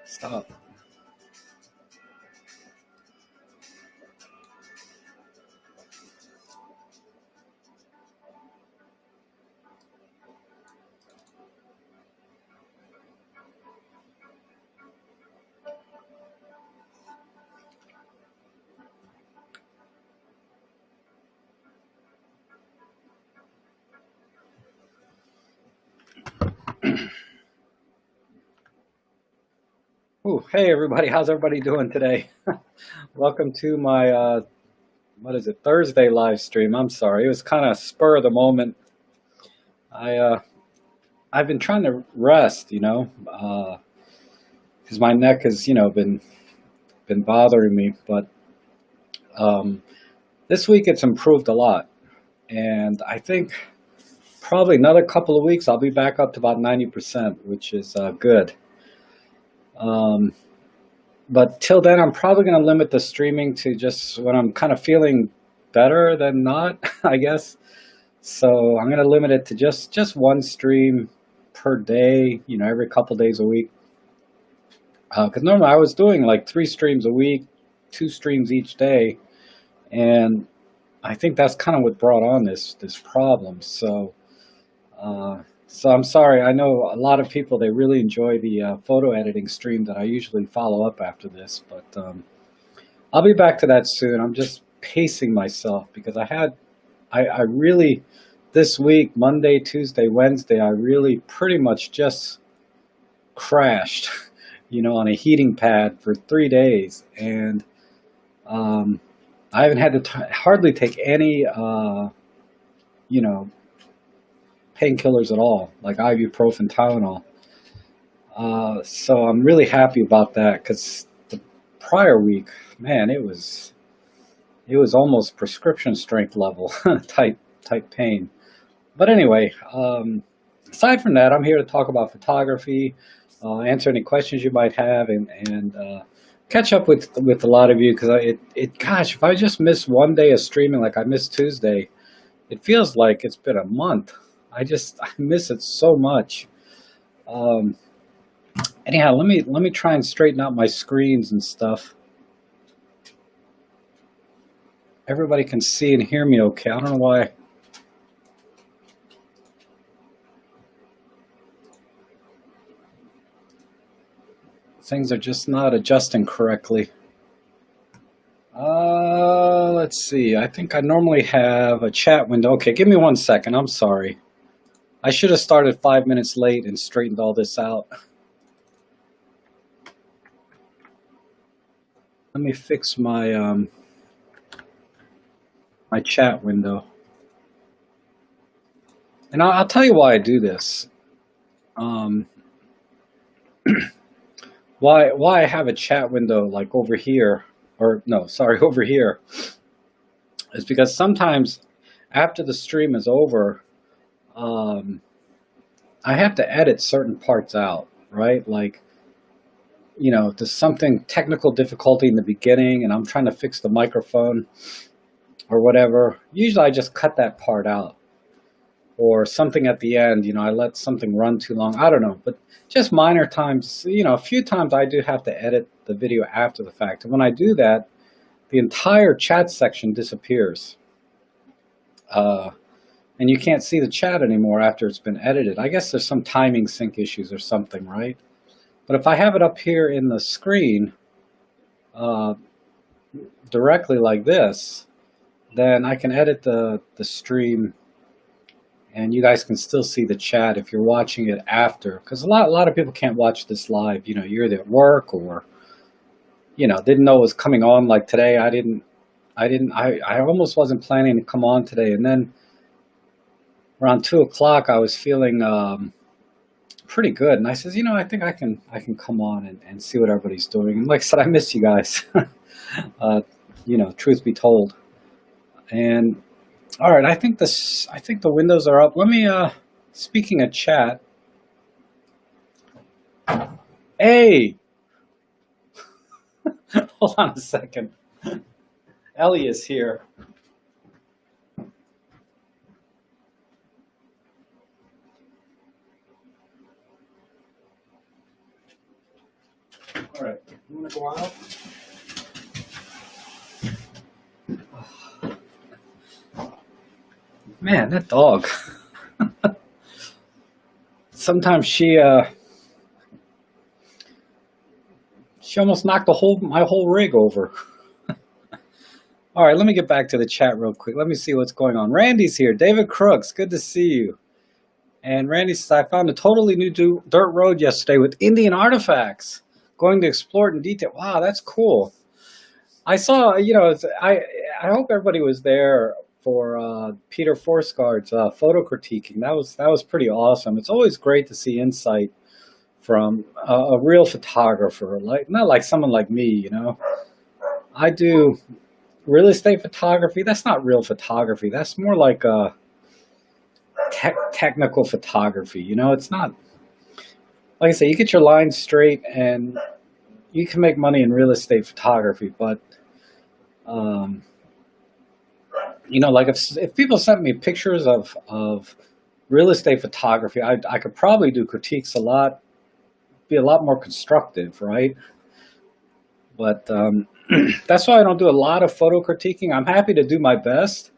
Stop. Ooh, hey everybody, how's everybody doing today? Welcome to my Thursday live stream. I'm sorry, it was kind of spur of the moment. I've been trying to rest, because my neck has, been bothering me. But this week it's improved a lot, and I think probably another couple of weeks I'll be back up to about 90%, which is good. But till then, I'm probably going to limit the streaming to just when I'm kind of feeling better than not, I guess. So I'm going to limit it to just one stream per day, every couple days a week. Because normally I was doing like 3 streams a week, 2 streams each day. And I think that's kind of what brought on this problem. So I'm sorry. I know a lot of people, they really enjoy the photo editing stream that I usually follow up after this, but I'll be back to that soon. I'm just pacing myself because I really, this week, Monday, Tuesday, Wednesday, I really pretty much just crashed, on a heating pad for 3 days. And I haven't had to hardly take any, painkillers at all, like ibuprofen, Tylenol. So I'm really happy about that because the prior week, man, it was almost prescription strength level type pain. But anyway, aside from that, I'm here to talk about photography, answer any questions you might have, and catch up with a lot of you because gosh, if I just miss one day of streaming like I missed Tuesday, it feels like it's been a month. I miss it so much. Anyhow, let me try and straighten out my screens and stuff. Everybody can see and hear me okay. I don't know why. Things are just not adjusting correctly. Let's see. I think I normally have a chat window. Okay, give me 1 second. I'm sorry. I should have started 5 minutes late and straightened all this out. Let me fix my my chat window. And I'll tell you why I do this. Why I have a chat window like over here, or no, sorry, over here, is because sometimes after the stream is over, I have to edit certain parts out, right? Like, there's something technical difficulty in the beginning and I'm trying to fix the microphone or whatever. Usually I just cut that part out, or something at the end, I let something run too long. I don't know, but just minor times, a few times I do have to edit the video after the fact. And when I do that, the entire chat section disappears. And you can't see the chat anymore after it's been edited. I guess there's some timing sync issues or something, right? But if I have it up here in the screen directly like this, then I can edit the stream and you guys can still see the chat if you're watching it after. Because a lot of people can't watch this live. You're either at work or, didn't know it was coming on. Like today, I almost wasn't planning to come on today. And then around 2 o'clock, I was feeling pretty good. And I says, I think I can come on and see what everybody's doing. And like I said, I miss you guys. truth be told. And all right, I think the windows are up. Let me speaking of chat. Hey, hold on a second. Ellie is here. All right, you want to go out? Man, that dog. Sometimes she almost knocked my whole rig over. All right, let me get back to the chat real quick. Let me see what's going on. Randy's here. David Crooks, good to see you. And Randy says, I found a totally new dirt road yesterday with Indian artifacts. Going to explore it in detail. Wow, that's cool. I saw, I hope everybody was there for Peter Forsgaard's photo critiquing. That was pretty awesome. It's always great to see insight from a real photographer, not like someone like me, I do real estate photography. That's not real photography. That's more like a technical photography. It's not, like I say, you get your lines straight and you can make money in real estate photography, but like if people sent me pictures of real estate photography, I could probably do critiques be a lot more constructive, right? But that's why I don't do a lot of photo critiquing. I'm happy to do my best,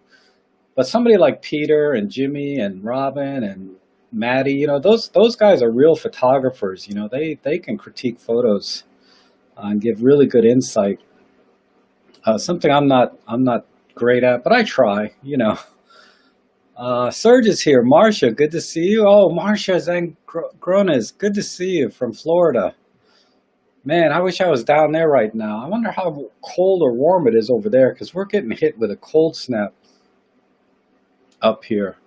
but somebody like Peter and Jimmy and Robin and Maddie, those guys are real photographers. They can critique photos and give really good insight. Something I'm not great at, but I try. Serge is here. Marcia, good to see you. Oh, Marcia Zangrones, good to see you from Florida. Man, I wish I was down there right now. I wonder how cold or warm it is over there, because we're getting hit with a cold snap up here.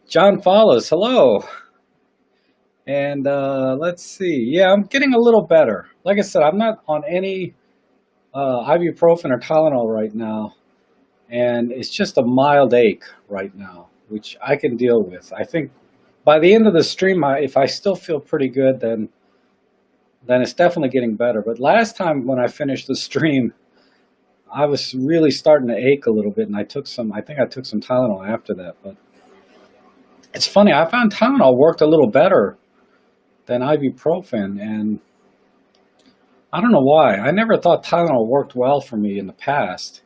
John follows. Hello. And let's see. Yeah, I'm getting a little better. Like I said, I'm not on any ibuprofen or Tylenol right now. And it's just a mild ache right now, which I can deal with. I think by the end of the stream, if I still feel pretty good, then it's definitely getting better. But last time when I finished the stream, I was really starting to ache a little bit, and I think I took some Tylenol after that. But it's funny, I found Tylenol worked a little better than ibuprofen, and I don't know why. I never thought Tylenol worked well for me in the past,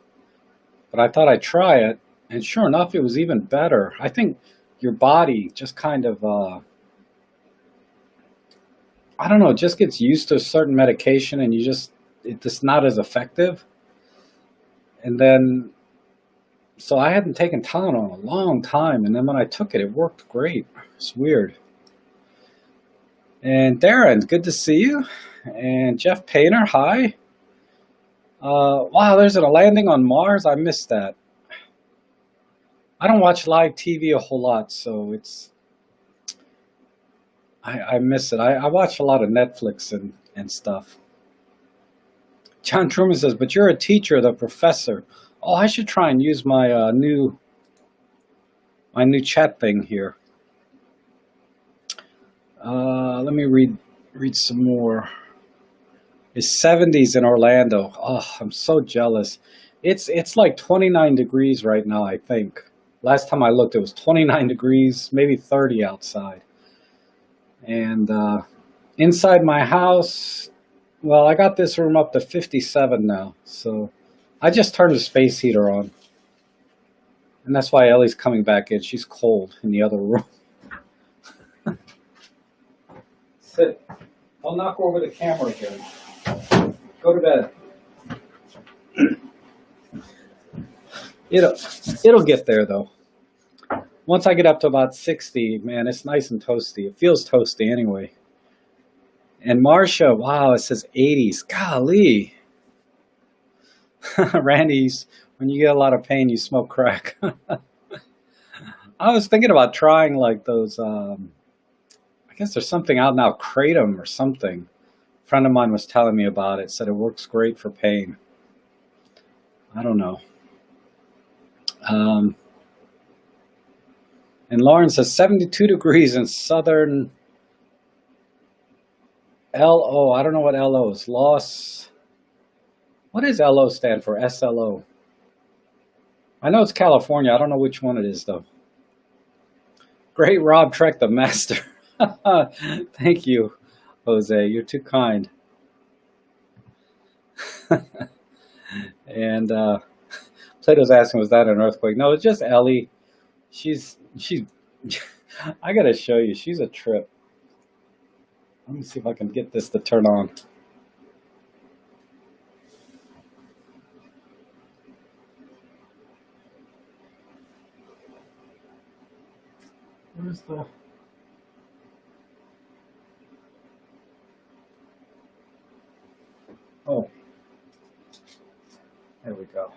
but I thought I'd try it, and sure enough, it was even better. I think your body just kind of I don't know, it just gets used to a certain medication and it's just not as effective. And then, so I hadn't taken Tylenol in a long time, and then when I took it, it worked great. It's weird. And Darren, good to see you. And Jeff Painter, hi. Wow, there's a landing on Mars. I missed that. I don't watch live TV a whole lot, so I miss it. I watch a lot of Netflix and stuff. John Truman says, but you're a teacher, the professor. Oh, I should try and use my new chat thing here. Let me read some more. It's 70s in Orlando. Oh, I'm so jealous. It's like 29 degrees right now, I think. Last time I looked, it was 29 degrees, maybe 30 outside. And inside my house, well, I got this room up to 57 now. So I just turned the space heater on. And that's why Ellie's coming back in. She's cold in the other room. Sit. Don't knock over the camera again. Go to bed. It'll get there, though. Once I get up to about 60, man, it's nice and toasty. It feels toasty anyway. And Marcia, wow, it says 80s. Golly. Randy, when you get a lot of pain, you smoke crack. I was thinking about trying like those, I guess there's something out now, Kratom or something. A friend of mine was telling me about it, said it works great for pain. I don't know. Um, and Lauren says 72 degrees in southern LO. I don't know what LO is. Los. What does LO stand for? SLO. I know it's California. I don't know which one it is, though. Great Rob Trek, the master. Thank you, Jose. You're too kind. And Plato's asking, was that an earthquake? No, it's just Ellie. She's I gotta show you. She's a trip. Let me see if I can get this to turn on. Where's the... Oh, there we go.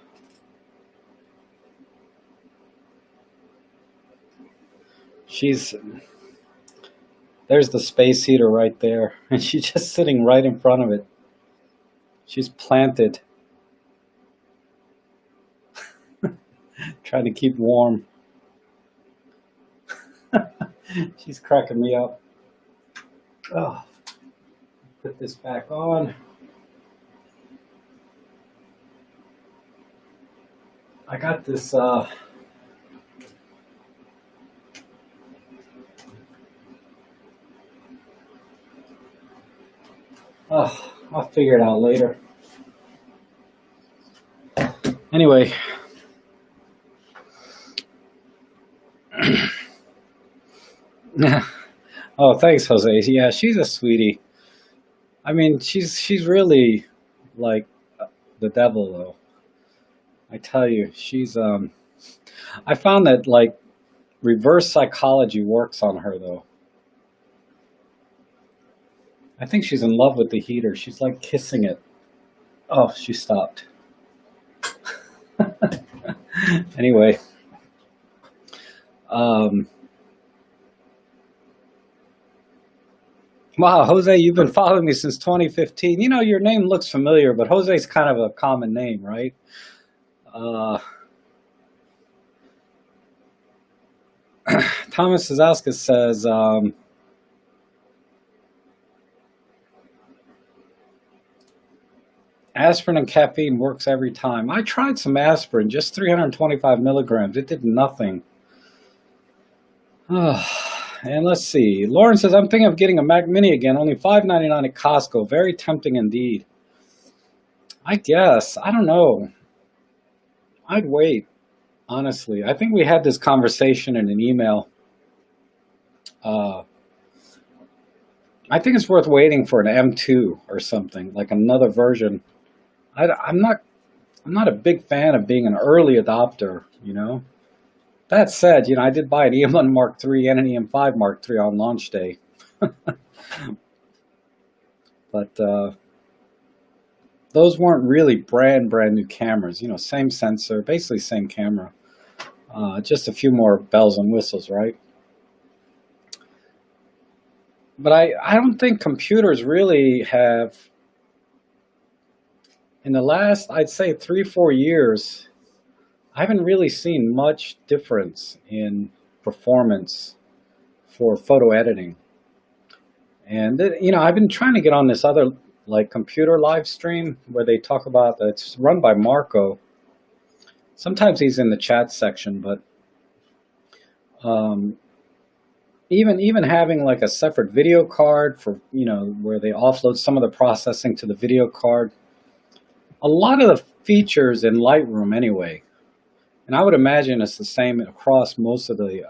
There's the space heater right there, and she's just sitting right in front of it. She's planted, trying to keep warm. She's cracking me up. Oh, put this back on. I got this I'll figure it out later. Anyway, oh, thanks, Jose. Yeah, she's a sweetie. I mean, she's really like the devil, though. I tell you, she's I found that like reverse psychology works on her, though. I think she's in love with the heater. She's like kissing it. Oh, she stopped. Anyway, wow, Jose, you've been following me since 2015. You know, your name looks familiar, but Jose's kind of a common name, right? Thomas Zazauskas says, aspirin and caffeine works every time. I tried some aspirin, just 325 milligrams. It did nothing. And let's see. Lauren says, I'm thinking of getting a Mac Mini again, only $5.99 at Costco. Very tempting indeed. I guess. I don't know. I'd wait, honestly. I think we had this conversation in an email. I think it's worth waiting for an M2 or something, like another version. I'm not a big fan of being an early adopter, you know. That said, you know, I did buy an EM1 Mark III and an EM5 Mark III on launch day. But those weren't really brand new cameras, you know, same sensor, basically same camera. Just a few more bells and whistles, right? But I don't think computers really have, in the last, I'd say 3-4 years, I haven't really seen much difference in performance for photo editing. And, you know, I've been trying to get on this other, like, computer live stream where they talk about, it's run by Marco. Sometimes he's in the chat section, but even having like a separate video card for, you know, where they offload some of the processing to the video card. A lot of the features in Lightroom anyway, and I would imagine it's the same across most of the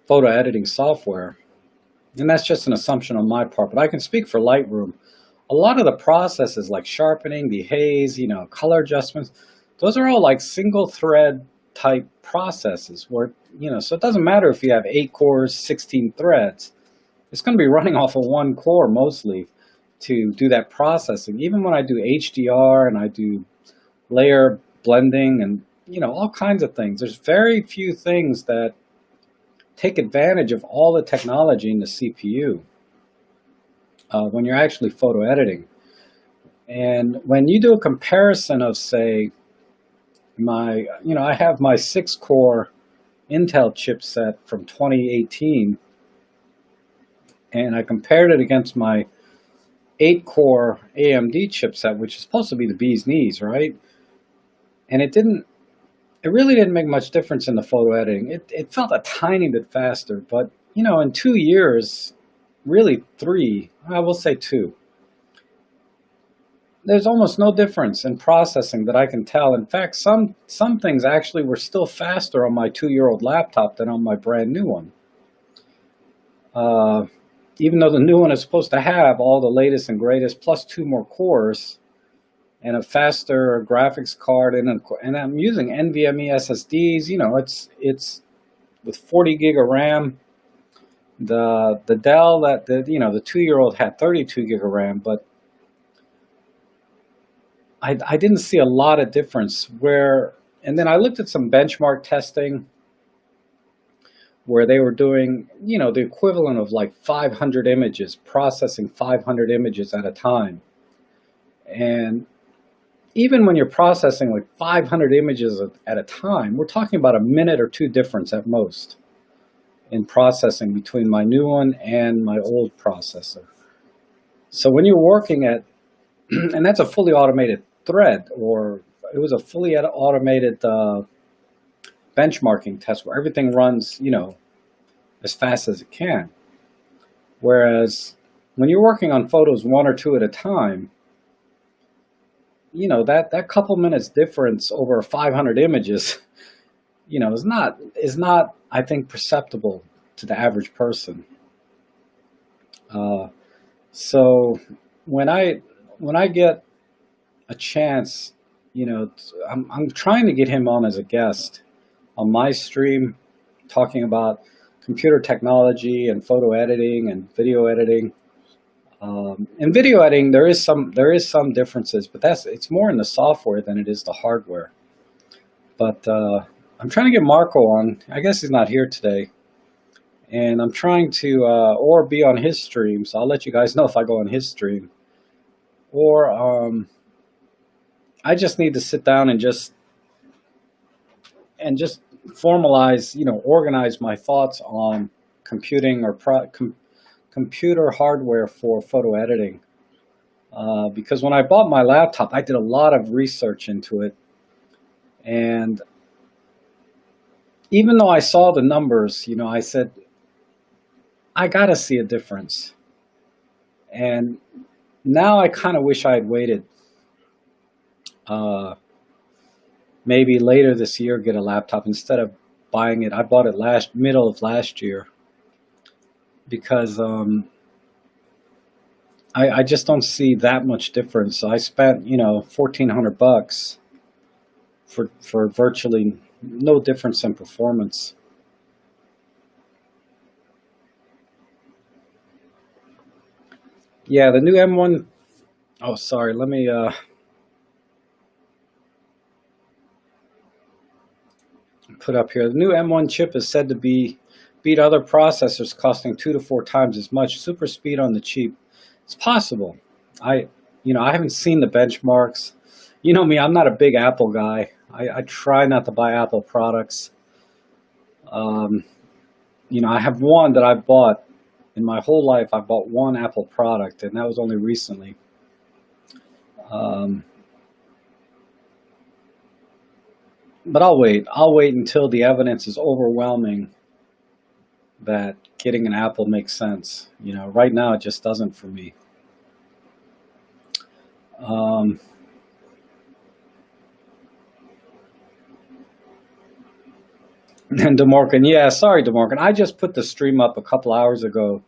photo editing software, and that's just an assumption on my part, but I can speak for Lightroom. A lot of the processes like sharpening, dehaze, you know, color adjustments, those are all like single thread type processes where, you know, so it doesn't matter if you have 8 cores, 16 threads. It's going to be running off of one core mostly to do that processing. Even when I do HDR and I do layer blending and, you know, all kinds of things, there's very few things that take advantage of all the technology in the CPU when you're actually photo editing. And when you do a comparison of, say, I have my 6-core Intel chipset from 2018, and I compared it against my 8-core AMD chipset, which is supposed to be the bee's knees, right? And it really didn't make much difference in the photo editing. It felt a tiny bit faster, but in 2 years, really 3, I will say 2, there's almost no difference in processing that I can tell. In fact, some things actually were still faster on my 2-year-old laptop than on my brand new one. Even though the new one is supposed to have all the latest and greatest, plus 2 more cores and a faster graphics card, and I'm using NVMe SSDs. It's with 40 gig of RAM. The Dell the 2-year-old had 32 gig of RAM, but I didn't see a lot of difference. And then I looked at some benchmark testing where they were doing, the equivalent of like 500 images, processing 500 images at a time. And even when you're processing like 500 images at a time, we're talking about a minute or 2 difference at most in processing between my new one and my old processor. So when you're working at, and that's a fully automated thread, or it was a fully automated benchmarking test where everything runs, as fast as it can. Whereas when you're working on photos 1 or 2 at a time, that couple minutes difference over 500 images, is not, I think, perceptible to the average person. So when I get a chance, I'm trying to get him on as a guest on my stream, talking about computer technology and photo editing and video editing. In video editing, there is some differences, but it's more in the software than it is the hardware. But I'm trying to get Marco on. I guess he's not here today, and I'm trying to or be on his stream. So I'll let you guys know if I go on his stream, or I just need to sit down and just formalize, organize my thoughts on computing or computer hardware for photo editing. Because when I bought my laptop, I did a lot of research into it. And even though I saw the numbers, I said, I got to see a difference. And now I kind of wish I had waited. Maybe later this year, get a laptop instead of buying it. I bought it middle of last year because I just don't see that much difference. So I spent $1,400 for virtually no difference in performance. Yeah, the new M1. Oh, sorry. Let me. Put up here. The new M1 chip is said to beat other processors costing 2 to 4 times as much. Super speed on the cheap. It's possible. I haven't seen the benchmarks. You know me, I'm not a big Apple guy. I try not to buy Apple products. I have one that I bought in my whole life. I bought one Apple product, and that was only recently. But I'll wait. I'll wait until the evidence is overwhelming that getting an Apple makes sense. Right now it just doesn't for me. And DeMorgan, yeah, sorry, DeMorgan. I just put the stream up a couple hours ago.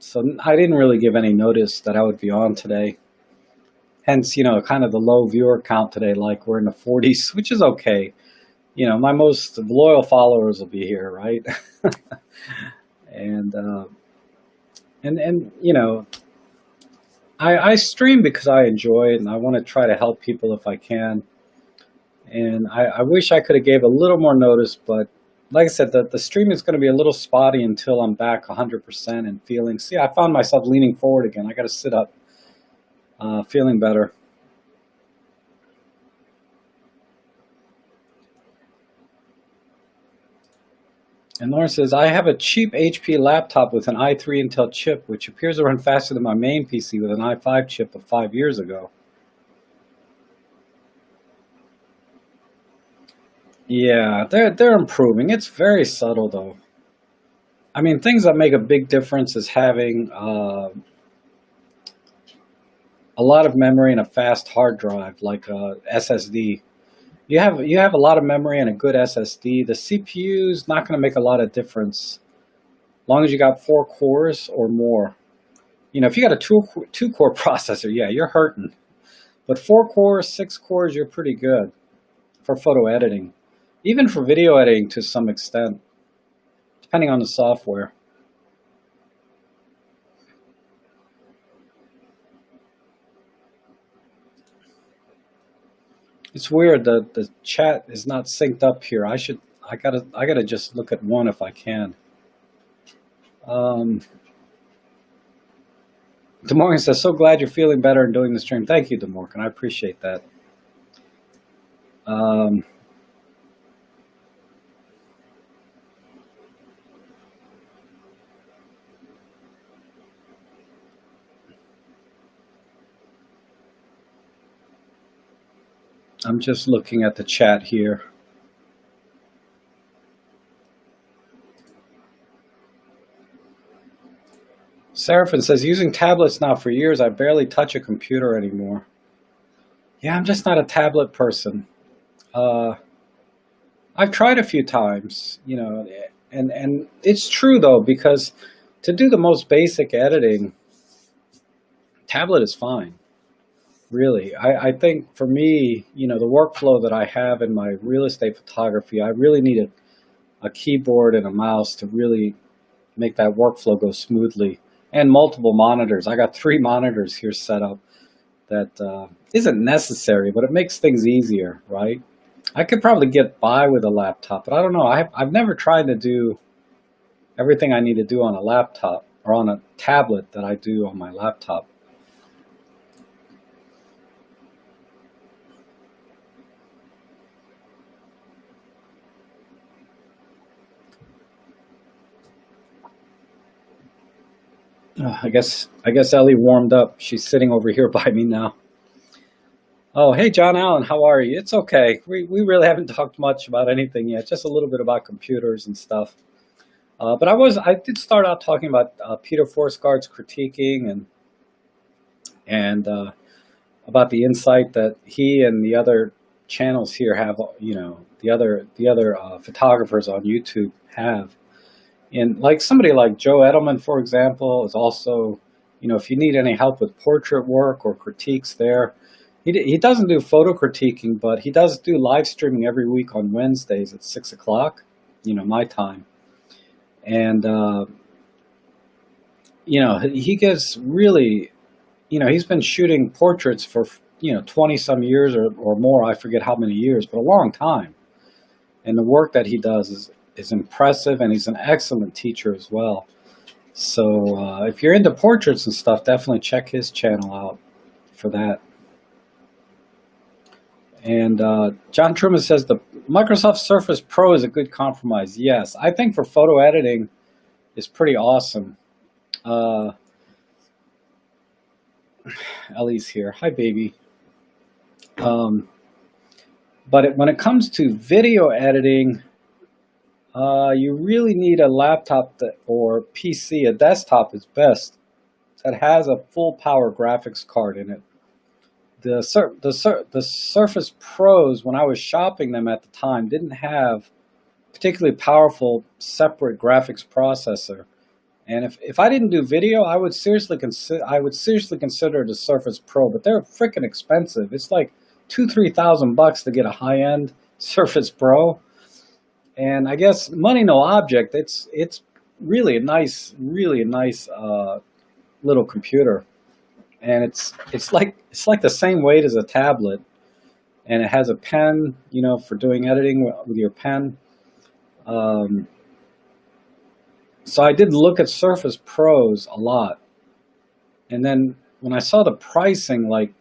So I didn't really give any notice that I would be on today. Hence, kind of the low viewer count today, like we're in the 40s, which is okay. My most loyal followers will be here, right? and I stream because I enjoy it, and I want to try to help people if I can. And I wish I could have gave a little more notice, but like I said, the stream is going to be a little spotty until I'm back 100% and feeling. See, I found myself leaning forward again. I got to sit up. feeling better. And Lauren says, I have a cheap HP laptop with an i3 Intel chip, which appears to run faster than my main PC with an i5 chip of 5 years ago. Yeah, they're improving. It's very subtle, though. I mean, things that make a big difference is having a lot of memory and a fast hard drive, like SSD. You have a lot of memory and a good SSD. The CPU is not going to make a lot of difference, as long as you got 4 cores or more. You know, if you got a two core processor, yeah, you're hurting. But 4 cores, 6 cores, you're pretty good for photo editing, even for video editing to some extent, depending on the software. It's weird that the chat is not synced up here. I gotta just look at one if I can. DeMorgan says, so glad you're feeling better and doing the stream. Thank you, DeMorgan. I appreciate that. I'm just looking at the chat here. Seraphin says, using tablets now for years, I barely touch a computer anymore. Yeah, I'm just not a tablet person. I've tried a few times, you know, and it's true though, because to do the most basic editing, tablet is fine. Really, I think for me, you know, the workflow that I have in my real estate photography, I really need a keyboard and a mouse to really make that workflow go smoothly. And multiple monitors. I got 3 monitors here set up. That isn't necessary, but it makes things easier, right? I could probably get by with a laptop, but I don't know. I've never tried to do everything I need to do on a laptop or on a tablet that I do on my laptop. I guess Ellie warmed up. She's sitting over here by me now. Oh, hey, John Allen, how are you? It's okay. We really haven't talked much about anything yet, just a little bit about computers and stuff. But I did start out talking about Peter Forsgaard's critiquing and about the insight that he and the other channels here have, you know, the other photographers on YouTube have. And like somebody like Joe Edelman, for example, is also, you know, if you need any help with portrait work or critiques there, he doesn't do photo critiquing, but he does do live streaming every week on Wednesdays at 6 o'clock, you know, my time. And, you know, he gets really, you know, he's been shooting portraits for, you know, 20 some years or more. I forget how many years, but a long time. And the work that he does is impressive, and he's an excellent teacher as well. So if you're into portraits and stuff, definitely check his channel out for that. And John Truman says the Microsoft Surface Pro is a good compromise. Yes, I think for photo editing is pretty awesome. Ellie's here. Hi, baby. But when it comes to video editing, you really need a laptop or PC. A desktop is best that has a full power graphics card in it. The Surface Pros, when I was shopping them at the time, didn't have particularly powerful separate graphics processor. And if I didn't do video, I would seriously consider the Surface Pro, but they're freaking expensive. It's like $2,000-3,000 to get a high-end Surface Pro. And I guess money no object. It's really a nice little computer, and it's like the same weight as a tablet, and it has a pen, you know, for doing editing with your pen. So I did look at Surface Pros a lot, and then when I saw the pricing, like,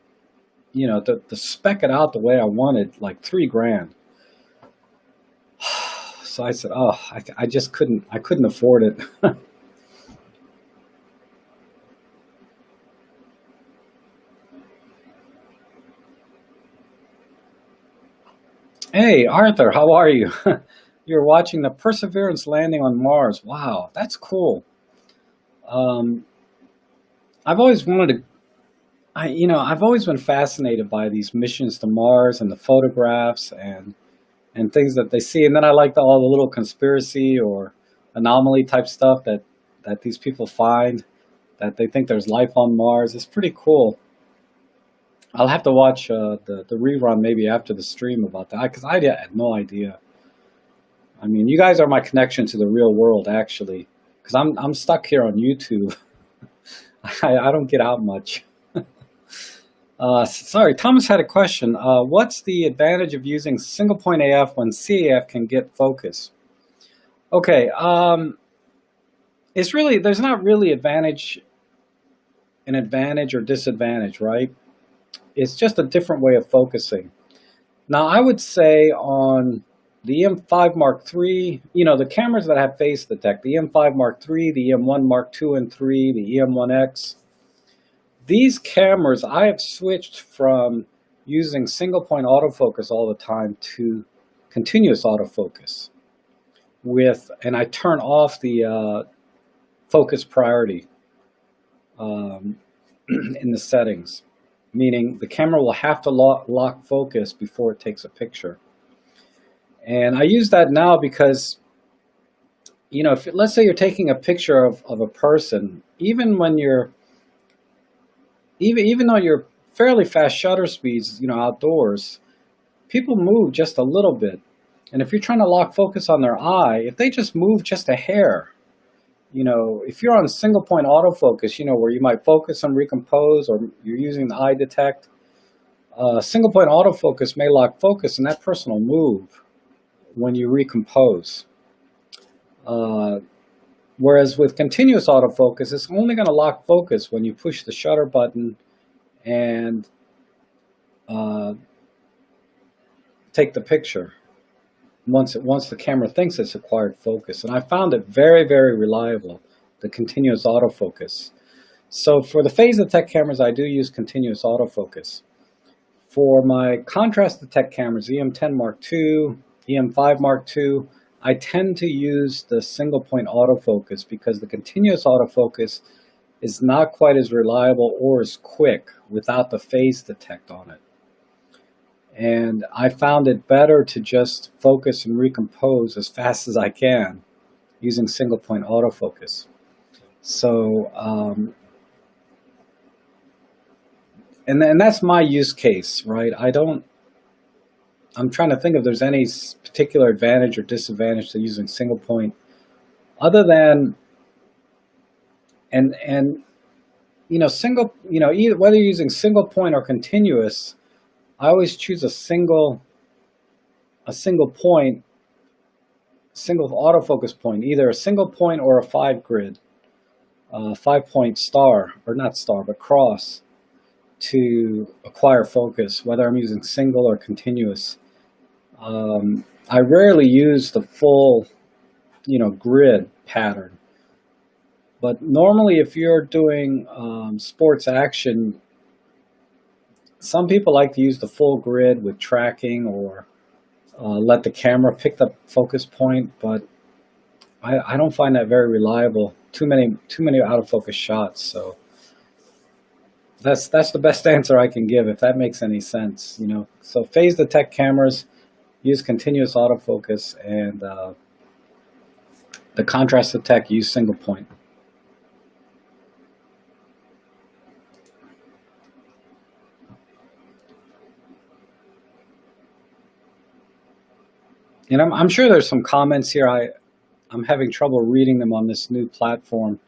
to spec it out the way I wanted, like $3,000. So I said, oh, I just couldn't afford it. Hey, Arthur, how are you? You're watching the Perseverance landing on Mars. Wow, that's cool. Um, I've always wanted to, I've always been fascinated by these missions to Mars and the photographs and things that they see. And then I like all the little conspiracy or anomaly type stuff that these people find, that they think there's life on Mars. It's pretty cool. I'll have to watch the rerun maybe after the stream about that, because I had no idea. I mean, you guys are my connection to the real world, actually, because I'm stuck here on YouTube. I don't get out much. Sorry, Thomas had a question. What's the advantage of using single point AF when CAF can get focus? Okay, there's not really an advantage or disadvantage, right? It's just a different way of focusing. Now, I would say on the M5 Mark III, the cameras that have face detect, the M5 Mark III, the M1 Mark II and III, the EM1X, these cameras, I have switched from using single point autofocus all the time to continuous autofocus and I turn off the focus priority in the settings, meaning the camera will have to lock focus before it takes a picture. And I use that now because, let's say you're taking a picture of a person, even though you're fairly fast shutter speeds, outdoors, people move just a little bit. And if you're trying to lock focus on their eye, if they just move just a hair, if you're on single point autofocus, where you might focus and recompose, or you're using the eye detect, single point autofocus may lock focus and that person will move when you recompose. Whereas with continuous autofocus, it's only going to lock focus when you push the shutter button and take the picture. Once the camera thinks it's acquired focus. And I found it very, very reliable, the continuous autofocus. So for the phase detect cameras, I do use continuous autofocus. For my contrast detect cameras, EM10 Mark II, EM5 Mark II, I tend to use the single point autofocus because the continuous autofocus is not quite as reliable or as quick without the phase detect on it. And I found it better to just focus and recompose as fast as I can using single point autofocus. So, and that's my use case, right? I'm trying to think if there's any particular advantage or disadvantage to using single point, other than, either whether you're using single point or continuous, I always choose a single point, single autofocus point, either a single point or a 5-grid, 5-point star, or not star, but cross, to acquire focus, whether I'm using single or continuous. I rarely use the full, grid pattern. But normally if you're doing sports action, some people like to use the full grid with tracking or let the camera pick the focus point, but I don't find that very reliable. Too many out of focus shots. So that's the best answer I can give, if that makes any sense. So phase detect cameras use continuous autofocus, and the contrast detect use single point. And I'm sure there's some comments here. I'm having trouble reading them on this new platform.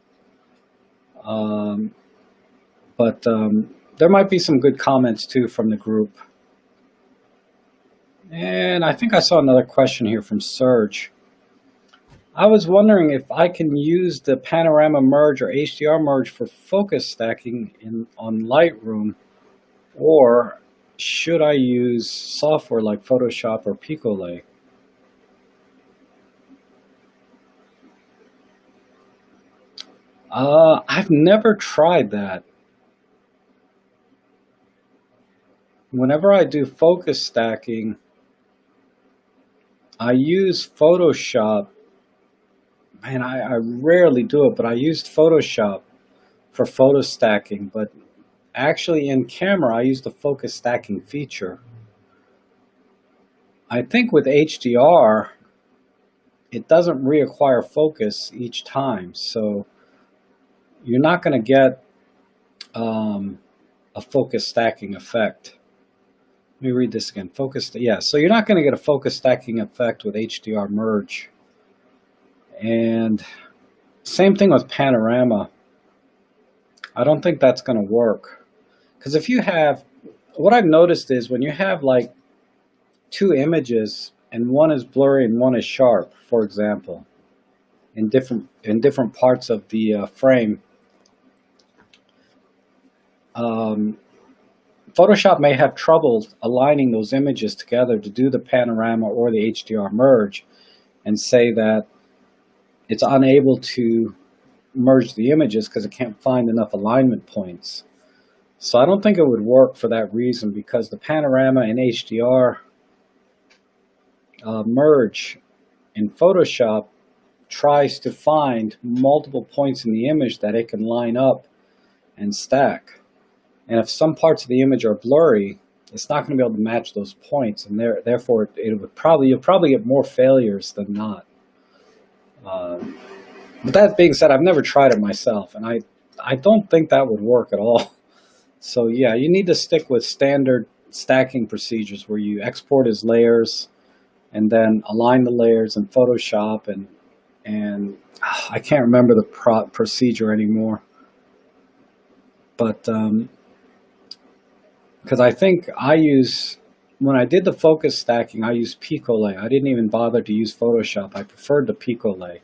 But there might be some good comments too from the group. And I think I saw another question here from Serge. I was wondering if I can use the panorama merge or HDR merge for focus stacking on Lightroom, or should I use software like Photoshop or Picolay? I've never tried that. Whenever I do focus stacking, I use Photoshop. Man, I rarely do it, but I used Photoshop for photo stacking. But actually in camera, I use the focus stacking feature. I think with HDR, it doesn't reacquire focus each time. So you're not going to get a focus stacking effect. Let me read this again. Yeah, so you're not going to get a focus stacking effect with HDR merge. And same thing with panorama. I don't think that's going to work. Because if you have, what I've noticed is when you have like two images and one is blurry and one is sharp, for example, in different parts of the frame, Photoshop may have trouble aligning those images together to do the panorama or the HDR merge, and say that it's unable to merge the images because it can't find enough alignment points. So I don't think it would work for that reason, because the panorama and HDR merge in Photoshop tries to find multiple points in the image that it can line up and stack. And if some parts of the image are blurry, it's not going to be able to match those points, and therefore you'll probably get more failures than not. But that being said, I've never tried it myself, and I don't think that would work at all. So yeah, you need to stick with standard stacking procedures where you export as layers and then align the layers in Photoshop, and I can't remember the procedure anymore. But because I think when I did the focus stacking, I used Picolay. I didn't even bother to use Photoshop. I preferred the Picolay.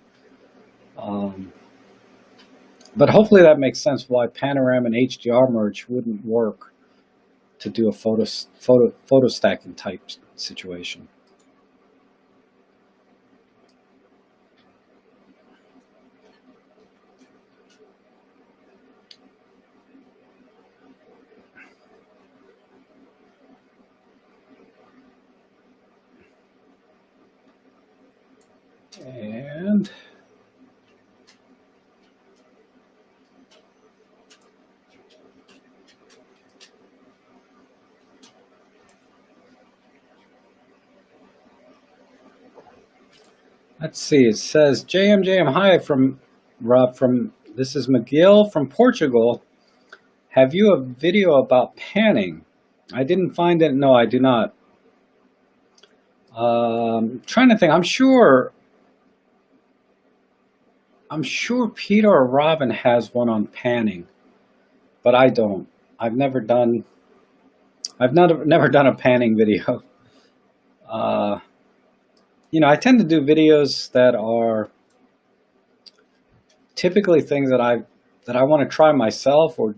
But hopefully that makes sense why panorama and HDR merge wouldn't work to do a photo stacking type situation. And let's see, it says JM, hi from Rob this is McGill from Portugal. Have you a video about panning? I didn't find it. No, I do not. Trying to think. I'm sure Peter or Robin has one on panning, but I don't. I've never done a panning video. I tend to do videos that are typically things that I want to try myself or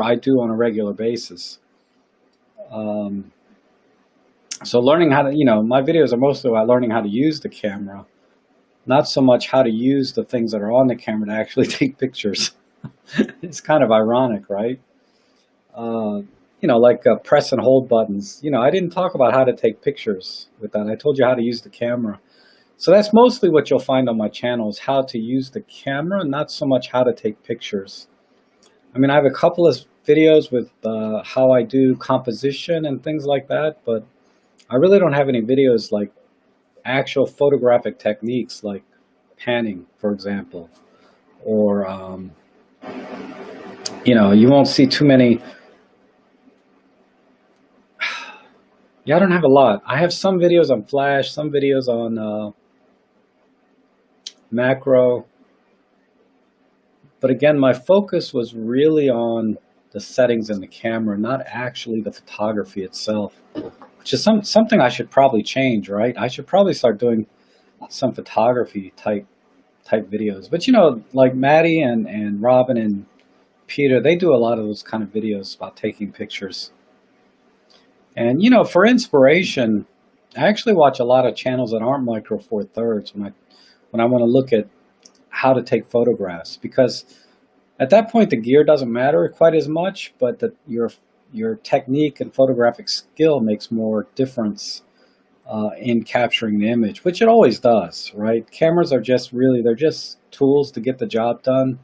I do on a regular basis. So learning how to, my videos are mostly about learning how to use the camera, not so much how to use the things that are on the camera to actually take pictures. It's kind of ironic, right? Like press and hold buttons. I didn't talk about how to take pictures with that. I told you how to use the camera. So that's mostly what you'll find on my channel, is how to use the camera, not so much how to take pictures. I mean, I have a couple of videos with how I do composition and things like that, but I really don't have any videos like actual photographic techniques like panning, for example, or you won't see too many. Yeah, I don't have a lot. I have some videos on Flash, some videos on macro, but again, my focus was really on the settings in the camera, not actually the photography itself, which is something I should probably change, right? I should probably start doing some photography type videos. But like Maddie and Robin and Peter, they do a lot of those kind of videos about taking pictures. And for inspiration, I actually watch a lot of channels that aren't Micro Four Thirds when I want to look at how to take photographs, because at that point the gear doesn't matter quite as much, but your technique and photographic skill makes more difference in capturing the image, which it always does, right? Cameras are they're just tools to get the job done.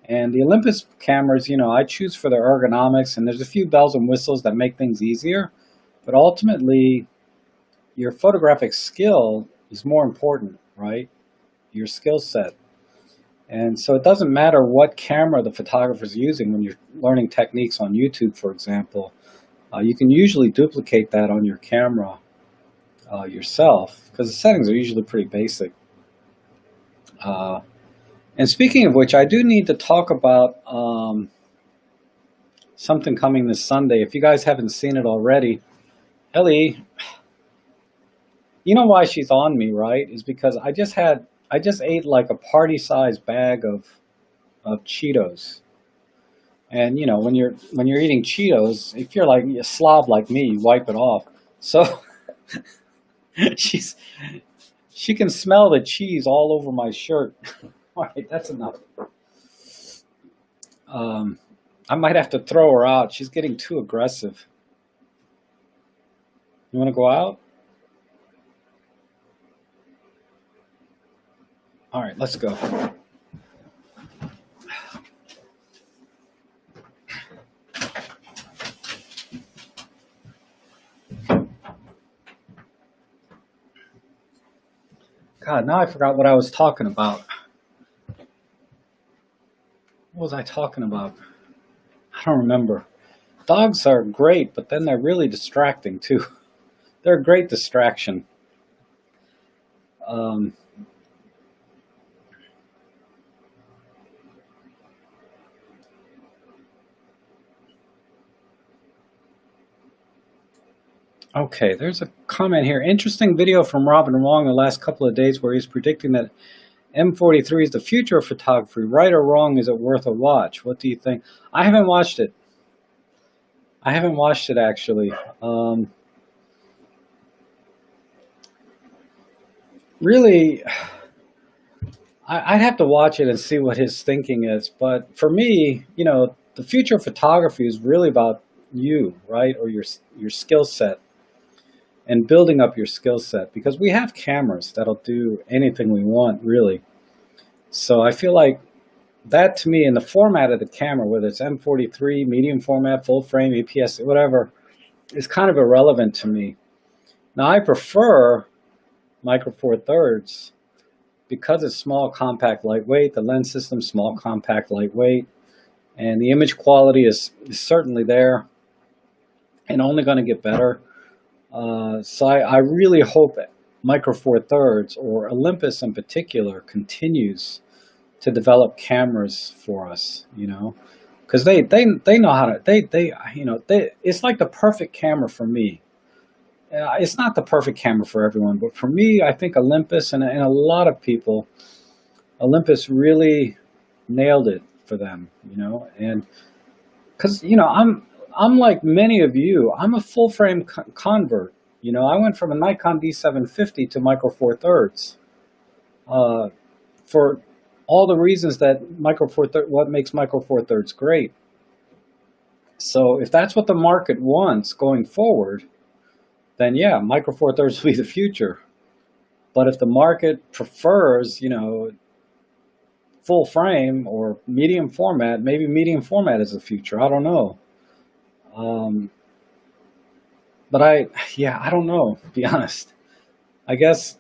And the Olympus cameras, I choose for their ergonomics, and there's a few bells and whistles that make things easier, but ultimately your photographic skill is more important, right? Your skill set. And so it doesn't matter what camera the photographer is using when you're learning techniques on YouTube, for example. You can usually duplicate that on your camera yourself, because the settings are usually pretty basic. And speaking of which, I do need to talk about something coming this Sunday. If you guys haven't seen it already, Ellie, you know why she's on me, right? Is because I just ate like a party-sized bag of Cheetos. And when you're eating Cheetos, if you're like a slob like me, you wipe it off. So she can smell the cheese all over my shirt. All right, that's enough. I might have to throw her out. She's getting too aggressive. You want to go out? All right, let's go. God, now I forgot what I was talking about. What was I talking about? I don't remember. Dogs are great, but then they're really distracting too. They're a great distraction. Okay, there's a comment here. Interesting video from Robin Wong the last couple of days where he's predicting that M43 is the future of photography. Right or wrong, is it worth a watch? What do you think? I haven't watched it. I haven't watched it, actually. Really, I'd have to watch it and see what his thinking is. But for me, the future of photography is really about you, right? Or your skill set. And building up your skill set, because we have cameras that'll do anything we want, really. So I feel like that, to me, in the format of the camera, whether it's M43, medium format, full frame, APS, whatever, is kind of irrelevant to me. Now, I prefer Micro Four Thirds because it's small, compact, lightweight. The lens system, small, compact, lightweight. And the image quality is certainly there and only going to get better. So I really hope Micro Four Thirds, or Olympus in particular, continues to develop cameras for us, because they know how to, it's like the perfect camera for me. It's not the perfect camera for everyone, but for me, I think Olympus and a lot of people, Olympus really nailed it for them, and because, I'm like many of you. I'm a full frame convert. I went from a Nikon D750 to Micro Four Thirds for all the reasons that what makes Micro Four Thirds great. So if that's what the market wants going forward, then yeah, Micro Four Thirds will be the future. But if the market prefers, full frame or medium format, maybe medium format is the future. I don't know. But I don't know, to be honest. I guess,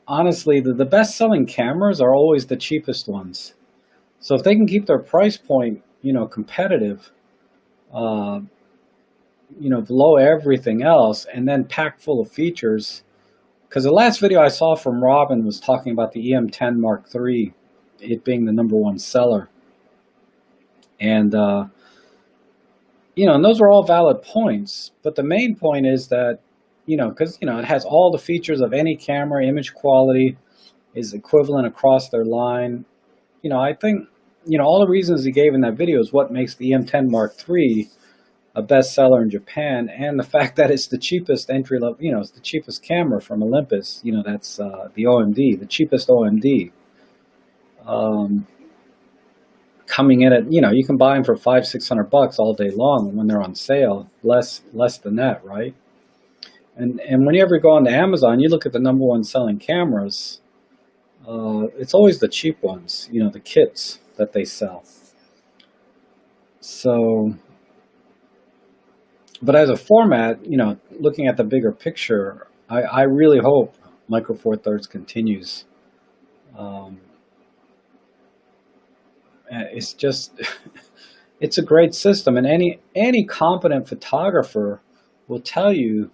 honestly, the best-selling cameras are always the cheapest ones. So if they can keep their price point, competitive, below everything else, and then packed full of features, because the last video I saw from Robin was talking about the EM10 Mark III, it being the #1 seller. And, and those are all valid points, but the main point is that because, it has all the features of any camera, image quality is equivalent across their line. I think, all the reasons he gave in that video is what makes the M10 Mark III a bestseller in Japan, and the fact that it's the cheapest entry level, it's the cheapest camera from Olympus. That's the OMD, the cheapest OMD. Coming in at, you can buy them for $500-600 all day long when they're on sale, less than that, right? And whenever you go onto Amazon, you look at the number one selling cameras. It's always the cheap ones, the kits that they sell. So, but as a format, looking at the bigger picture, I really hope Micro Four Thirds continues. It's just, it's a great system, and any competent photographer will tell you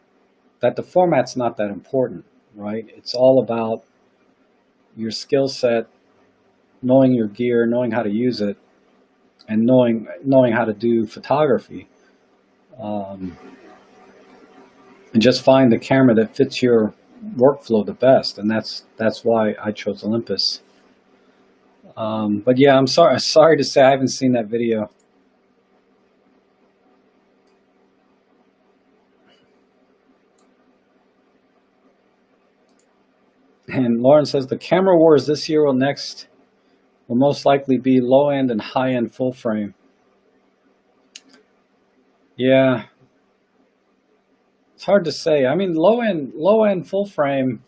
that the format's not that important, right? It's all about your skill set, knowing your gear, knowing how to use it, and knowing how to do photography. And just find the camera that fits your workflow the best, and that's why I chose Olympus. But yeah, I'm sorry to say I haven't seen that video. And Lauren says the camera wars this year will most likely be low end and high end full frame. Yeah, it's hard to say. I mean, low end full frame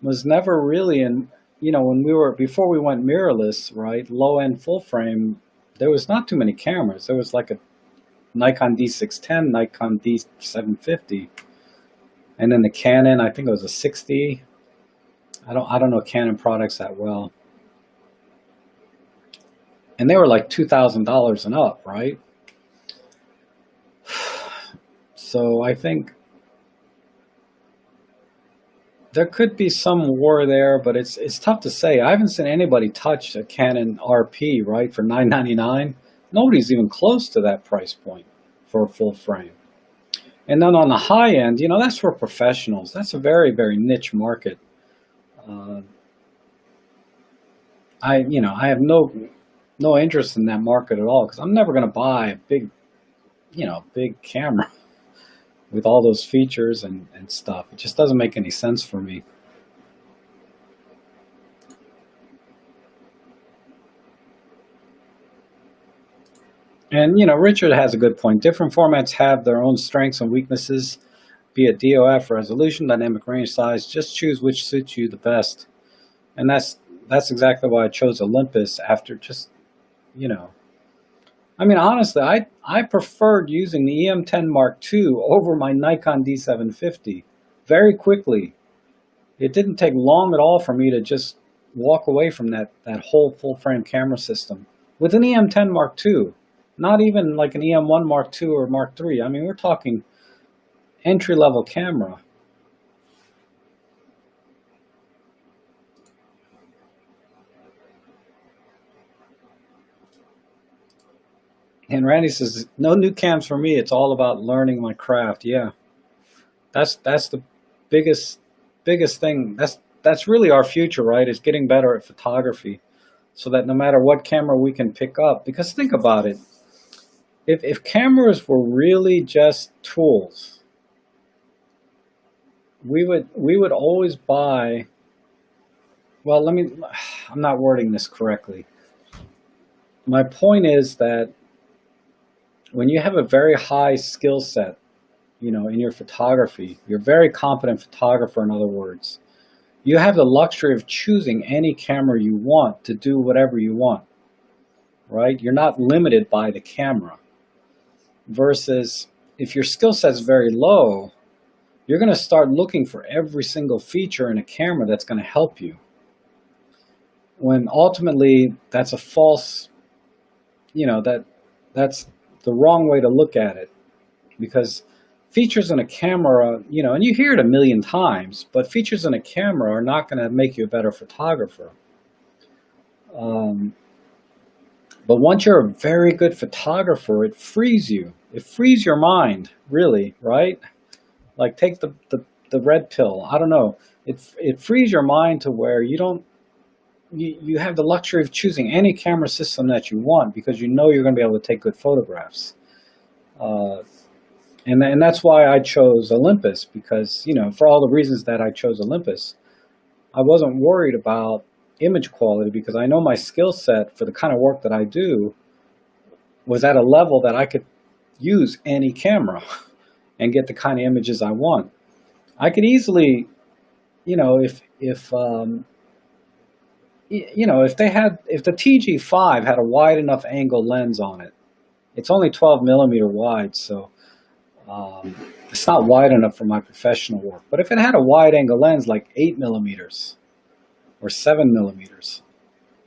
was never really before we went mirrorless, right? Low end full frame, there was not too many cameras. There was like a Nikon D610, Nikon D750. And then the Canon, I think it was a 60. I don't know Canon products that well. And they were like $2,000 and up, right? So I think there could be some war there, but it's tough to say. I haven't seen anybody touch a Canon RP, right, for $999. Nobody's even close to that price point for a full frame. And then on the high end, that's for professionals. That's a very, very niche market. I have no interest in that market at all, because I'm never going to buy a big camera with all those features and stuff. It just doesn't make any sense for me. And, Richard has a good point. Different formats have their own strengths and weaknesses, be it DOF, resolution, dynamic range, size. Just choose which suits you the best. And that's exactly why I chose Olympus after just, I mean, honestly, I preferred using the EM10 Mark II over my Nikon D750 very quickly. It didn't take long at all for me to just walk away from that whole full-frame camera system with an EM10 Mark II. Not even like an EM1 Mark II or Mark III. I mean, we're talking entry-level camera. And Randy says, no new cams for me. It's all about learning my craft. Yeah, that's the biggest thing. That's really our future, right? Is getting better at photography, so that no matter what camera we can pick up. Because think about it. If cameras were really just tools, we would always buy. Well, I'm not wording this correctly. My point is that when you have a very high skill set, in your photography, you're a very competent photographer, in other words, you have the luxury of choosing any camera you want to do whatever you want, right? You're not limited by the camera. Versus if your skill set's very low, you're going to start looking for every single feature in a camera that's going to help you. When ultimately that's a false, that's the wrong way to look at it. Because features in a camera, and you hear it a million times, but features in a camera are not going to make you a better photographer. But once you're a very good photographer, it frees you. It frees your mind, really, right? Like take the red pill. I don't know. It frees your mind to where you don't you have the luxury of choosing any camera system that you want because you know you're going to be able to take good photographs. Uh, and that's why I chose Olympus because, you know, for all the reasons that I chose Olympus, I wasn't worried about image quality because I know my skill set for the kind of work that I do was at a level that I could use any camera and get the kind of images I want. I could easily, you know, if the TG5 had a wide enough angle lens on it, it's only 12 millimeter wide, so it's not wide enough for my professional work. But if it had a wide angle lens like 8 millimeters or 7 millimeters,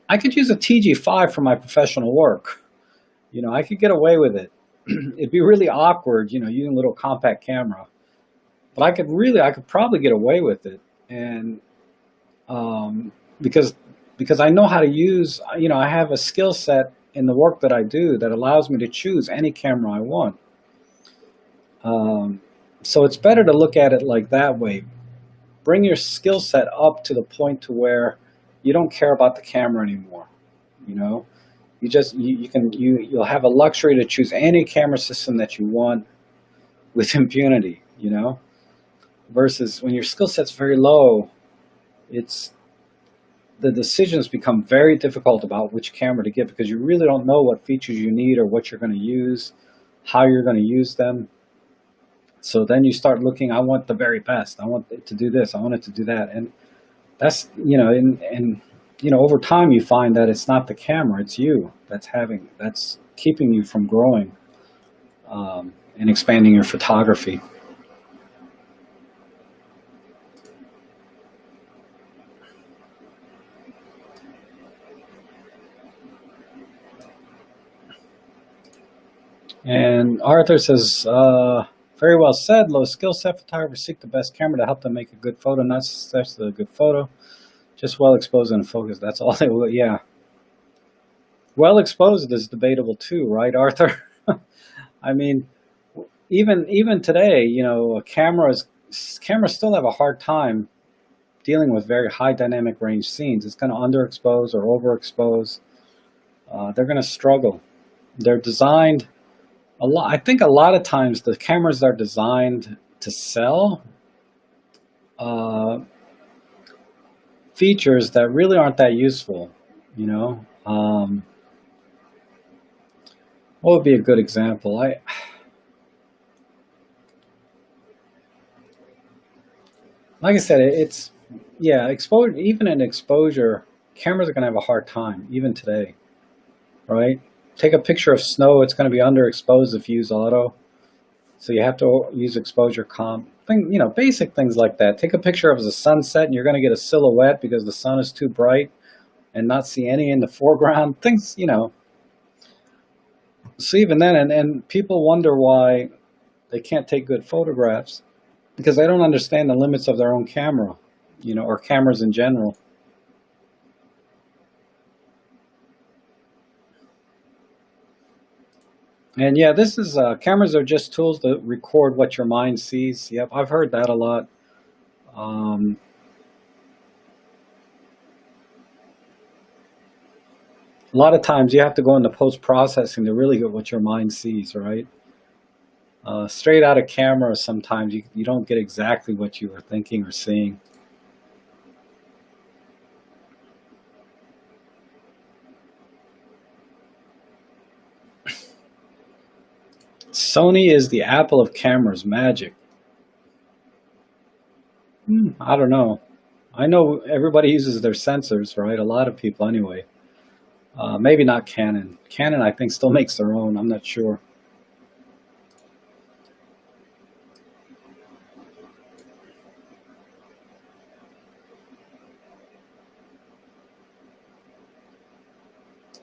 I could use a TG5 for my professional work. You know, I could get away with it. It'd be really awkward, you know, using a little compact camera, but I could probably get away with it. And because I know how to use, you know, I have a skill set in the work that I do that allows me to choose any camera I want. So it's better to look at it like that way. Bring your skill set up to the point to where you don't care about the camera anymore. You know, you'll have a luxury to choose any camera system that you want with impunity. You know, versus when your skill set's very low, the decisions become very difficult about which camera to get because you really don't know what features you need or what you're going to use, how you're going to use them. So then you start looking, I want the very best. I want it to do this. I want it to do that. And that's, you know, and you know, over time you find that it's not the camera, it's you that's keeping you from growing and expanding your photography. And Arthur says, very well said. Low skill set photographers seek the best camera to help them make a good photo, not necessarily a good photo, just well exposed and focused. That's all they will. Yeah. Well exposed is debatable too, right, Arthur? I mean, even today, you know, cameras still have a hard time dealing with very high dynamic range scenes. It's going to underexpose or overexpose. They're going to struggle. They're designed. I think a lot of times the cameras are designed to sell features that really aren't that useful, you know. What would be a good example? Like I said, exposure. Even in exposure, cameras are going to have a hard time, even today, right? Take a picture of snow, it's going to be underexposed if you use auto. So you have to use exposure comp. You know, basic things like that. Take a picture of the sunset and you're going to get a silhouette because the sun is too bright and not see any in the foreground. Things, you know. So even then, and people wonder why they can't take good photographs because they don't understand the limits of their own camera, you know, or cameras in general. And yeah, this is cameras are just tools to record what your mind sees. Yep, I've heard that a lot. A lot of times you have to go into post-processing to really get what your mind sees, right? Straight out of camera, sometimes you don't get exactly what you were thinking or seeing. Sony is the Apple of cameras, magic. I don't know. I know everybody uses their sensors, right? A lot of people anyway. Maybe not Canon. Canon, I think, still makes their own. I'm not sure.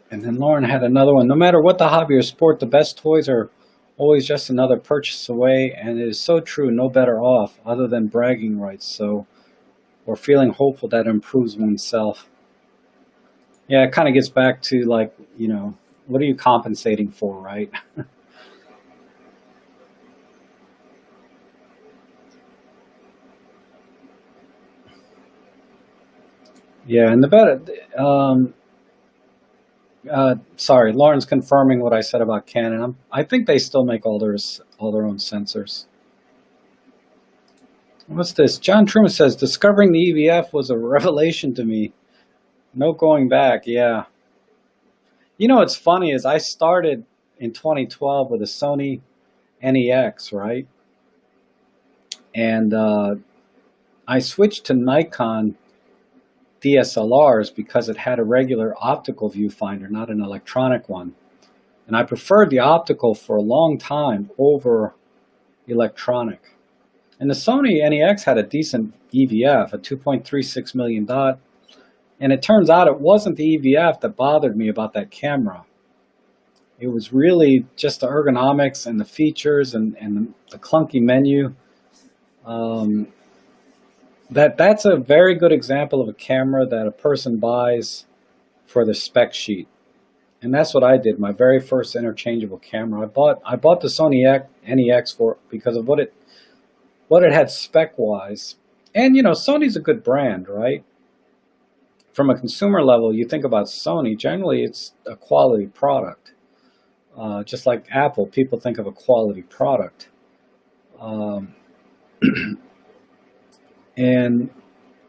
And then Lauren had another one. No matter what the hobby or sport, the best toys are always just another purchase away, and it is so true, no better off, other than bragging rights, so, or feeling hopeful that improves oneself. Yeah, it kind of gets back to, like, you know, what are you compensating for, right? Yeah, and the better. Sorry, Lauren's confirming what I said about Canon. I think they still make all their own sensors. What's this? John Truman says, discovering the EVF was a revelation to me. No going back. Yeah. You know what's funny is I started in 2012 with a Sony NEX, right? And I switched to Nikon DSLRs because it had a regular optical viewfinder, not an electronic one. And I preferred the optical for a long time over electronic. And the Sony NEX had a decent EVF, a 2.36 million dot. And it turns out it wasn't the EVF that bothered me about that camera. It was really just the ergonomics and the features and the clunky menu. That's a very good example of a camera that a person buys for the spec sheet. And that's what I did. My very first interchangeable camera. I bought the Sony NEX because of what it had spec wise. And you know, Sony's a good brand, right? From a consumer level, you think about Sony, generally it's a quality product. Just like Apple, people think of a quality product. And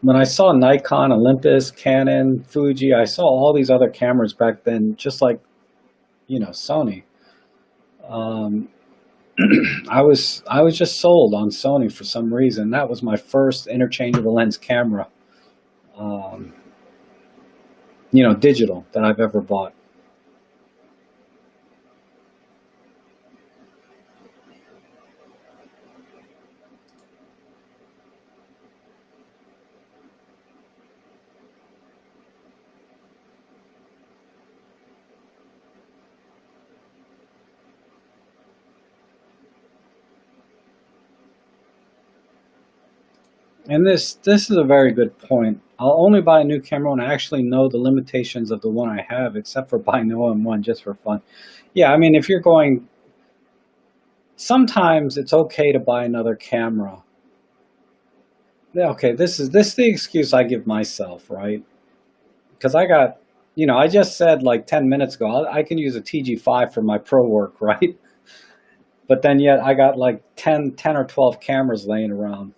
when I saw Nikon, Olympus, Canon, Fuji, I saw all these other cameras back then, just like, you know, Sony. I was just sold on Sony for some reason. That was my first interchangeable lens camera, you know, digital that I've ever bought. And this is a very good point. I'll only buy a new camera when I actually know the limitations of the one I have, except for buying the OM1 just for fun. Yeah, I mean, if you're going, sometimes it's okay to buy another camera. Yeah, okay, this is the excuse I give myself, right? Because I got, you know, I just said like 10 minutes ago, I can use a TG5 for my pro work, right? But then yet I got like 10 or 12 cameras laying around.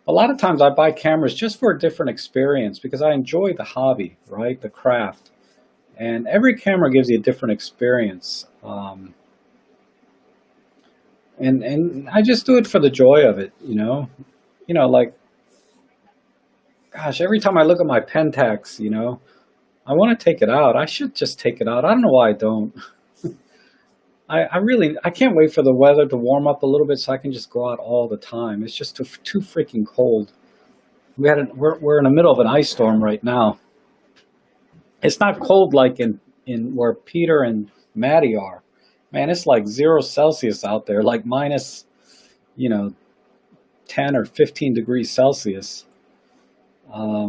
A lot of times I buy cameras just for a different experience because I enjoy the hobby, right? The craft. And every camera gives you a different experience. And I just do it for the joy of it, you know? You know, like, gosh, every time I look at my Pentax, you know, I want to take it out. I should just take it out. I don't know why I don't. I can't wait for the weather to warm up a little bit so I can just go out all the time. It's just too freaking cold. We're in the middle of an ice storm right now. It's not cold like in where Peter and Maddie are. Man, it's like 0 Celsius out there, like minus, you know, 10 or 15 degrees Celsius. I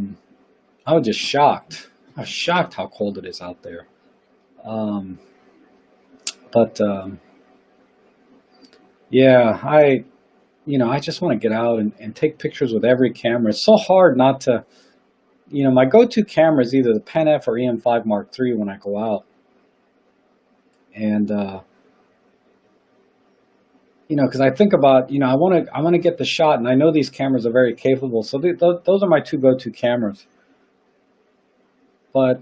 was just shocked. I was shocked how cold it is out there. But yeah, I just want to get out and take pictures with every camera. It's so hard not to, you know, my go-to camera is either the Pen F or EM5 Mark III when I go out. And, you know, because I think about, you know, I want to get the shot, and I know these cameras are very capable. So those are my two go-to cameras. But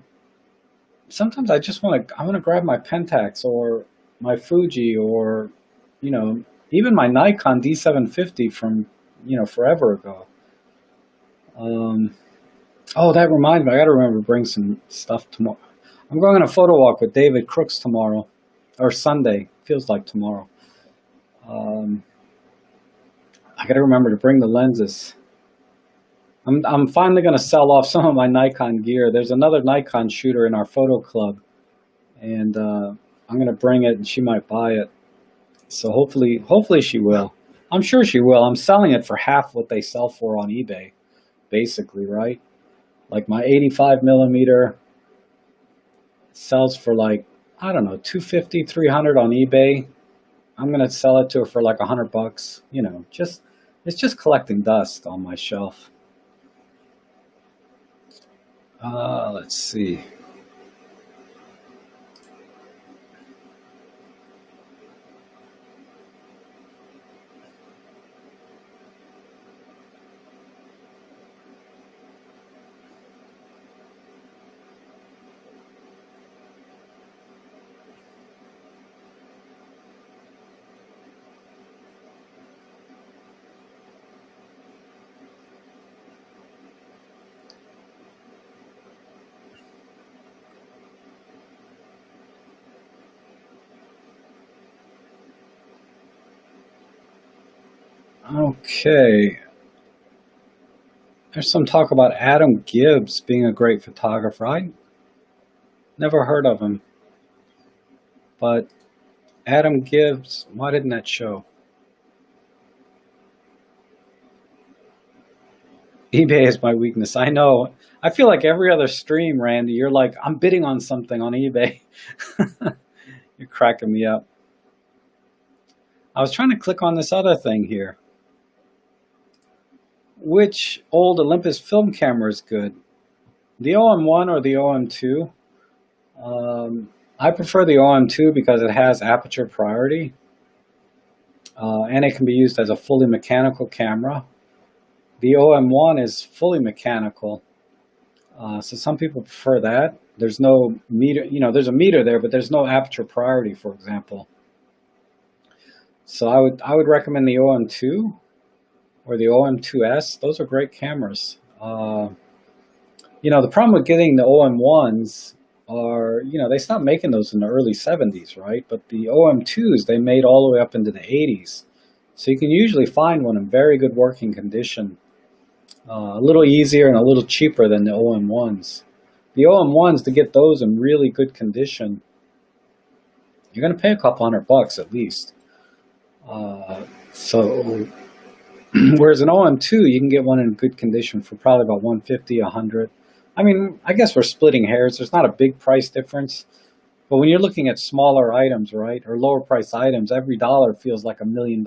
sometimes I want to grab my Pentax or my Fuji or, you know, even my Nikon D750 from, you know, forever ago. Oh, that reminds me, I got to remember to bring some stuff tomorrow. I'm going on a photo walk with David Crooks tomorrow, or Sunday. Feels like tomorrow. I got to remember to bring the lenses. I'm finally going to sell off some of my Nikon gear. There's another Nikon shooter in our photo club, and I'm going to bring it, and she might buy it. So hopefully she will. I'm sure she will. I'm selling it for half what they sell for on eBay, basically, right? Like my 85 millimeter sells for like, I don't know, 250, 300 on eBay. I'm going to sell it to her for like $100. You know, it's just collecting dust on my shelf. Let's see. Okay. There's some talk about Adam Gibbs being a great photographer. I never heard of him, but Adam Gibbs, why didn't that show? eBay is my weakness. I know. I feel like every other stream, Randy, you're like, I'm bidding on something on eBay. You're cracking me up. I was trying to click on this other thing here. Which old Olympus film camera is good? The OM1 or the OM2? I prefer the OM2 because it has aperture priority. And it can be used as a fully mechanical camera. The OM1 is fully mechanical. So some people prefer that. There's no meter, there's a meter there, but there's no aperture priority, for example. So I would recommend the OM2 or the OM2S. Those are great cameras. The problem with getting the OM1s are, they stopped making those in the early 70s, right? But the OM2s, they made all the way up into the 80s. So you can usually find one in very good working condition. A little easier and a little cheaper than the OM1s. The OM1s, to get those in really good condition, you're going to pay a couple $100 at least. Whereas an OM2, you can get one in good condition for probably about $150, $100. I mean, I guess we're splitting hairs. There's not a big price difference. But when you're looking at smaller items, right, or lower price items, every dollar feels like $1 million.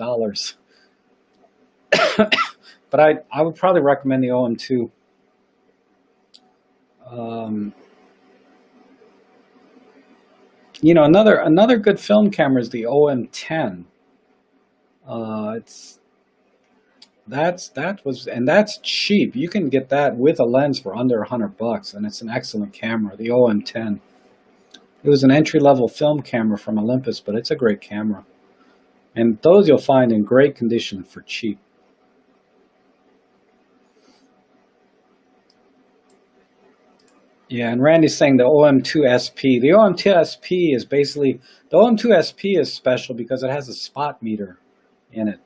But I would probably recommend the OM2. Another good film camera is the OM10. That's cheap. You can get that with a lens for under $100, and it's an excellent camera. The OM10. It was an entry-level film camera from Olympus, but it's a great camera. And those you'll find in great condition for cheap. Yeah, and Randy's saying the OM2 SP. The OM2 SP is basically, the OM2 SP is special because it has a spot meter in it.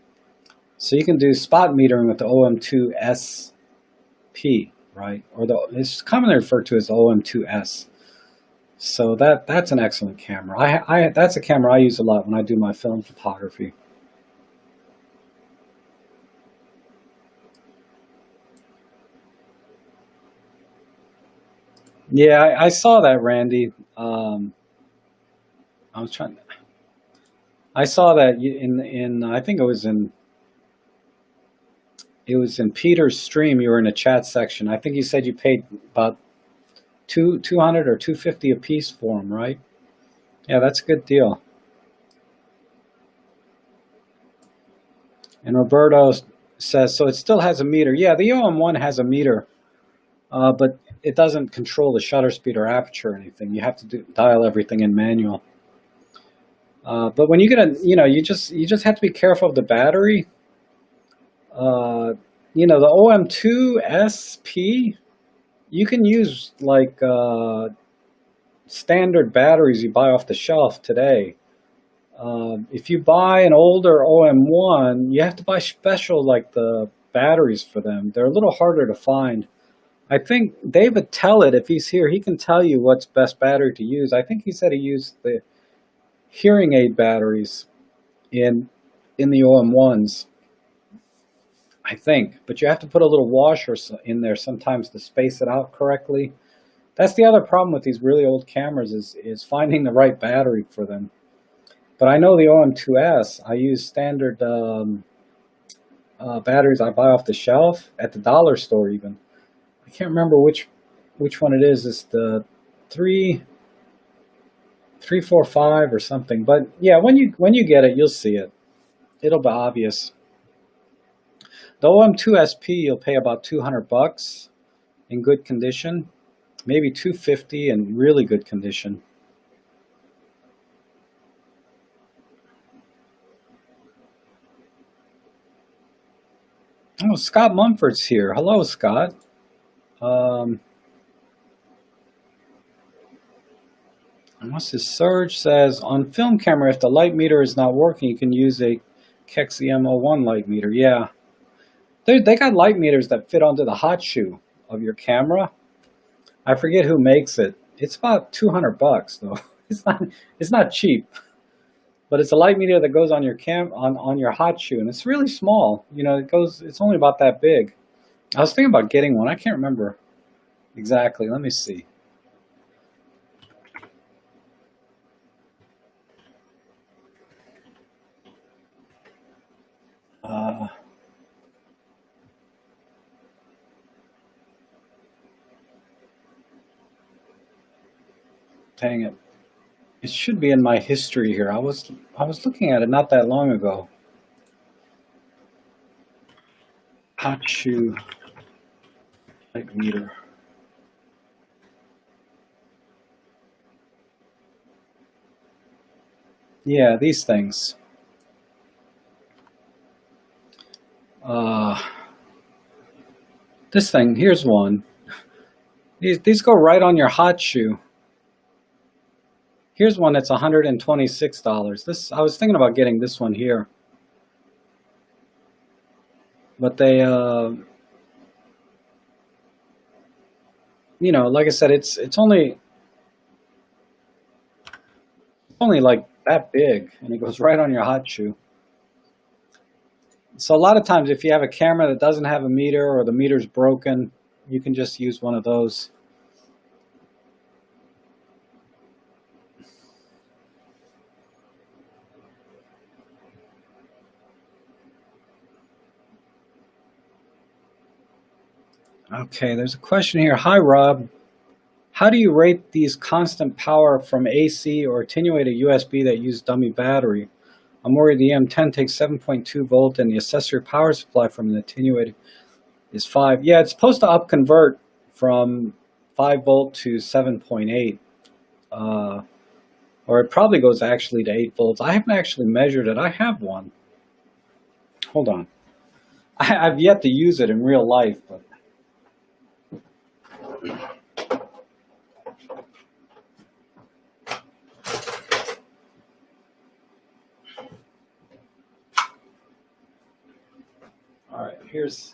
So you can do spot metering with the OM2 SP, right? Or it's commonly referred to as the OM2S. So that's an excellent camera. That's a camera I use a lot when I do my film photography. Yeah, I saw that, Randy. I saw that in I think it was in Peter's stream. You were in a chat section. I think you said you paid about $200 or $250 a piece for them, right? Yeah, that's a good deal. And Roberto says, so it still has a meter. Yeah, the OM1 has a meter, but it doesn't control the shutter speed or aperture or anything. You have to dial everything in manual. But when you get you just have to be careful of the battery. The OM2 SP, you can use like standard batteries you buy off the shelf today. If you buy an older OM1, you have to buy special like the batteries for them. They're a little harder to find. I think David Tellett, if he's here, he can tell you what's best battery to use. I think he said he used the hearing aid batteries in the OM1s. I think, but you have to put a little washer in there sometimes to space it out correctly. That's the other problem with these really old cameras is finding the right battery for them. But I know the OM2S, I use standard batteries I buy off the shelf at the dollar store even. I can't remember which which one it is. It's the 345 or something. But yeah, when you get it, you'll see it. It'll be obvious. The OM2SP, you'll pay about $200 in good condition, maybe $250 in really good condition. Oh, Scott Mumford's here. Hello, Scott. What's this? Surge says, on film camera, if the light meter is not working, you can use a Kex EM01 light meter. Yeah. They got light meters that fit onto the hot shoe of your camera. I forget who makes it. It's about $200 though. It's not cheap. But it's a light meter that goes on your on your hot shoe, and it's really small. You know, it's only about that big. I was thinking about getting one. I can't remember exactly. Let me see. Dang it. It should be in my history here. I was looking at it not that long ago. Hot shoe light meter. Yeah, these things. This thing, here's one. These go right on your hot shoe. Here's one that's $126. I was thinking about getting this one here. But they, you know, like I said, it's only like that big, and it goes right on your hot shoe. So a lot of times if you have a camera that doesn't have a meter or the meter's broken, you can just use one of those. Okay, there's a question here. Hi, Rob. How do you rate these constant power from AC or attenuated USB that use dummy battery? I'm worried the M10 takes 7.2 volt and the accessory power supply from an attenuated is 5. Yeah, it's supposed to up convert from 5 volt to 7.8. Or it probably goes actually to 8 volts. I haven't actually measured it. I have one. Hold on. I've yet to use it in real life, but all right, here's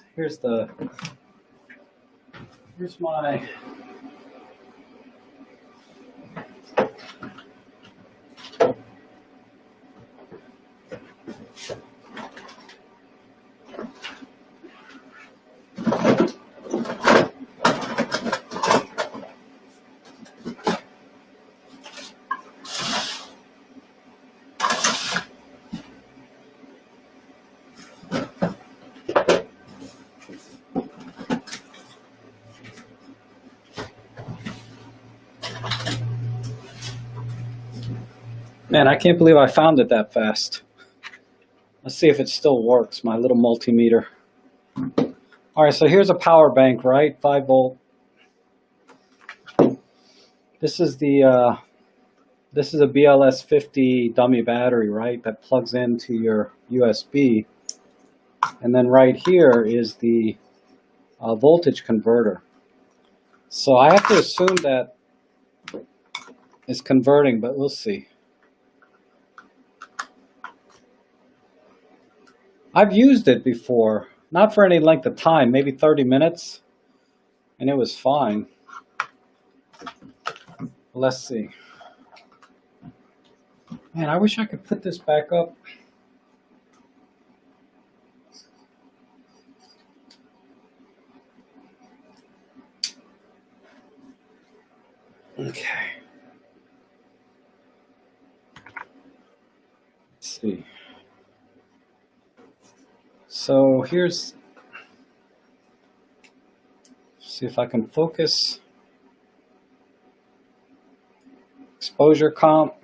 my Man, I can't believe I found it that fast. Let's see if it still works, my little multimeter. All right, so here's a power bank, right? 5 volt. This is a BLS 50 dummy battery, right? That plugs into your USB. And then right here is the voltage converter. So I have to assume that it's converting, but we'll see. I've used it before, not for any length of time, maybe 30 minutes, and it was fine. Let's see. Man, I wish I could put this back up. Okay. Let's see. So here's, see if I can focus. exposure comp.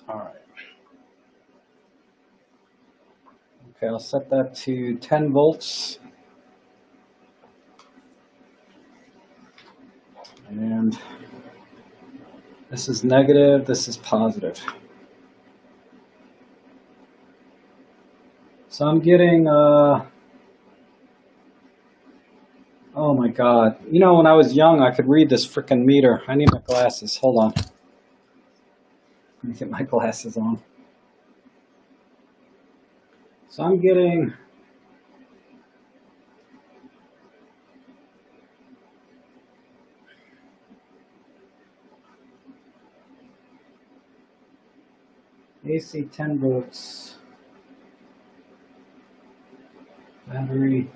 All right. Okay, I'll set that to 10 volts. And this is negative, this is positive. So I'm getting, oh my God. You know, when I was young, I could read this frickin' meter. I need my glasses. Hold on. Let me get my glasses on. So I'm getting AC 10 volts. Battery.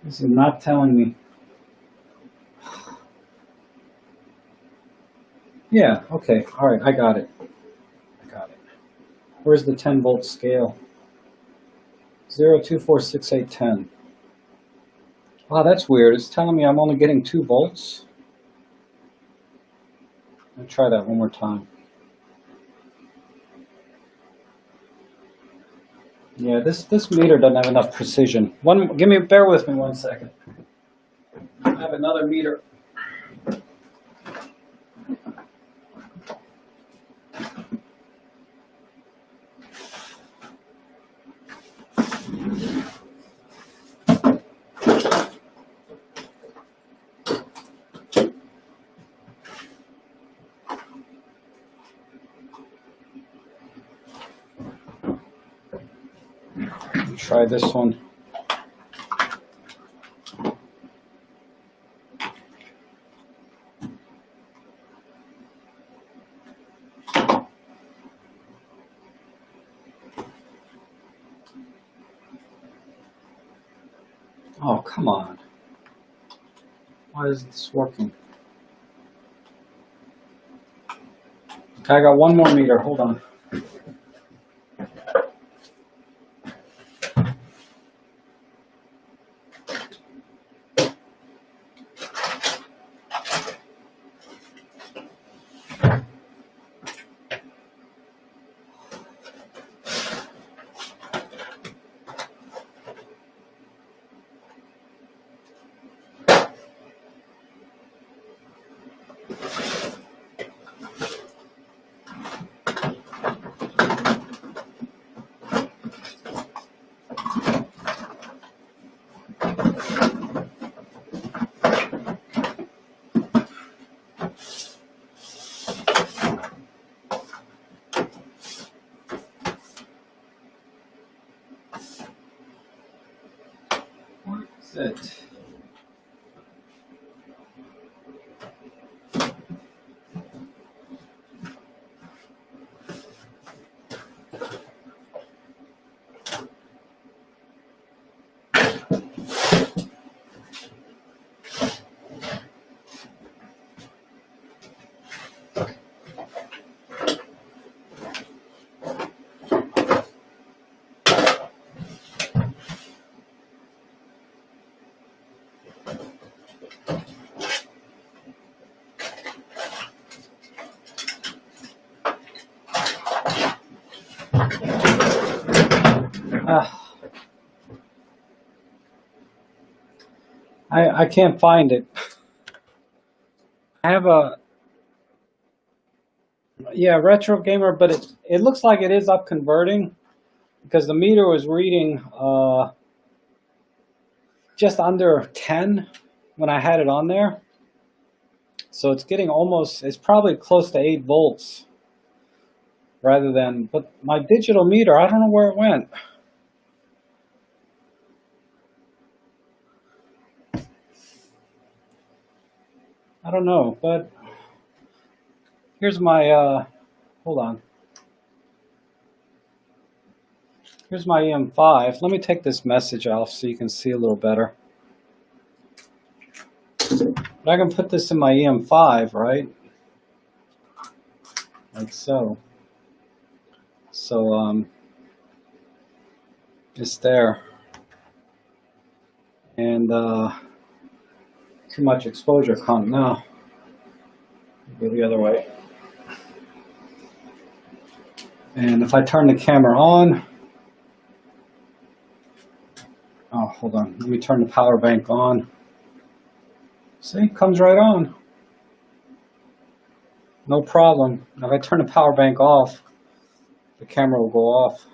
This is not telling me. Yeah, okay. All right, I got it. Where's the 10 volt scale? 0, 2, 4, 6, 8, 10. Wow, that's weird. It's telling me I'm only getting 2 volts. Let me try that one more time. Yeah, this meter doesn't have enough precision. Bear with me 1 second. I have another meter. Try this one. Oh, come on. Why isn't this working? Okay, I got one more meter. Hold on. It. I can't find it. I have a retro gamer, but it looks like it is up converting because the meter was reading just under 10 when I had it on there. So it's getting it's probably close to 8 volts rather than, but my digital meter, I don't know where it went. I don't know, but here's my, hold on. Here's my EM5. Let me take this message off so you can see a little better. But I can put this in my EM5, right? Like so. So it's there. And too much exposure come now. Go the other way. And if I turn the camera on, oh, hold on, let me turn the power bank on. See, it comes right on. No problem. Now if I turn the power bank off, the camera will go off.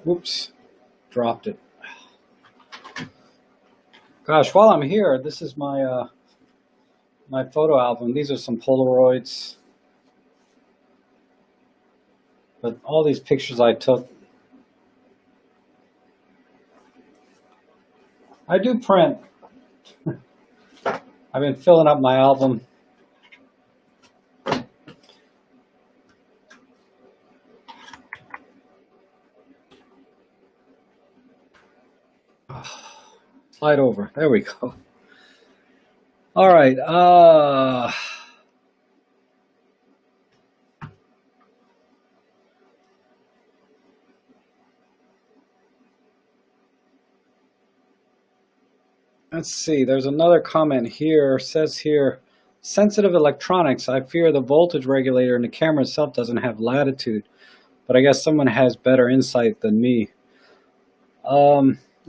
Whoops, dropped it. Gosh, while I'm here, this is my my photo album. These are some Polaroids. But all these pictures I took, I do print. I've been filling up my album. Slide over. There we go. All right. Let's see. There's another comment here. It says here, sensitive electronics. I fear the voltage regulator in the camera itself doesn't have latitude, but I guess someone has better insight than me.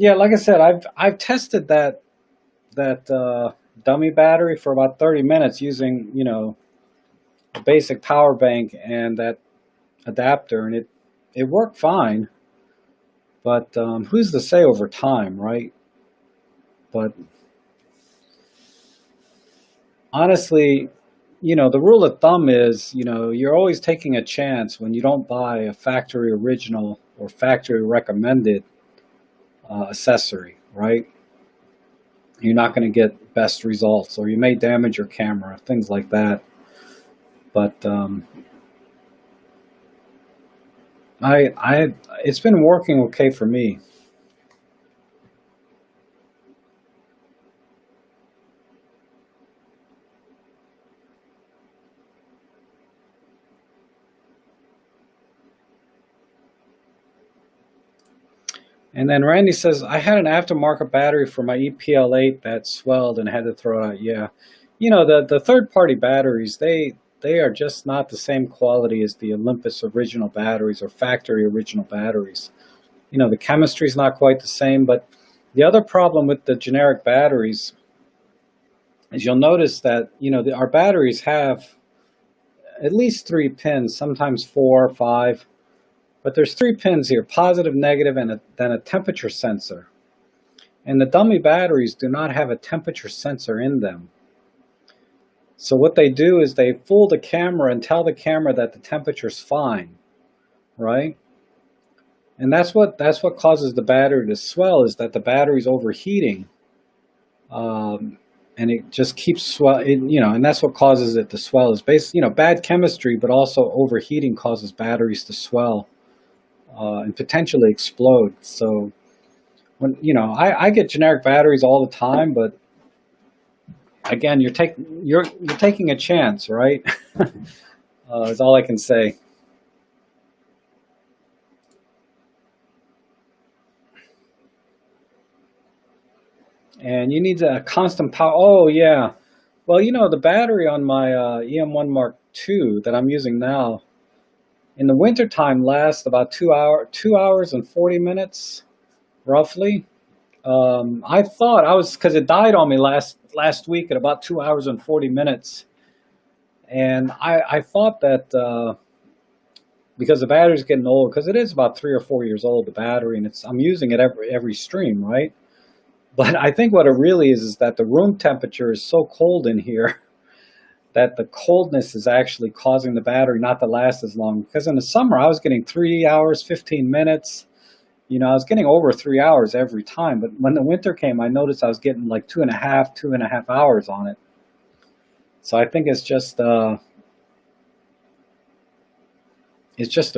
Yeah, like I said, I've tested that dummy battery for about 30 minutes using, you know, a basic power bank and that adapter, and it worked fine. But who's to say over time, right? But honestly, you know, the rule of thumb is, you know, you're always taking a chance when you don't buy a factory original or factory recommended accessory, right? You're not going to get best results, or you may damage your camera, things like that. But it's been working okay for me. And then Randy says, I had an aftermarket battery for my EPL8 that swelled and had to throw it out. Yeah. You know, the third-party batteries, they are just not the same quality as the Olympus original batteries or factory original batteries. You know, the chemistry is not quite the same, but the other problem with the generic batteries is you'll notice that, you know, our batteries have at least 3 pins, sometimes 4 or 5. But there's 3 pins here, positive, negative, and then a temperature sensor. And the dummy batteries do not have a temperature sensor in them. So what they do is they fool the camera and tell the camera that the temperature's fine, right? And that's what causes the battery to swell, is that the battery's overheating. And it just keeps swelling, you know, and that's what causes it to swell, is you know, bad chemistry, but also overheating causes batteries to swell. And potentially explode. So when, you know, I get generic batteries all the time, but again, you're taking a chance, right? Is all I can say. And you need a constant power. Oh yeah. Well, you know, the battery on my EM1 Mark II that I'm using now, in the wintertime lasts about 2 hours and 40 minutes, roughly. I thought because it died on me last week at about 2 hours and 40 minutes. And I thought that because the battery's getting old, because it is about 3 or 4 years old, the battery, and I'm using it every stream, right? But I think what it really is that the room temperature is so cold in here that the coldness is actually causing the battery not to last as long. Because in the summer, I was getting 3 hours, 15 minutes. You know, I was getting over 3 hours every time. But when the winter came, I noticed I was getting like 2.5 hours on it. So I think it's just the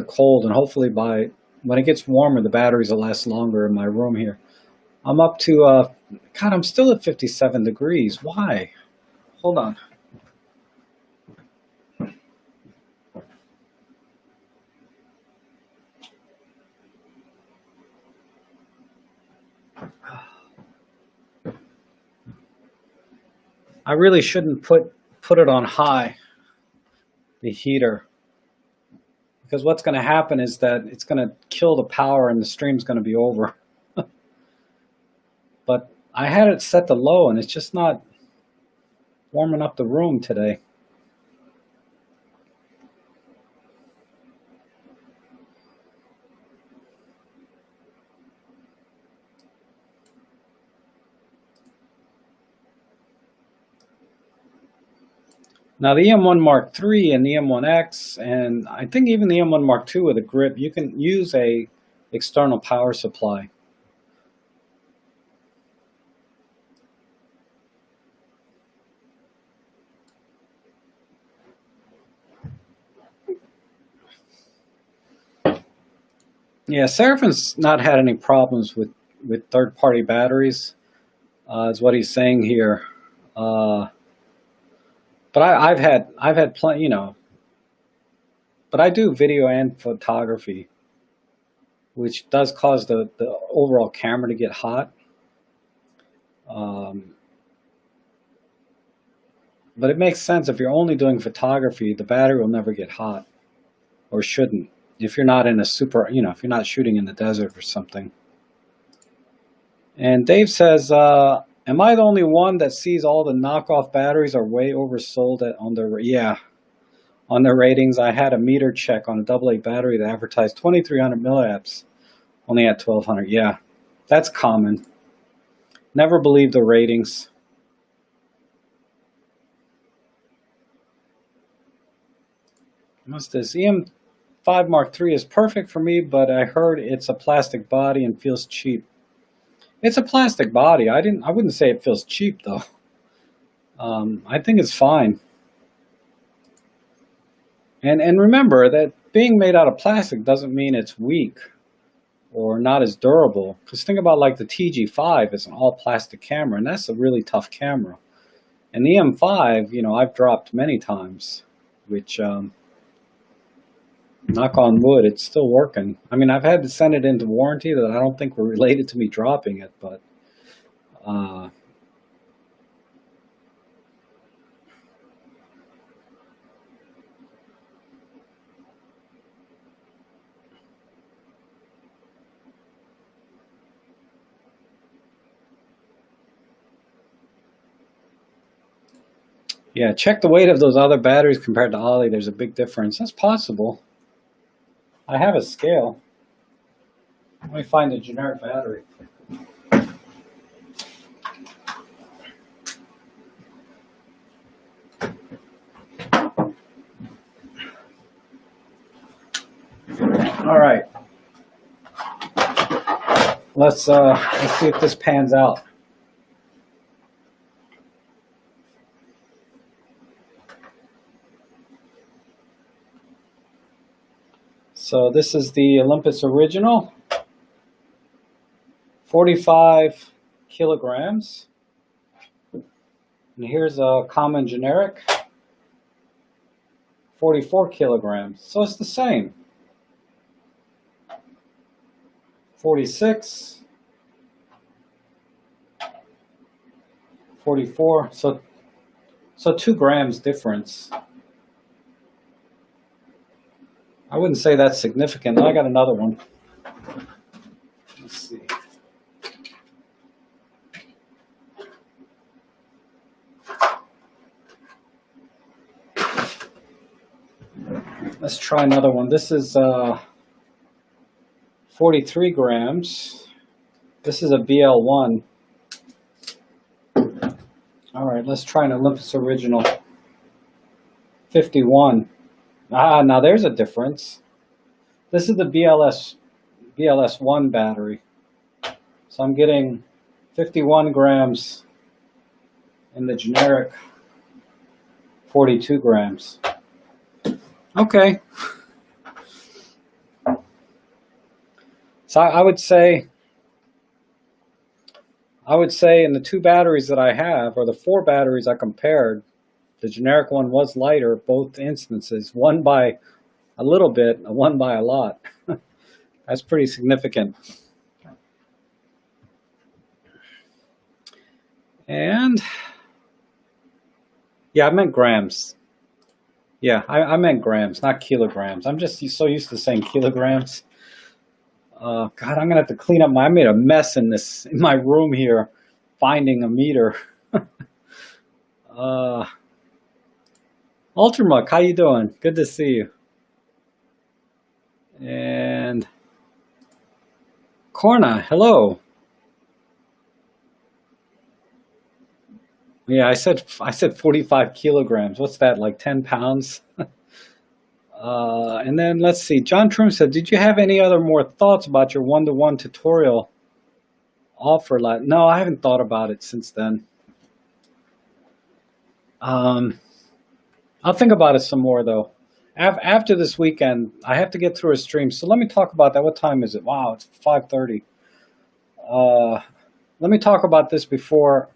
cold. And hopefully when it gets warmer, the batteries will last longer in my room here. I'm up to, God, I'm still at 57 degrees. Why? Hold on. I really shouldn't put it on high, the heater, because what's going to happen is that it's going to kill the power and the stream's going to be over. But I had it set to low and it's just not warming up the room today. Now the EM1 Mark III and the EM1X, and I think even the EM1 Mark II with a grip, you can use a external power supply. Yeah, Seraphin's not had any problems with third-party batteries, is what he's saying here. But I've had plenty, but I do video and photography, which does cause the overall camera to get hot. But it makes sense if you're only doing photography, the battery will never get hot, or shouldn't, if you're not in a super, if you're not shooting in the desert or something. And Dave says, am I the only one that sees all the knockoff batteries are way oversold on their ratings? I had a meter check on a AA battery that advertised 2300 milliamps, only at 1200. Yeah, that's common. Never believe the ratings. What's this? EM5 Mark III is perfect for me, but I heard it's a plastic body and feels cheap. It's a plastic body. I wouldn't say it feels cheap though. I think it's fine. And remember that being made out of plastic doesn't mean it's weak or not as durable. Because think about like the TG5 is an all plastic camera, and that's a really tough camera. And the M5, I've dropped many times, which, knock on wood, it's still working. I mean, I've had to send it into warranty that I don't think were related to me dropping it, but yeah, check the weight of those other batteries compared to Ollie. There's a big difference. That's possible. I have a scale. Let me find a generic battery. All right. Let's see if this pans out. So this is the Olympus Original, 45 kilograms. And here's a common generic, 44 kilograms. So it's the same. 46, 44. So 2 grams difference. I wouldn't say that's significant. I got another one. Let's see. Let's try another one. This is 43 grams. This is a BL1. All right, let's try an Olympus Original. 51. Now there's a difference. This is the BLS1 battery. So I'm getting 51 grams in the generic, 42 grams. Okay. So I would say I would say in the 2 batteries that I have, or the 4 batteries I compared, the generic one was lighter, both instances, one by a little bit, and one by a lot. That's pretty significant. And yeah, I meant grams. Yeah, I meant grams, not kilograms. I'm just so used to saying kilograms. God, I'm gonna have to clean up I made a mess in my room here, finding a meter. Ultramuck, how you doing? Good to see you. And Corna, hello. Yeah, I said 45 kilograms. What's that, like 10 pounds? And then let's see. John Trim said, "Did you have any other more thoughts about your one-to-one tutorial offer?" No, I haven't thought about it since then. I'll think about it some more though. After this weekend, I have to get through a stream. So let me talk about that. What time is it? Wow, it's 5:30. Let me talk about this before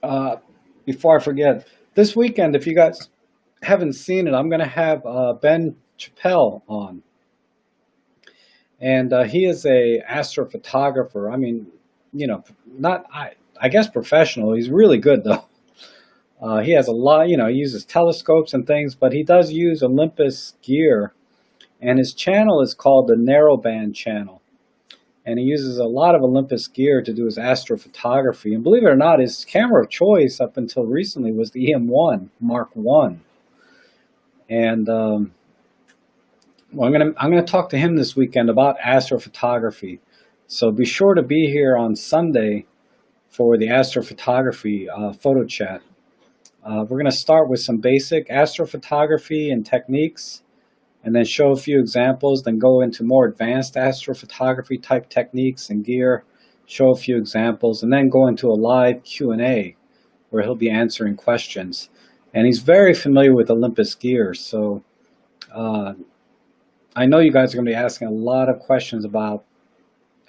I forget. This weekend, if you guys haven't seen it, I'm going to have Ben Chappelle on. And he is a astrophotographer. I mean, I guess professional. He's really good though. He has a lot, he uses telescopes and things, but he does use Olympus gear. And his channel is called the Narrowband channel. And he uses a lot of Olympus gear to do his astrophotography. And believe it or not, his camera of choice up until recently was the EM1 Mark I. And well, I'm gonna talk to him this weekend about astrophotography. So be sure to be here on Sunday for the astrophotography photo chat. We're gonna start with some basic astrophotography and techniques, and then show a few examples, then go into more advanced astrophotography type techniques and gear, show a few examples, and then go into a live Q&A where he'll be answering questions. And he's very familiar with Olympus gear, so I know you guys are going to be asking a lot of questions about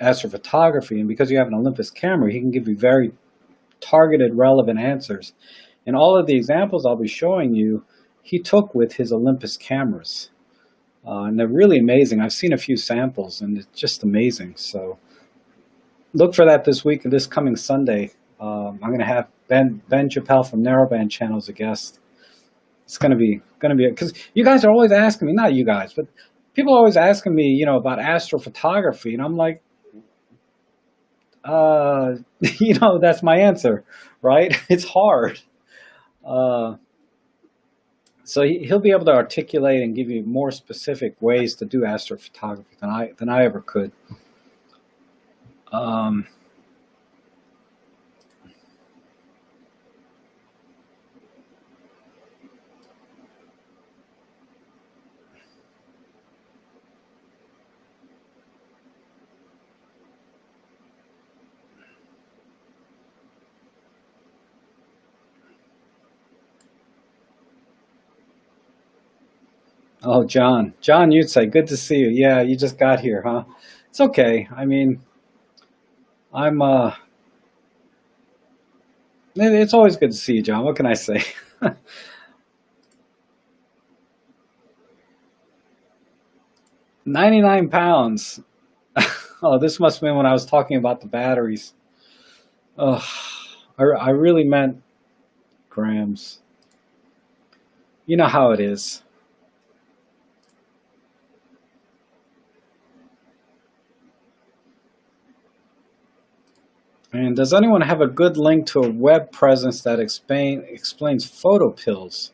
astrophotography, and because you have an Olympus camera, he can give you very targeted, relevant answers. And all of the examples I'll be showing you, he took with his Olympus cameras. And they're really amazing. I've seen a few samples, and it's just amazing. So look for that this week, this coming Sunday. I'm going to have Ben Chappelle from Narrowband Channel as a guest. It's going to be because you guys are always asking me, not you guys, but people are always asking me, about astrophotography, and I'm like, that's my answer, right? It's hard. So he'll be able to articulate and give you more specific ways to do astrophotography than I ever could. Oh, John, you'd say, good to see you. Yeah, you just got here, huh? It's okay. I mean, I'm, it's always good to see you, John. What can I say? 99 pounds. Oh, this must have been when I was talking about the batteries. Oh, I really meant grams. You know how it is. And does anyone have a good link to a web presence that explains photo pills?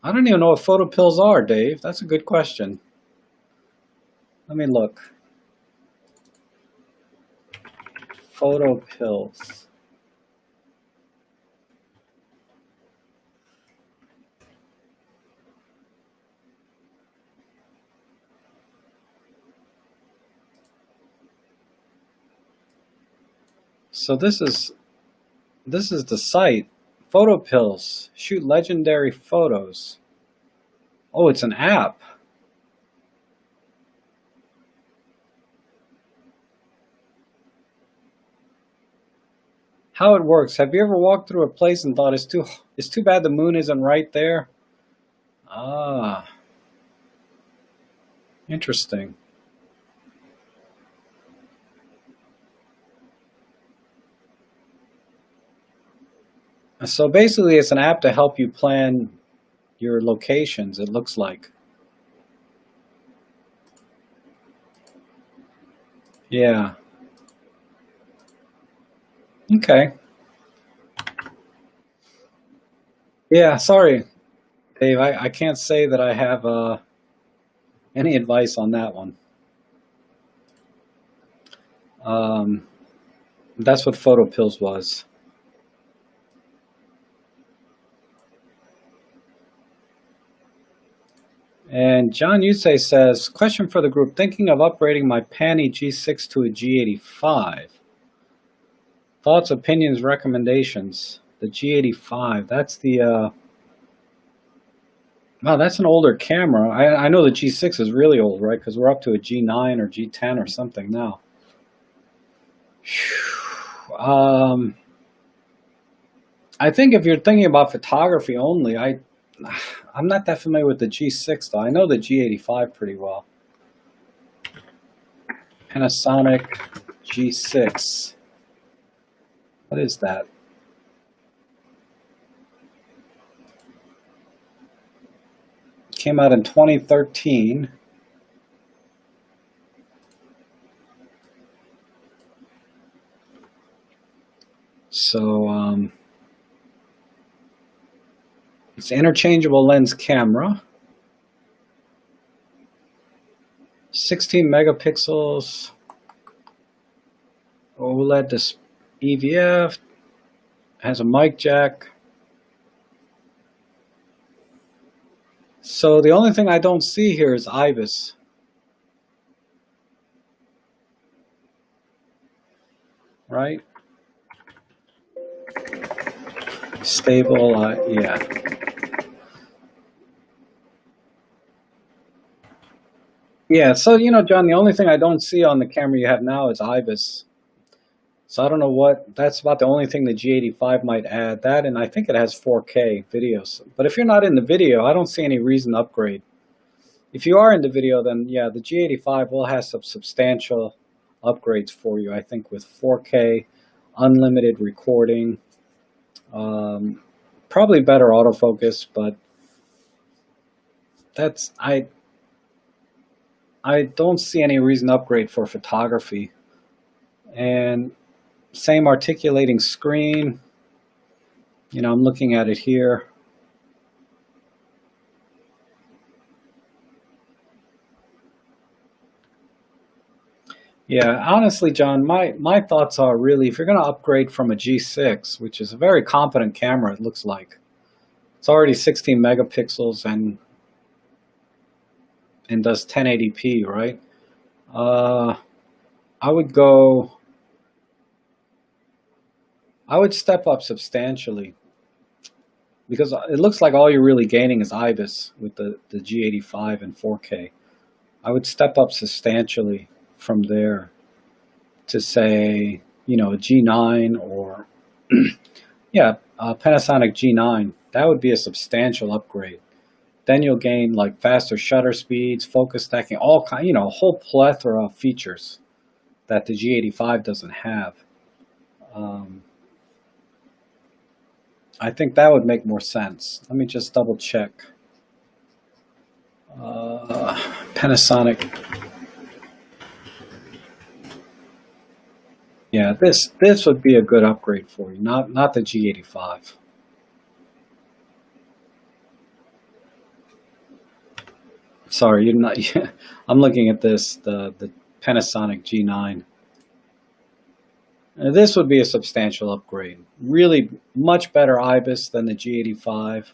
I don't even know what photo pills are, Dave. That's a good question. Let me look. Photo pills. So this is the site. Photo pills. Shoot legendary photos. Oh, it's an app. how it works. Have you ever walked through a place and thought it's too bad the moon isn't right there? Ah, interesting. So basically, it's an app to help you plan your locations, it looks like. Yeah. Okay. Yeah, sorry, Dave. I can't say that I have any advice on that one. Um, that's what Photo Pills was. And John Yusei says, question for the group, thinking of upgrading my Panny G6 to a G85. Thoughts, opinions, recommendations. The G85, that's the, wow, that's an older camera. I know the G6 is really old, right? Because we're up to a G9 or G10 or something now. I think if you're thinking about photography only, I'm not that familiar with the G6 though. I know the G85 pretty well. Panasonic G6. What is that? Came out in 2013. So it's an interchangeable lens camera. 16 megapixels. OLED display. EVF. Has a mic jack. So the only thing I don't see here is IBIS. Right? Stable, yeah. Yeah, so, John, the only thing I don't see on the camera you have now is IBIS. So I don't know that's about the only thing the G85 might add. That, and I think it has 4K videos. But if you're not in the video, I don't see any reason to upgrade. If you are in the video, then yeah, the G85 will have some substantial upgrades for you, I think, with 4K, unlimited recording, probably better autofocus, but I don't see any reason to upgrade for photography. And same articulating screen. I'm looking at it here. Yeah, honestly, John, my thoughts are really, if you're going to upgrade from a G6, which is a very competent camera, it looks like, it's already 16 megapixels and does 1080p, right? I would step up substantially because it looks like all you're really gaining is IBIS with the G85 and 4K. I would step up substantially from there to say, a G9 or, yeah, Panasonic G9. That would be a substantial upgrade. Then you'll gain like faster shutter speeds, focus stacking, all kind, a whole plethora of features that the G85 doesn't have. I think that would make more sense. Let me just double check. Panasonic. Yeah, this would be a good upgrade for you, not the G85. Sorry, you're not. I'm looking at this, the Panasonic G9. This would be a substantial upgrade. Really much better IBIS than the G85.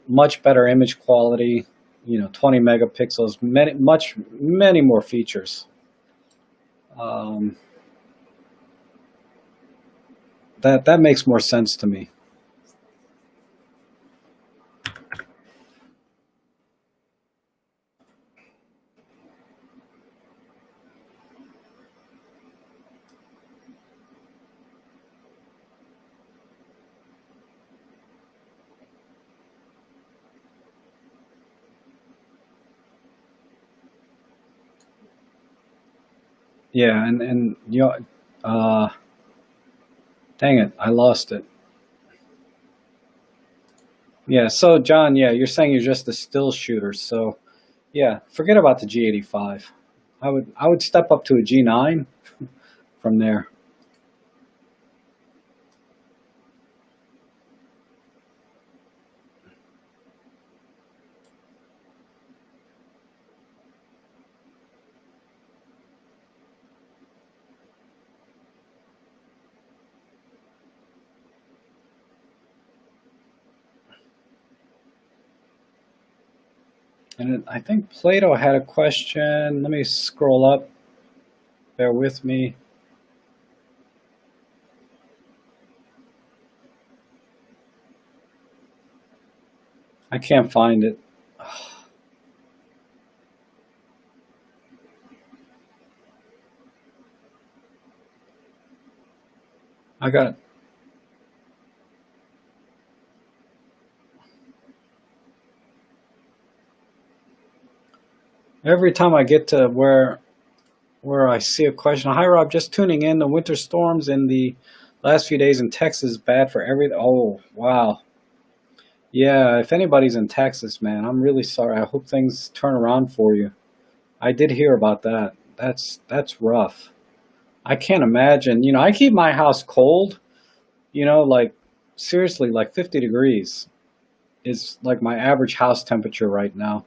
Much better image quality. 20 megapixels. Many more features. That makes more sense to me. Yeah, and you know, uh, dang it, I lost it. Yeah, so John, yeah, you're saying you're just a still shooter. So yeah, forget about the G85. I would step up to a G9 from there. And I think Plato had a question. Let me scroll up. Bear with me. I can't find it. I got every time I get to where I see a question. Hi Rob, just tuning in. The winter storms in the last few days in Texas is bad for everything. Oh wow. Yeah, if anybody's in Texas, man, I'm really sorry. I hope things turn around for you. I did hear about that. That's rough. I can't imagine. You know, I keep my house cold, like seriously, like 50 degrees is like my average house temperature right now.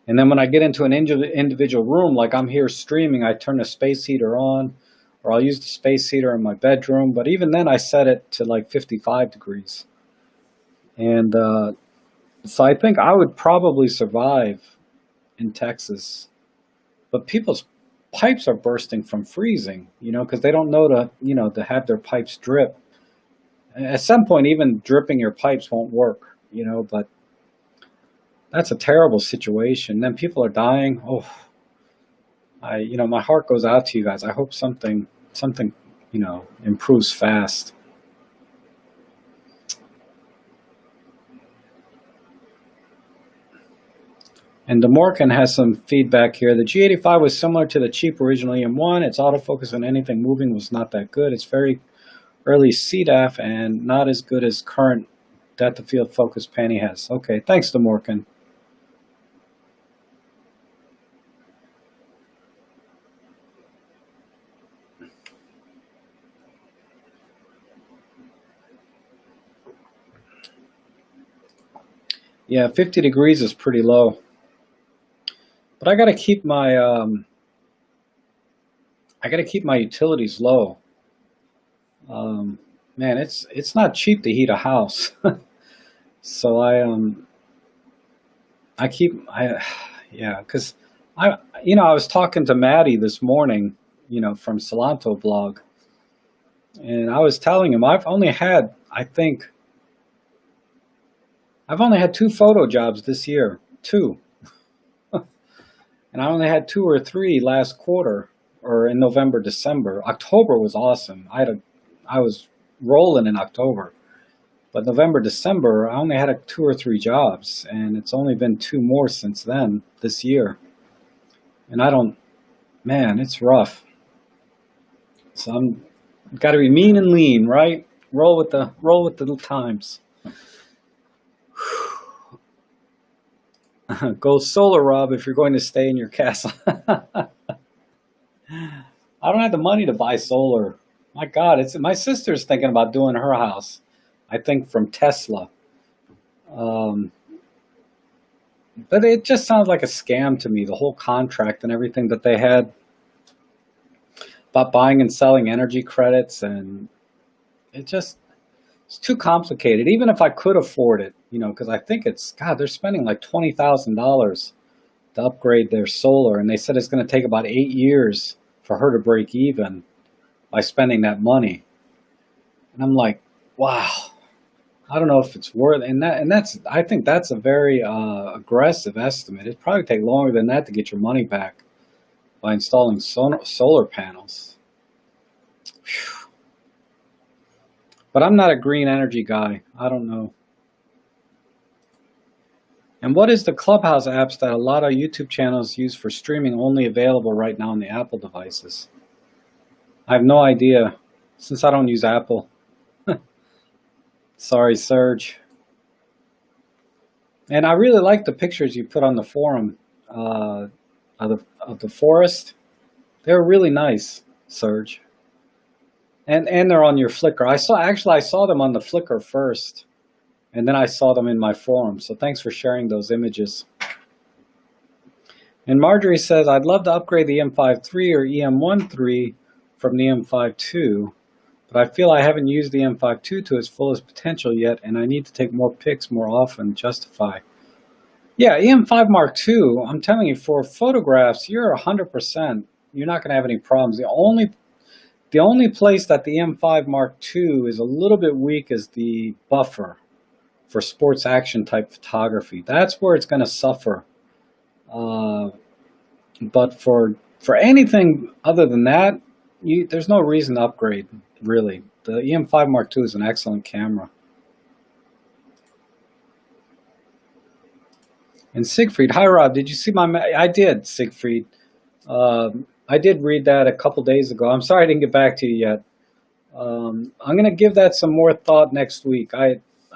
And then when I get into an individual room, like I'm here streaming, I turn the space heater on, or I'll use the space heater in my bedroom. But even then, I set it to like 55 degrees. And so I think I would probably survive in Texas. But people's pipes are bursting from freezing, because they don't know to have their pipes drip. At some point, even dripping your pipes won't work, but that's a terrible situation. Then people are dying. Oh, my heart goes out to you guys. I hope something, improves fast. And DeMorkan has some feedback here. The G85 was similar to the cheap original EM1. Its autofocus on anything moving was not that good. It's very early CDAF and not as good as current depth of field focus Panny has. Okay, thanks DeMorkan. Yeah, 50 degrees is pretty low. But I got to keep my utilities low. Man, it's not cheap to heat a house. So yeah, because I was talking to Maddie this morning, from Salanto blog, and I was telling him I've only had 2 photo jobs this year, 2, and I only had 2 or 3 last quarter or in November, December. October was awesome. I was rolling in October. But November, December, I only had 2 or 3 jobs, and it's only been 2 more since then this year. And man, it's rough. So I'm got to be mean and lean, right? Roll with the times. Go solar, Rob, if you're going to stay in your castle. I don't have the money to buy solar. My God, my sister's thinking about doing her house. I think from Tesla. But it just sounds like a scam to me, the whole contract and everything that they had about buying and selling energy credits. And it's too complicated. Even if I could afford it, because I think they're spending like $20,000 to upgrade their solar. And they said it's going to take about 8 years for her to break even by spending that money. And I'm like, wow. I don't know if it's worth, I think that's a very aggressive estimate. It'd probably take longer than that to get your money back by installing solar panels. Whew. But I'm not a green energy guy. I don't know. And what is the Clubhouse apps that a lot of YouTube channels use for streaming only available right now on the Apple devices? I have no idea, since I don't use Apple. Sorry, Serge. And I really like the pictures you put on the forum of the forest. They're really nice, Serge. And they're on your Flickr. I saw them on the Flickr first, and then I saw them in my forum. So thanks for sharing those images. And Marjorie says, I'd love to upgrade the M5 III or EM1 from the M5 II, but I feel I haven't used the M5 II to its fullest potential yet, and I need to take more pics more often to justify. Yeah, EM5 Mark II, I'm telling you, for photographs, you're 100%. You're not going to have any problems. The only place that the M5 Mark II is a little bit weak is the buffer for sports action type photography. That's where it's going to suffer. But for anything other than that, there's no reason to upgrade, really. The EM5 Mark II is an excellent camera. And Siegfried, hi Rob, did you see I did, Siegfried. I did read that a couple days ago. I'm sorry I didn't get back to you yet. I'm going to give that some more thought next week.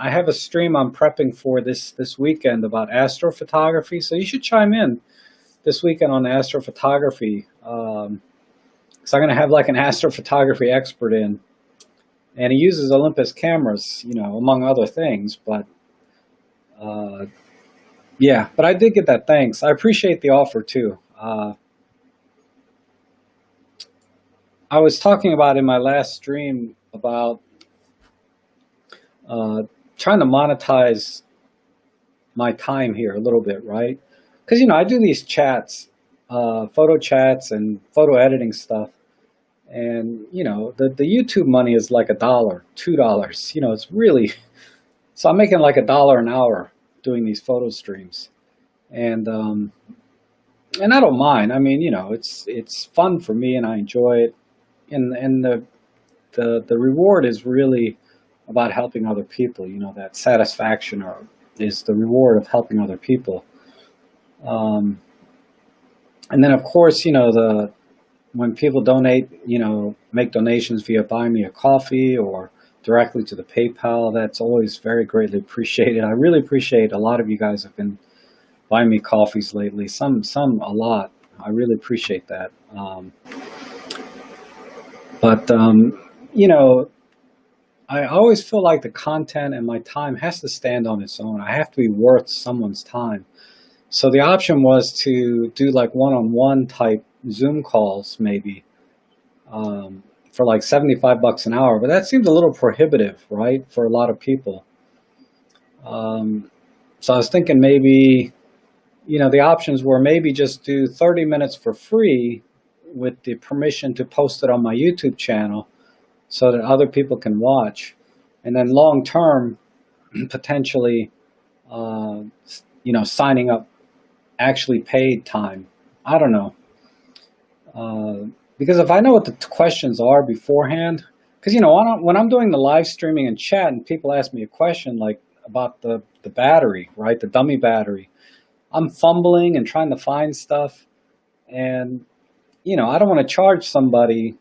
I have a stream I'm prepping for this weekend about astrophotography, so you should chime in this weekend on astrophotography. So I'm going to have like an astrophotography expert in, and he uses Olympus cameras, among other things. But yeah, but I did get that. Thanks. I appreciate the offer too. I was talking about in my last stream about trying to monetize my time here a little bit, right? Because, I do these chats, photo chats and photo editing stuff. And, the YouTube money is like $1, $2. It's really, so I'm making like $1 an hour doing these photo streams. And I don't mind. I mean, it's fun for me and I enjoy it. And the reward is really about helping other people. That satisfaction is the reward of helping other people. And then of course, when people donate, make donations via Buy Me a Coffee or directly to the PayPal, that's always very greatly appreciated. I really appreciate a lot of you guys have been buying me coffees lately. Some a lot. I really appreciate that. But I always feel like the content and my time has to stand on its own. I have to be worth someone's time. So the option was to do like one-on-one type Zoom calls maybe for like $75 an hour. But that seems a little prohibitive, right, for a lot of people. So I was thinking maybe, the options were maybe just do 30 minutes for free with the permission to post it on my YouTube channel so that other people can watch. And then long term, potentially, signing up actually paid time. I don't know. Because if I know what the questions are beforehand, because, when I'm doing the live streaming and chat and people ask me a question like about the battery, right, the dummy battery, I'm fumbling and trying to find stuff. And, I don't want to charge somebody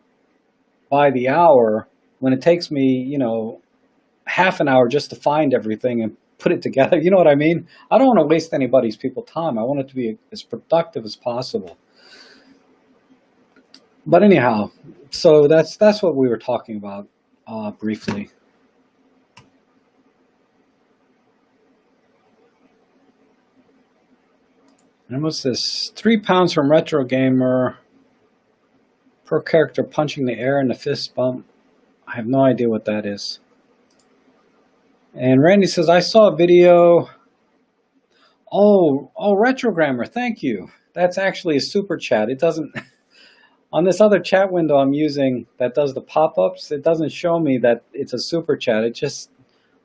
by the hour when it takes me, half an hour just to find everything and put it together. You know what I mean? I don't want to waste anybody's time. I want it to be as productive as possible. But anyhow, so that's what we were talking about briefly. And what's this? 3 pounds from Retro Gamer per character punching the air in the fist bump. I have no idea what that is. And Randy says, I saw a video. Oh, Retrogrammer, thank you. That's actually a super chat. It doesn't, on this other chat window I'm using that does the pop-ups, it doesn't show me that it's a super chat.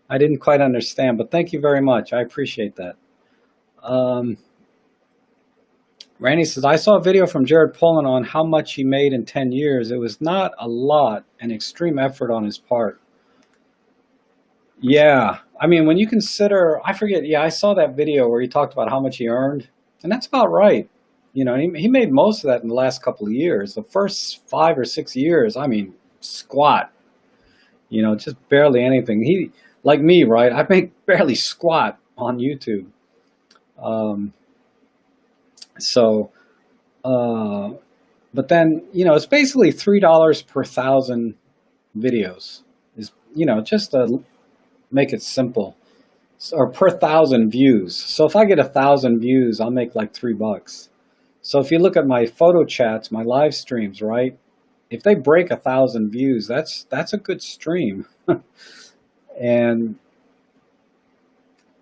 I didn't quite understand, but thank you very much. I appreciate that. Randy says, I saw a video from Jared Pollan on how much he made in 10 years. It was not a lot, an extreme effort on his part. Yeah. I mean, when you consider, I forget, yeah, I saw that video where he talked about how much he earned, and that's about right. You know, he made most of that in the last couple of years. The first 5 or 6 years, I mean, squat, you know, just barely anything. He, like me, right? I make barely squat on YouTube. Um, so, uh, but then, you know, it's basically $3 per thousand videos. Is, you know, just to make it simple, or per thousand views. So if I get 1,000 views, I'll make like $3. So if you look at my photo chats, my live streams, right? If they break 1,000 views, that's a good stream. And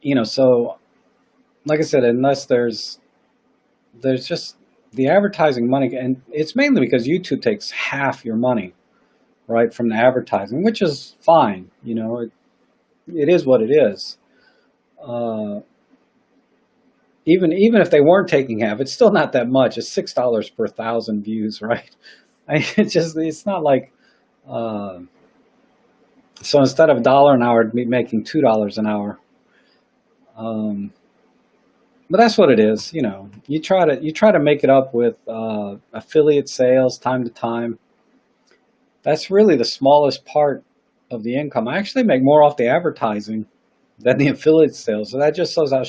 you know, so like I said, unless there's just the advertising money, and it's mainly because YouTube takes half your money, right, from the advertising, which is fine. You know, it is what it is. Uh, even if they weren't taking half, it's still not that much. It's $6 per thousand views, right? It's not like uh, so instead of $1 an hour, I'd be making $2 an hour. Um, but that's what it is. You know, you try to make it up with affiliate sales time to time. That's really the smallest part of the income. I actually make more off the advertising than the affiliate sales. So that just shows how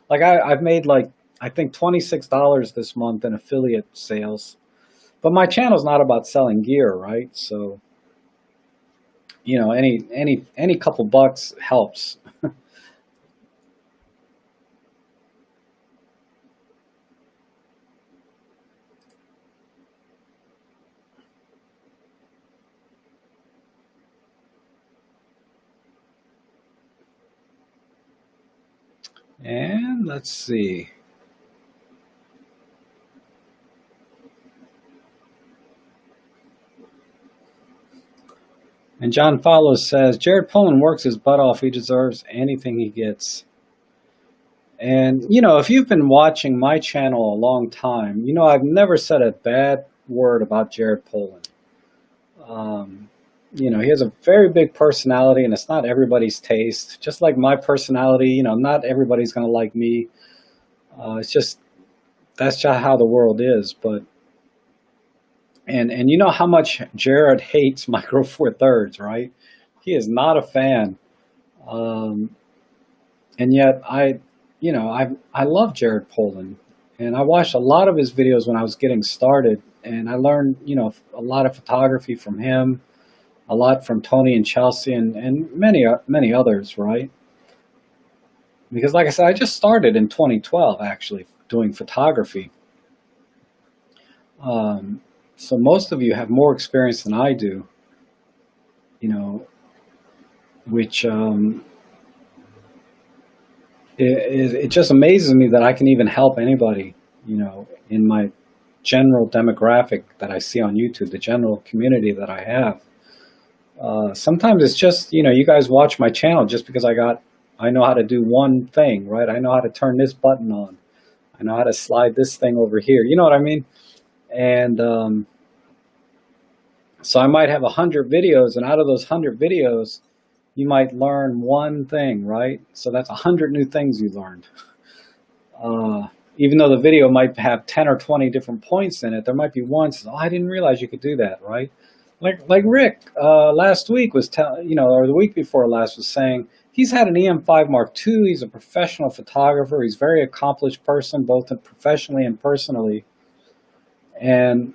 like I've made like I think $26 this month in affiliate sales. But my channel's not about selling gear, right? So you know, any couple bucks helps. And let's see. And John Follows says, Jared Pullen works his butt off. He deserves anything he gets. And, you know, if you've been watching my channel a long time, you know I've never said a bad word about Jared Pullen. You know, he has a very big personality, and it's not everybody's taste. Just like my personality, you know, not everybody's going to like me. It's just, that's just how the world is. But, and you know how much Jared hates Micro Four Thirds, right? He is not a fan. Um, and yet you know, I love Jared Pullen, and I watched a lot of his videos when I was getting started, and I learned, you know, a lot of photography from him, a lot from Tony and Chelsea, and many others, right? Because like I said, I just started in 2012 actually doing photography. So most of you have more experience than I do, you know, which it just amazes me that I can even help anybody, you know, in my general demographic that I see on YouTube, the general community that I have. Sometimes it's just, you know, you guys watch my channel just because I know how to do one thing, right? I know how to turn this button on. I know how to slide this thing over here. You know what I mean? And so I might have 100 videos, and out of those 100 videos, you might learn one thing, right? So that's 100 new things you learned. Even though the video might have 10 or 20 different points in it, there might be one says, oh, I didn't realize you could do that, right? Like Rick last week was you know, or the week before last was saying he's had an EM5 Mark II. He's a professional photographer. He's a very accomplished person, both professionally and personally. And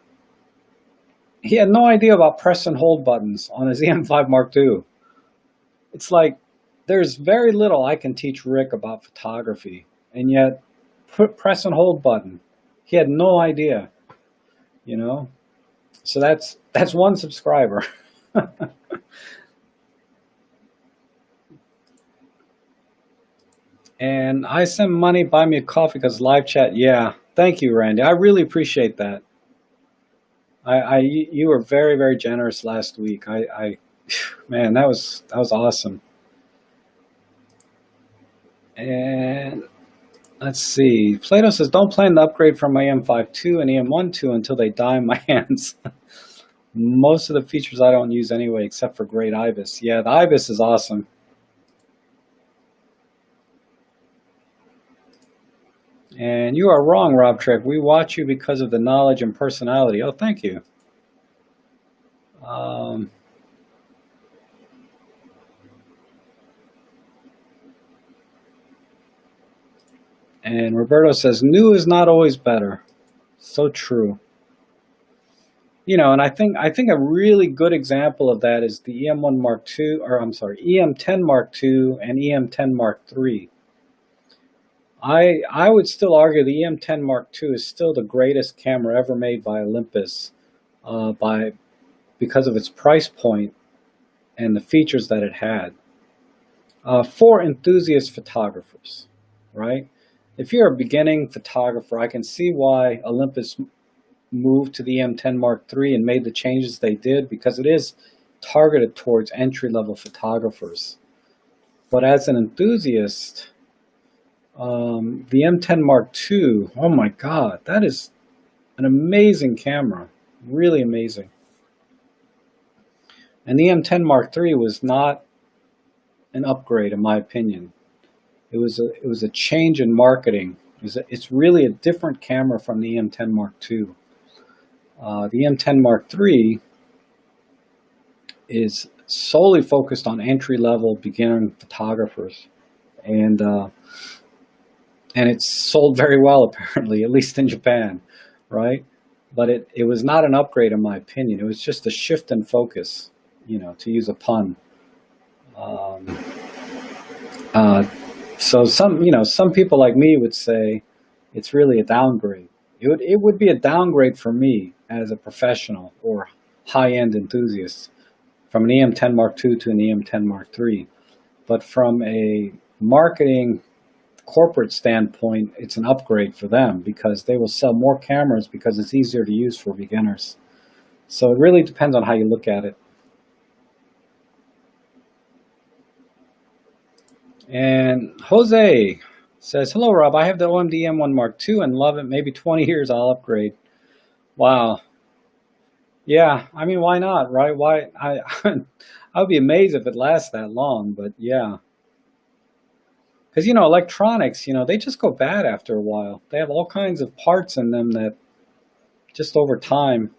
he had no idea about press and hold buttons on his EM5 Mark II. It's like there's very little I can teach Rick about photography, and yet press and hold button, he had no idea, you know. So that's one subscriber. And I send money, buy me a coffee because live chat. Yeah, thank you, Randy. I really appreciate that. You were very, very generous last week. Man, that was awesome. And let's see. Plato says, don't plan to upgrade from my EM5 II and EM1 II until they die in my hands. Most of the features I don't use anyway, except for great IBIS. Yeah, the IBIS is awesome. And you are wrong, Rob Trick. We watch you because of the knowledge and personality. Oh, thank you. And Roberto says, new is not always better. So true. You know, and I think a really good example of that is the EM1 Mark II, or I'm sorry, EM10 Mark II and EM10 Mark III. I would still argue the EM10 Mark II is still the greatest camera ever made by Olympus, because of its price point and the features that it had. For enthusiast photographers, right? If you're a beginning photographer, I can see why Olympus moved to the EM10 Mark III and made the changes they did, because it is targeted towards entry-level photographers. But as an enthusiast, the M10 Mark II, oh my God, that is an amazing camera, really amazing. And the M10 Mark III was not an upgrade, in my opinion. It was a change in marketing. It's really a different camera from the M10 Mark II. The M10 Mark III is solely focused on entry-level beginner photographers, and it's sold very well, apparently, at least in Japan, right? But it was not an upgrade, in my opinion. It was just a shift in focus, you know, to use a pun. So some people like me would say it's really a downgrade. It would be a downgrade for me as a professional or high-end enthusiast from an EM10 Mark II to an EM10 Mark III. But from a marketing corporate standpoint, it's an upgrade for them because they will sell more cameras because it's easier to use for beginners. So it really depends on how you look at it. And Jose says, hello, Rob. I have the OMD M1 Mark II and love it. Maybe 20 years I'll upgrade. Wow. Yeah, I mean, why not, right? Why I would be amazed if it lasts that long, but yeah. Because, you know, electronics, you know, they just go bad after a while. They have all kinds of parts in them that just over time.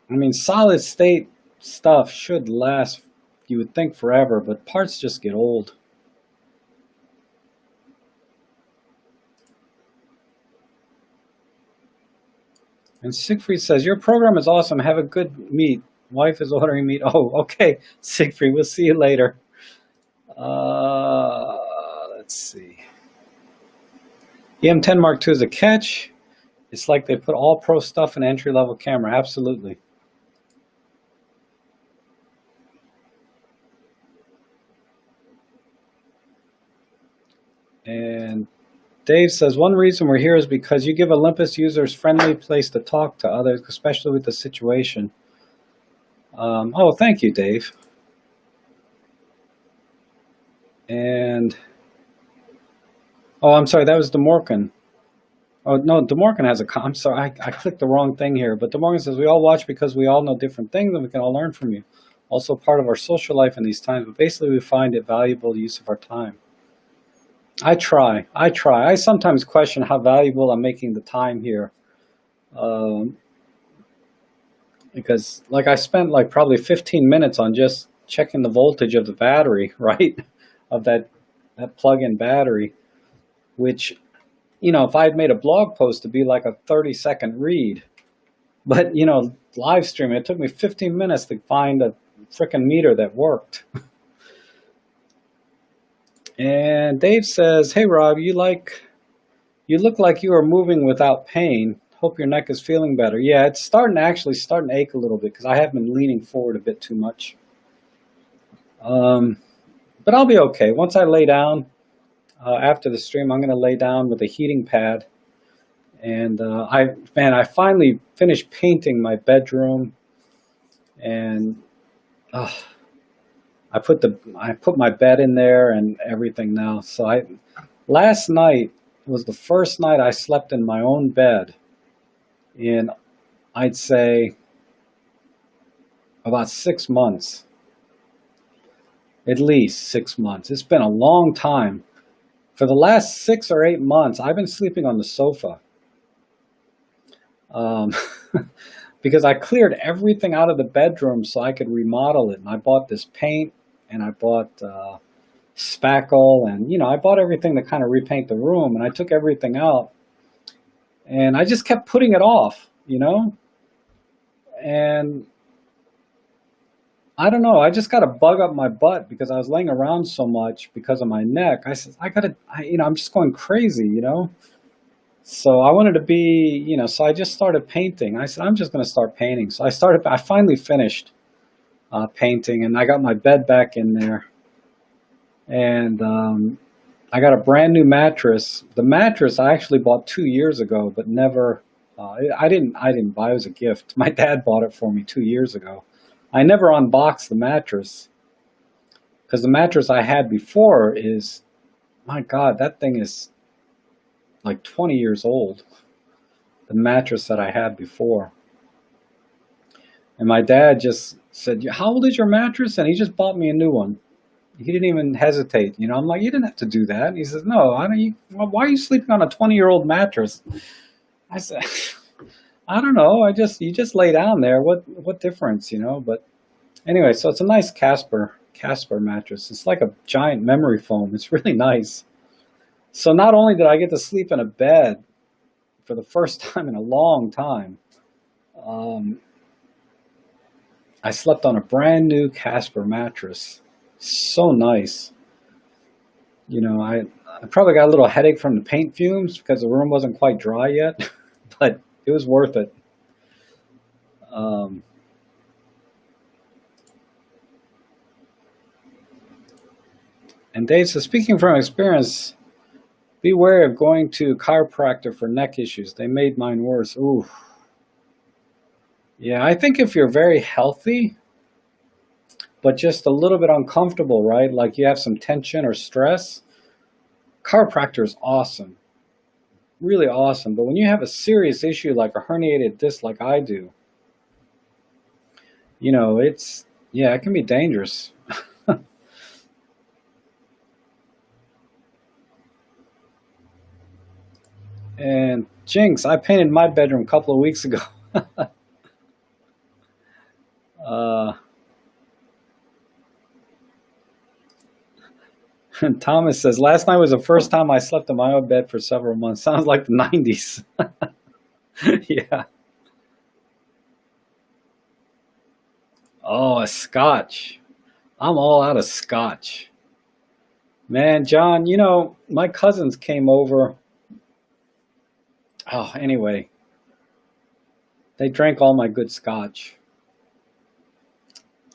I mean, solid state stuff should last, you would think, forever, but parts just get old. And Siegfried says, your program is awesome. Have a good meet. Wife is ordering meat. Oh, okay, Siegfried, we'll see you later. Let's see. EM10 Mark II is a catch. It's like they put all pro stuff in an entry-level camera. Absolutely. And Dave says, one reason we're here is because you give Olympus users a friendly place to talk to others, especially with the situation. Oh, thank you, Dave. And, oh, I'm sorry, that was DeMorgan. Oh, no, DeMorgan has a I'm sorry, I clicked the wrong thing here. But DeMorgan says, we all watch because we all know different things and we can all learn from you. Also part of our social life in these times, but basically we find it valuable use of our time. I try. I sometimes question how valuable I'm making the time here. Because like I spent like probably 15 minutes on just checking the voltage of the battery, right? Of that plug-in battery, which, you know, if I had made a blog post, it'd be like a 30-second read. But, you know, live streaming, it took me 15 minutes to find a frickin' meter that worked. And Dave says, hey, Rob, you look like you are moving without pain. Hope your neck is feeling better. Yeah, it's starting to ache a little bit because I have been leaning forward a bit too much. But I'll be okay. Once I lay down, after the stream, I'm going to lay down with a heating pad. And I finally finished painting my bedroom. And I put my bed in there and everything now. So last night was the first night I slept in my own bed in, I'd say, about 6 months. At least 6 months. It's been a long time For the last 6 or 8 months, I've been sleeping on the sofa. Um, because I cleared everything out of the bedroom so I could remodel it. And I bought this paint and I bought spackle and, I bought everything to kind of repaint the room. And I took everything out and I just kept putting it off. And I don't know. I just got a bug up my butt because I was laying around so much because of my neck. I said, I'm just going crazy. So I wanted to so I just started painting. I said, I'm just going to start painting. So I finally finished painting and I got my bed back in there. And I got a brand new mattress. The mattress I actually bought 2 years ago, but never, I didn't buy it. It was a gift. My dad bought it for me 2 years ago. I never unboxed the mattress because the mattress I had before is, my God, that thing is like 20 years old. The mattress that I had before. And my dad just said, how old is your mattress? And he just bought me a new one. He didn't even hesitate. I'm like, you didn't have to do that. And he says, no, why are you sleeping on a 20-year-old mattress? I said, I don't know. You just lay down there. What difference, But anyway, so it's a nice Casper mattress. It's like a giant memory foam. It's really nice. So not only did I get to sleep in a bed for the first time in a long time, I slept on a brand new Casper mattress. So nice. I probably got a little headache from the paint fumes because the room wasn't quite dry yet, but it was worth it. And Dave says, speaking from experience, beware of going to chiropractor for neck issues. They made mine worse. Ooh. Yeah, I think if you're very healthy, but just a little bit uncomfortable, right? Like you have some tension or stress, chiropractor is awesome. Really awesome. But when you have a serious issue like a herniated disc like I do, it can be dangerous. And Jinx, I painted my bedroom a couple of weeks ago. Thomas says, last night was the first time I slept in my own bed for several months. Sounds like the 90s. Yeah. Oh, a scotch. I'm all out of scotch. Man, John, my cousins came over. Oh, anyway, they drank all my good scotch.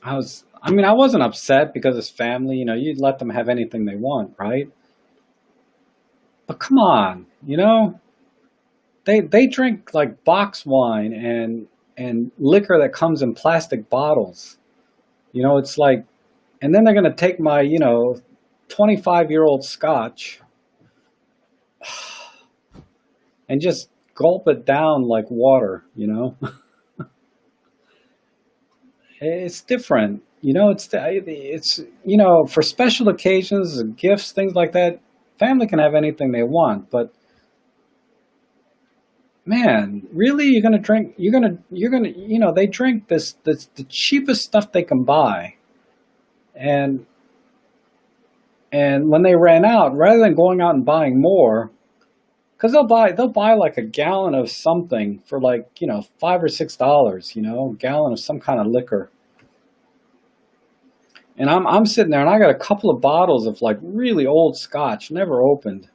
I wasn't upset because it's family, you'd let them have anything they want, right? But come on, they drink like box wine and liquor that comes in plastic bottles. It's like, and then they're going to take my, 25-year-old scotch and just gulp it down like water, It's different, it's for special occasions, gifts, things like that. Family can have anything they want, but man, really, you're gonna drink? They drink this the cheapest stuff they can buy, and when they ran out, rather than going out and buying more, because they'll buy like a gallon of something for like $5 or $6, a gallon of some kind of liquor. And I'm sitting there and I got a couple of bottles of like really old scotch, never opened.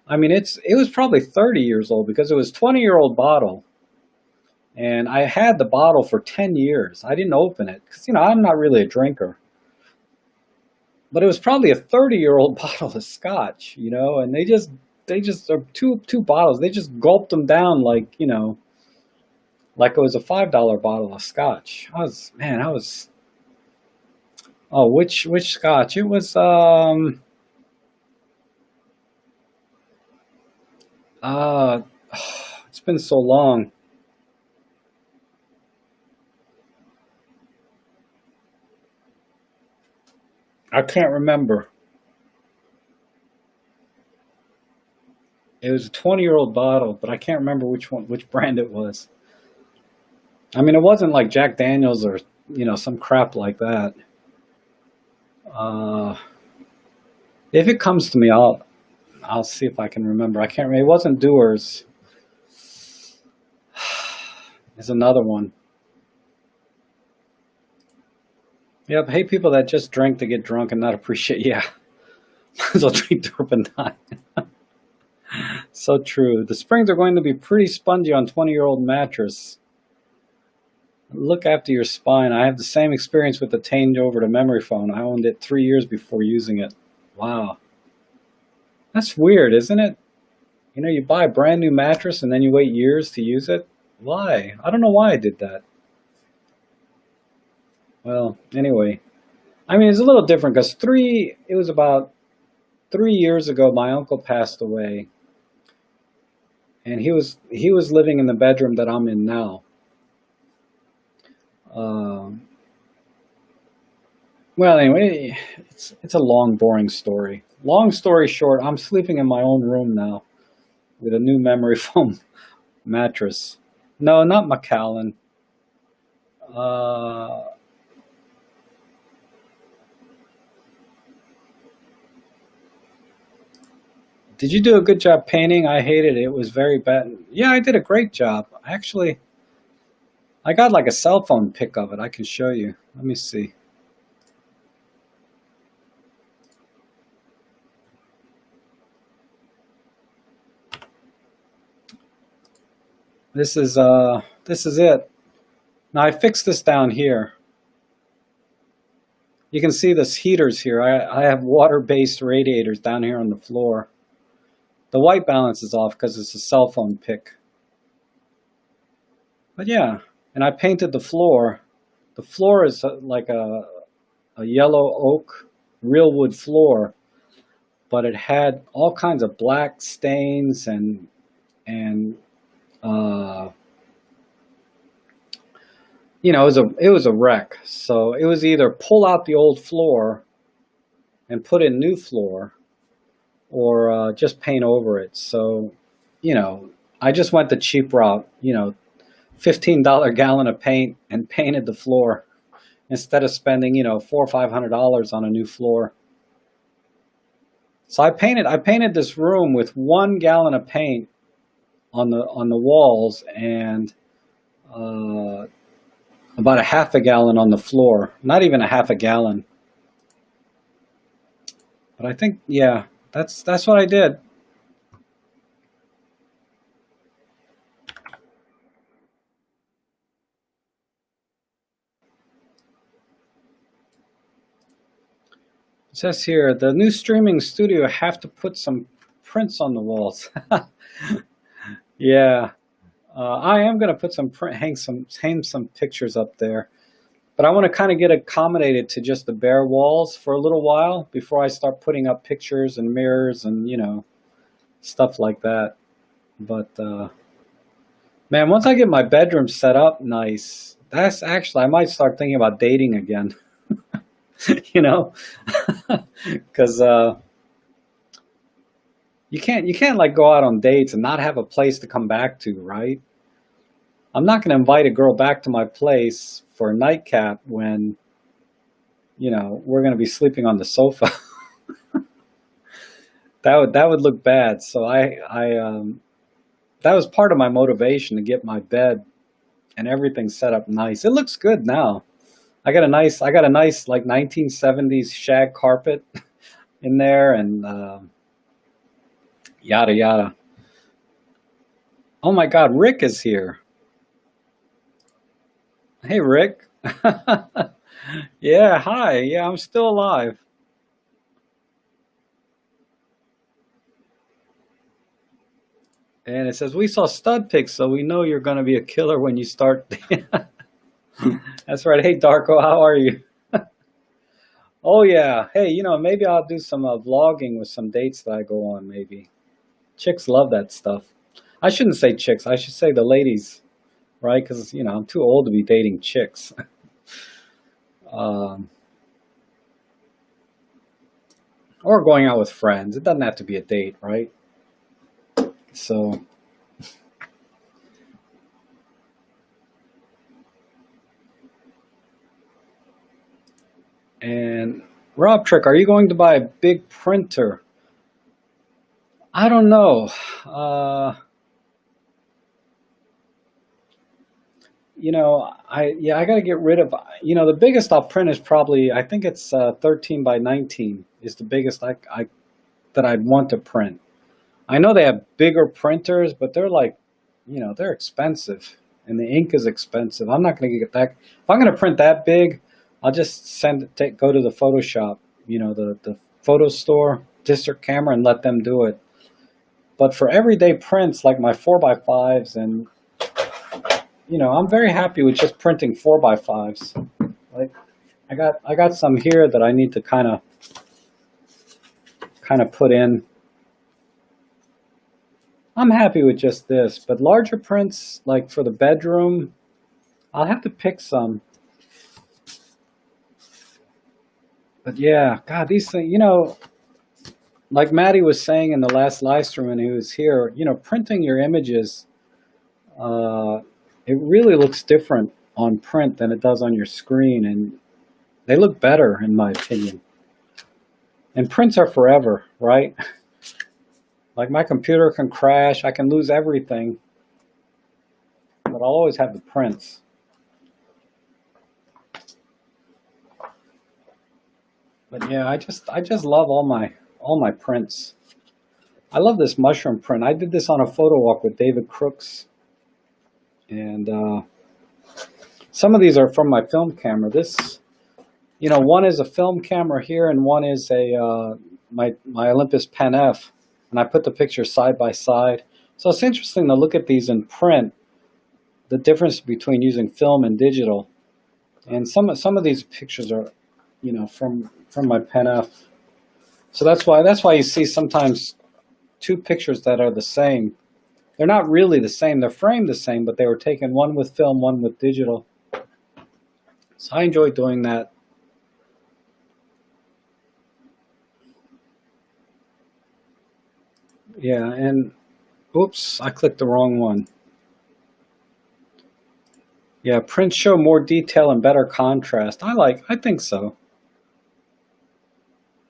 I mean, it was probably 30 years old because it was a 20-year-old bottle. And I had the bottle for 10 years. I didn't open it because, I'm not really a drinker. But it was probably a 30-year-old bottle of scotch, and they just are two bottles. They just gulped them down like it was a $5 bottle of scotch. Oh, which scotch? It was it's been so long. I can't remember. It was a 20-year-old bottle, but I can't remember which brand it was. I mean, it wasn't like Jack Daniels or, some crap like that. Uh, if it comes to me, I'll see if I can remember. I can't remember. It wasn't Dewar's. There's another one. Yep. Hey, people that just drink to get drunk and not appreciate. Yeah. Might as well drink turpentine. So true. The springs are going to be pretty spongy on 20-year-old mattress. Look after your spine. I have the same experience with the changeover to memory foam. I owned it 3 years before using it. Wow. That's weird, isn't it? You buy a brand new mattress and then you wait years to use it. Why? I don't know why I did that. Well, anyway. I mean, it's a little different because it was about 3 years ago, my uncle passed away. And he was living in the bedroom that I'm in now. Well, anyway, it's a long, boring story. Long story short, I'm sleeping in my own room now with a new memory foam mattress. No, not Macallan. Did you do a good job painting? I hated it. It was very bad. Yeah, I did a great job. Actually, I got like a cell phone pic of it. I can show you. Let me see. This is it. Now I fixed this down here. You can see this heaters here. I have water-based radiators down here on the floor. The white balance is off because it's a cell phone pic. But yeah, and I painted the floor. The floor is like a yellow oak real wood floor, but it had all kinds of black stains and it was a wreck. So it was either pull out the old floor and put in new floor, or just paint over it. So, I just went the cheap route. $15 gallon of paint and painted the floor instead of spending $400 or $500 on a new floor. So I painted this room with 1 gallon of paint on the walls and about a half a gallon on the floor. Not even a half a gallon. But I think, yeah, that's what I did. It says here, the new streaming studio have to put some prints on the walls. Yeah, I am going to put hang some pictures up there. But I want to kind of get accommodated to just the bare walls for a little while before I start putting up pictures and mirrors and, stuff like that. But, man, once I get my bedroom set up nice, I might start thinking about dating again. Because you can't like go out on dates and not have a place to come back to, right? I'm not going to invite a girl back to my place for a nightcap when, we're going to be sleeping on the sofa. That would look bad. So that was part of my motivation to get my bed and everything set up nice. It looks good now. I got a nice like 1970s shag carpet in there and yada yada. Oh my God, Rick is here. Hey Rick. Yeah, hi. Yeah, I'm still alive. And it says, we saw stud pics, so we know you're going to be a killer when you start. That's right. Hey, Darko, how are you? Oh, yeah. Hey, maybe I'll do some vlogging with some dates that I go on, maybe. Chicks love that stuff. I shouldn't say chicks. I should say the ladies, right? Because, I'm too old to be dating chicks. Or going out with friends. It doesn't have to be a date, right? So, and Rob Trick, are you going to buy a big printer? I don't know. Uh, I got to get rid of, the biggest I'll print is probably, I think it's 13 by 19 is the biggest that I'd want to print. I know they have bigger printers, but they're like, they're expensive, and the ink is expensive. I'm not going to get that. If I'm going to print that big, I'll just go to the Photoshop, the photo store, district camera, and let them do it. But for everyday prints like my 4x5s, and I'm very happy with just printing 4x5s. Like I got some here that I need to kind of put in. I'm happy with just this, but larger prints, like for the bedroom, I'll have to pick some. But yeah, God, these things, like Maddie was saying in the last live stream when he was here, printing your images, it really looks different on print than it does on your screen, and they look better, in my opinion. And prints are forever, right? Like my computer can crash, I can lose everything, but I'll always have the prints. But yeah, I just love all my prints. I love this mushroom print. I did this on a photo walk with David Crooks, and some of these are from my film camera. This, one is a film camera here, and one is a my Olympus Pen F. And I put the pictures side by side. So it's interesting to look at these in print, the difference between using film and digital. And some of these pictures are, from my Pen F. So that's why you see sometimes two pictures that are the same. They're not really the same. They're framed the same, but they were taken one with film, one with digital. So I enjoy doing that. Yeah, and oops, I clicked the wrong one. Yeah, prints show more detail and better contrast. I think so.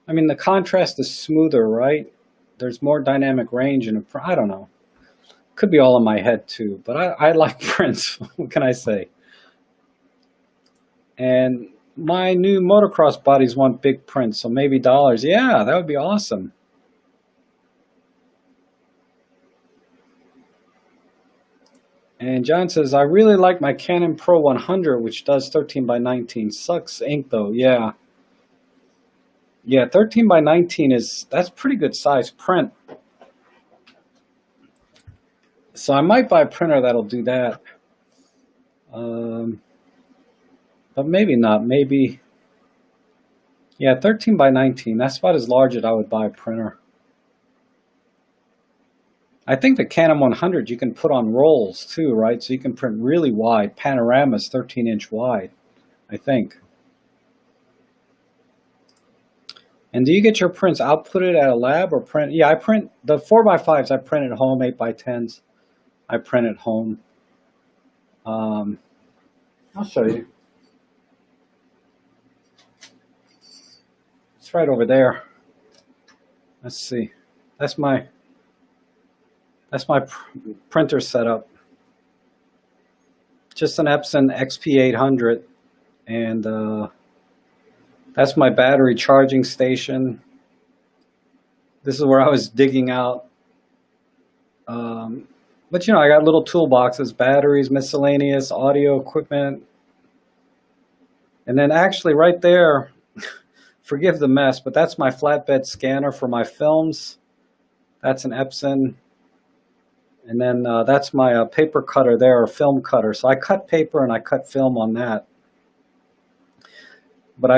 I mean, the contrast is smoother, right? There's more dynamic range in a I don't know. Could be all in my head too, but I like prints. What can I say? And my new motocross buddies want big prints, so maybe dollars. Yeah, that would be awesome. And John says, I really like my Canon Pro 100, which does 13 by 19. Sucks ink though, yeah. Yeah, 13 by 19 that's pretty good size print. So I might buy a printer that'll do that. But maybe not, maybe. Yeah, 13 by 19, that's about as large as I would buy a printer. I think the Canon 100 you can put on rolls too, right? So you can print really wide. Panoramas 13-inch wide, I think. And do you get your prints outputted at a lab or print? Yeah, I print the 4x5s. I print at home. 8x10s, I print at home. I'll show you. It's right over there. Let's see. That's my printer setup. Just an Epson XP800, and that's my battery charging station. This is where I was digging out. But I got little toolboxes, batteries, miscellaneous, audio equipment. And then actually right there, forgive the mess, but that's my flatbed scanner for my films. That's an Epson. And then that's my paper cutter there, or film cutter. So I cut paper and I cut film on that. But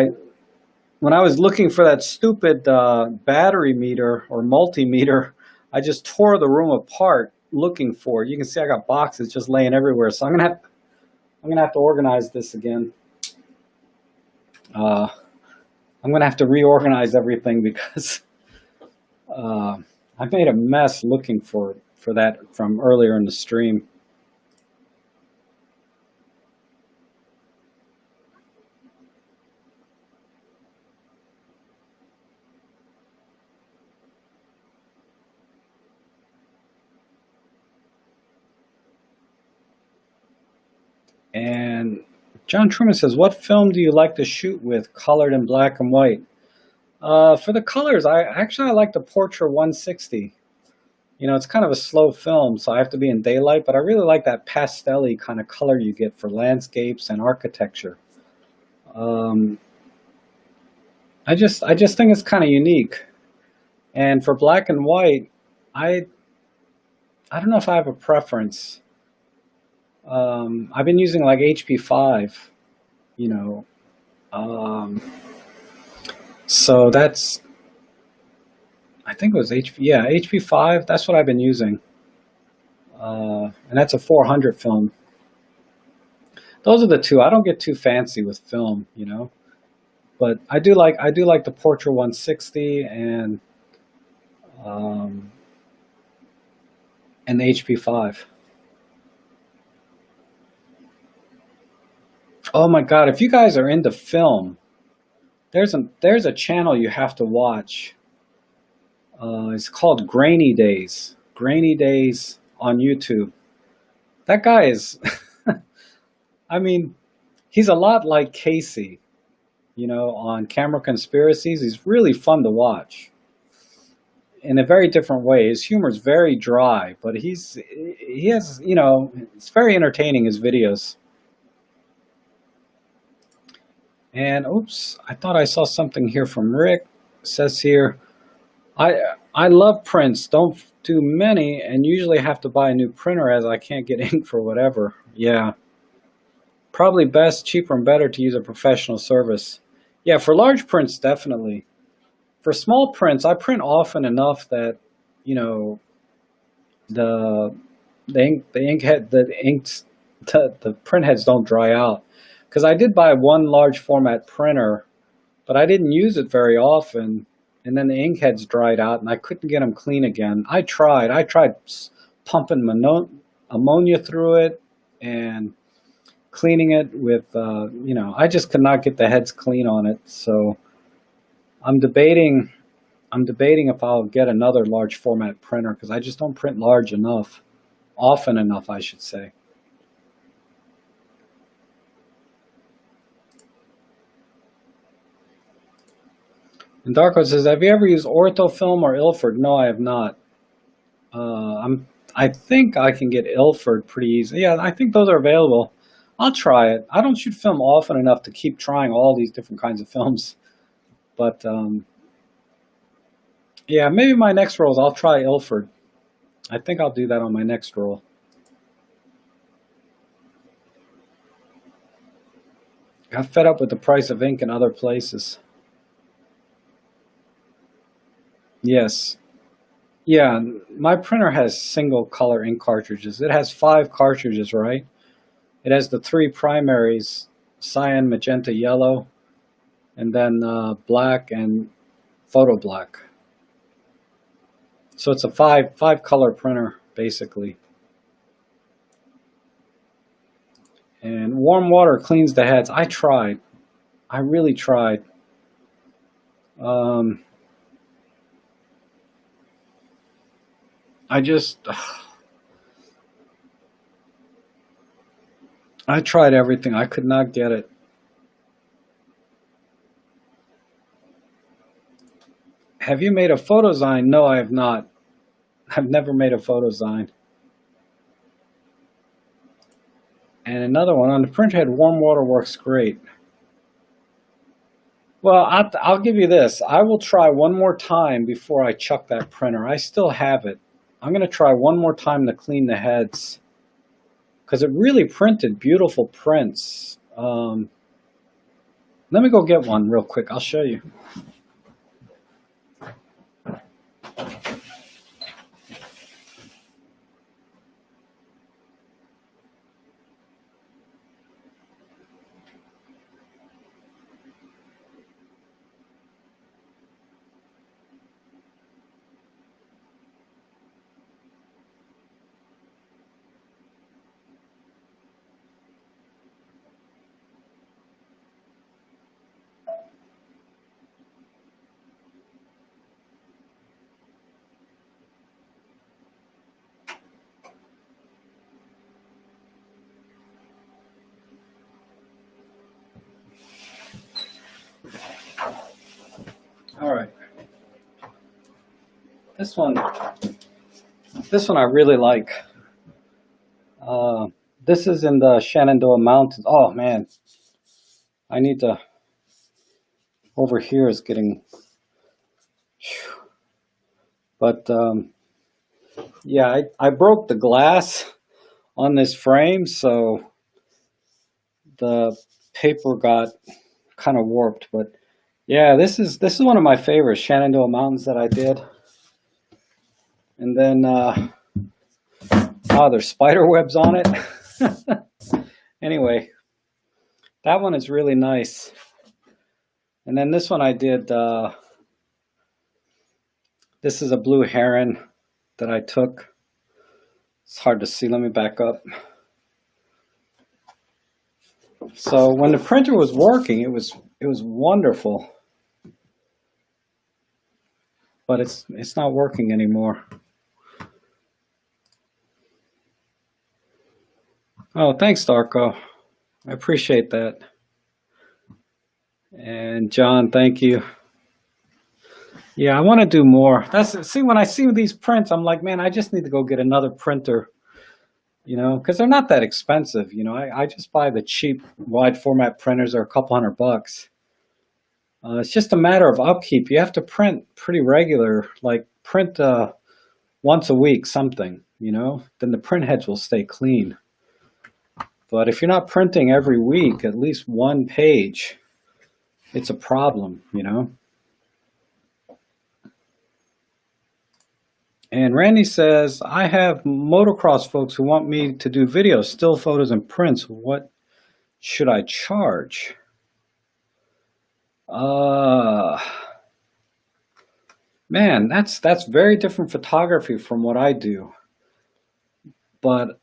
when I was looking for that stupid battery meter or multimeter, I just tore the room apart looking for it. You can see I got boxes just laying everywhere. So I'm gonna have to organize this again. I'm gonna have to reorganize everything because I made a mess looking for for that from earlier in the stream. And John Truman says, what film do you like to shoot with, colored in black and white? For the colors, I like the Portra 160. You know, it's kind of a slow film, so I have to be in daylight, but I really like that pastel-y kind of color you get for landscapes and architecture. I just think it's kind of unique. And for black and white, I don't know if I have a preference. I've been using like HP5, you know, so that's, I think it was HP5. That's what I've been using, and that's a 400 film. Those are the two. I don't get too fancy with film, you know, but I do like the Portra 160 and the HP5. Oh my God! If you guys are into film, there's a channel you have to watch. It's called Grainy Days. Grainy Days on YouTube. That guy is, I mean, he's a lot like Casey, you know, on Camera Conspiracies. He's really fun to watch in a very different way. His humor is very dry, but he has, you know, it's very entertaining, his videos. And oops, I thought I saw something here from Rick. It says here, I love prints, don't do many, and usually have to buy a new printer as I can't get ink for whatever. Yeah. Probably best, cheaper, and better to use a professional service. Yeah, for large prints, definitely. For small prints, I print often enough that, you know, the print heads don't dry out. Because I did buy one large format printer, but I didn't use it very often. And then the ink heads dried out, and I couldn't get them clean again. I tried pumping ammonia through it and cleaning it with, you know, I just could not get the heads clean on it. So I'm debating if I'll get another large format printer, because I just don't print large enough, often enough, I should say. And Darko says, have you ever used orthofilm or Ilford? No, I have not. I think I can get Ilford pretty easy. Yeah, I think those are available. I'll try it. I don't shoot film often enough to keep trying all these different kinds of films. But, yeah, maybe my next rolls, I'll try Ilford. I think I'll do that on my next roll. Got fed up with the price of ink in other places. Yes. Yeah, my printer has single color ink cartridges. It has 5 cartridges, right? It has the 3 primaries, cyan, magenta, yellow, and then black and photo black. So it's a 5 color printer, basically. And warm water cleans the heads. I tried. I really tried. I tried everything. I could not get it. Have you made a photozyne? No, I have not. I've never made a photozyne. And another one, on the printhead, warm water works great. Well, I'll give you this. I will try one more time before I chuck that printer. I still have it. I'm going to try one more time to clean the heads, because it really printed beautiful prints. Let me go get one real quick. I'll show you. All right. This one I really like. This is in the Shenandoah Mountains. Oh man, I need to. Over here is getting. But yeah, I broke the glass on this frame, so the paper got kind of warped. But yeah, this is one of my favorites, Shenandoah Mountains, that I did. And then oh, there's spider webs on it. Anyway, that one is really nice. And then this one I did. This is a blue heron that I took. It's hard to see. Let me back up. So when the printer was working, it was wonderful. But it's not working anymore. Oh, thanks, Darko. I appreciate that. And John, thank you. Yeah, I want to do more. See, when I see these prints, I'm like, man, I just need to go get another printer, because they're not that expensive. I just buy the cheap wide format printers. They're a couple $100. It's just a matter of upkeep. You have to print pretty regular, like print once a week something, then the print heads will stay clean. But if you're not printing every week, at least one page, it's a problem, And Randy says, I have motocross folks who want me to do videos, still photos, and prints. What should I charge? Man, that's very different photography from what I do. But,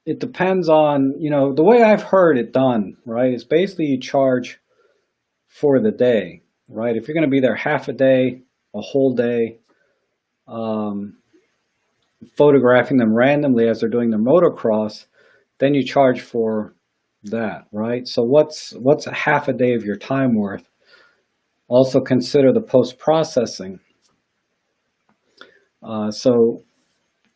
it depends on, the way I've heard it done, right, is basically you charge for the day, right? If you're going to be there half a day, a whole day, photographing them randomly as they're doing their motocross, then you charge for that, right? So what's a half a day of your time worth? Also consider the post-processing. So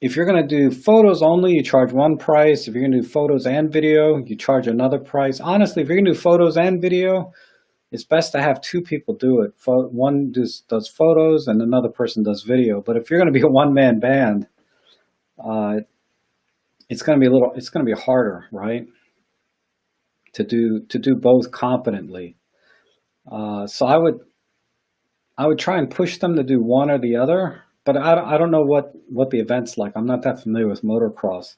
if you're going to do photos only, you charge one price. If you're going to do photos and video, you charge another price. Honestly, if you're going to do photos and video, it's best to have two people do it. One does photos and another person does video. But if you're going to be a one-man band, it's going to be harder, right? To do both competently. So I would try and push them to do one or the other. But I don't know what the event's like. I'm not that familiar with motocross.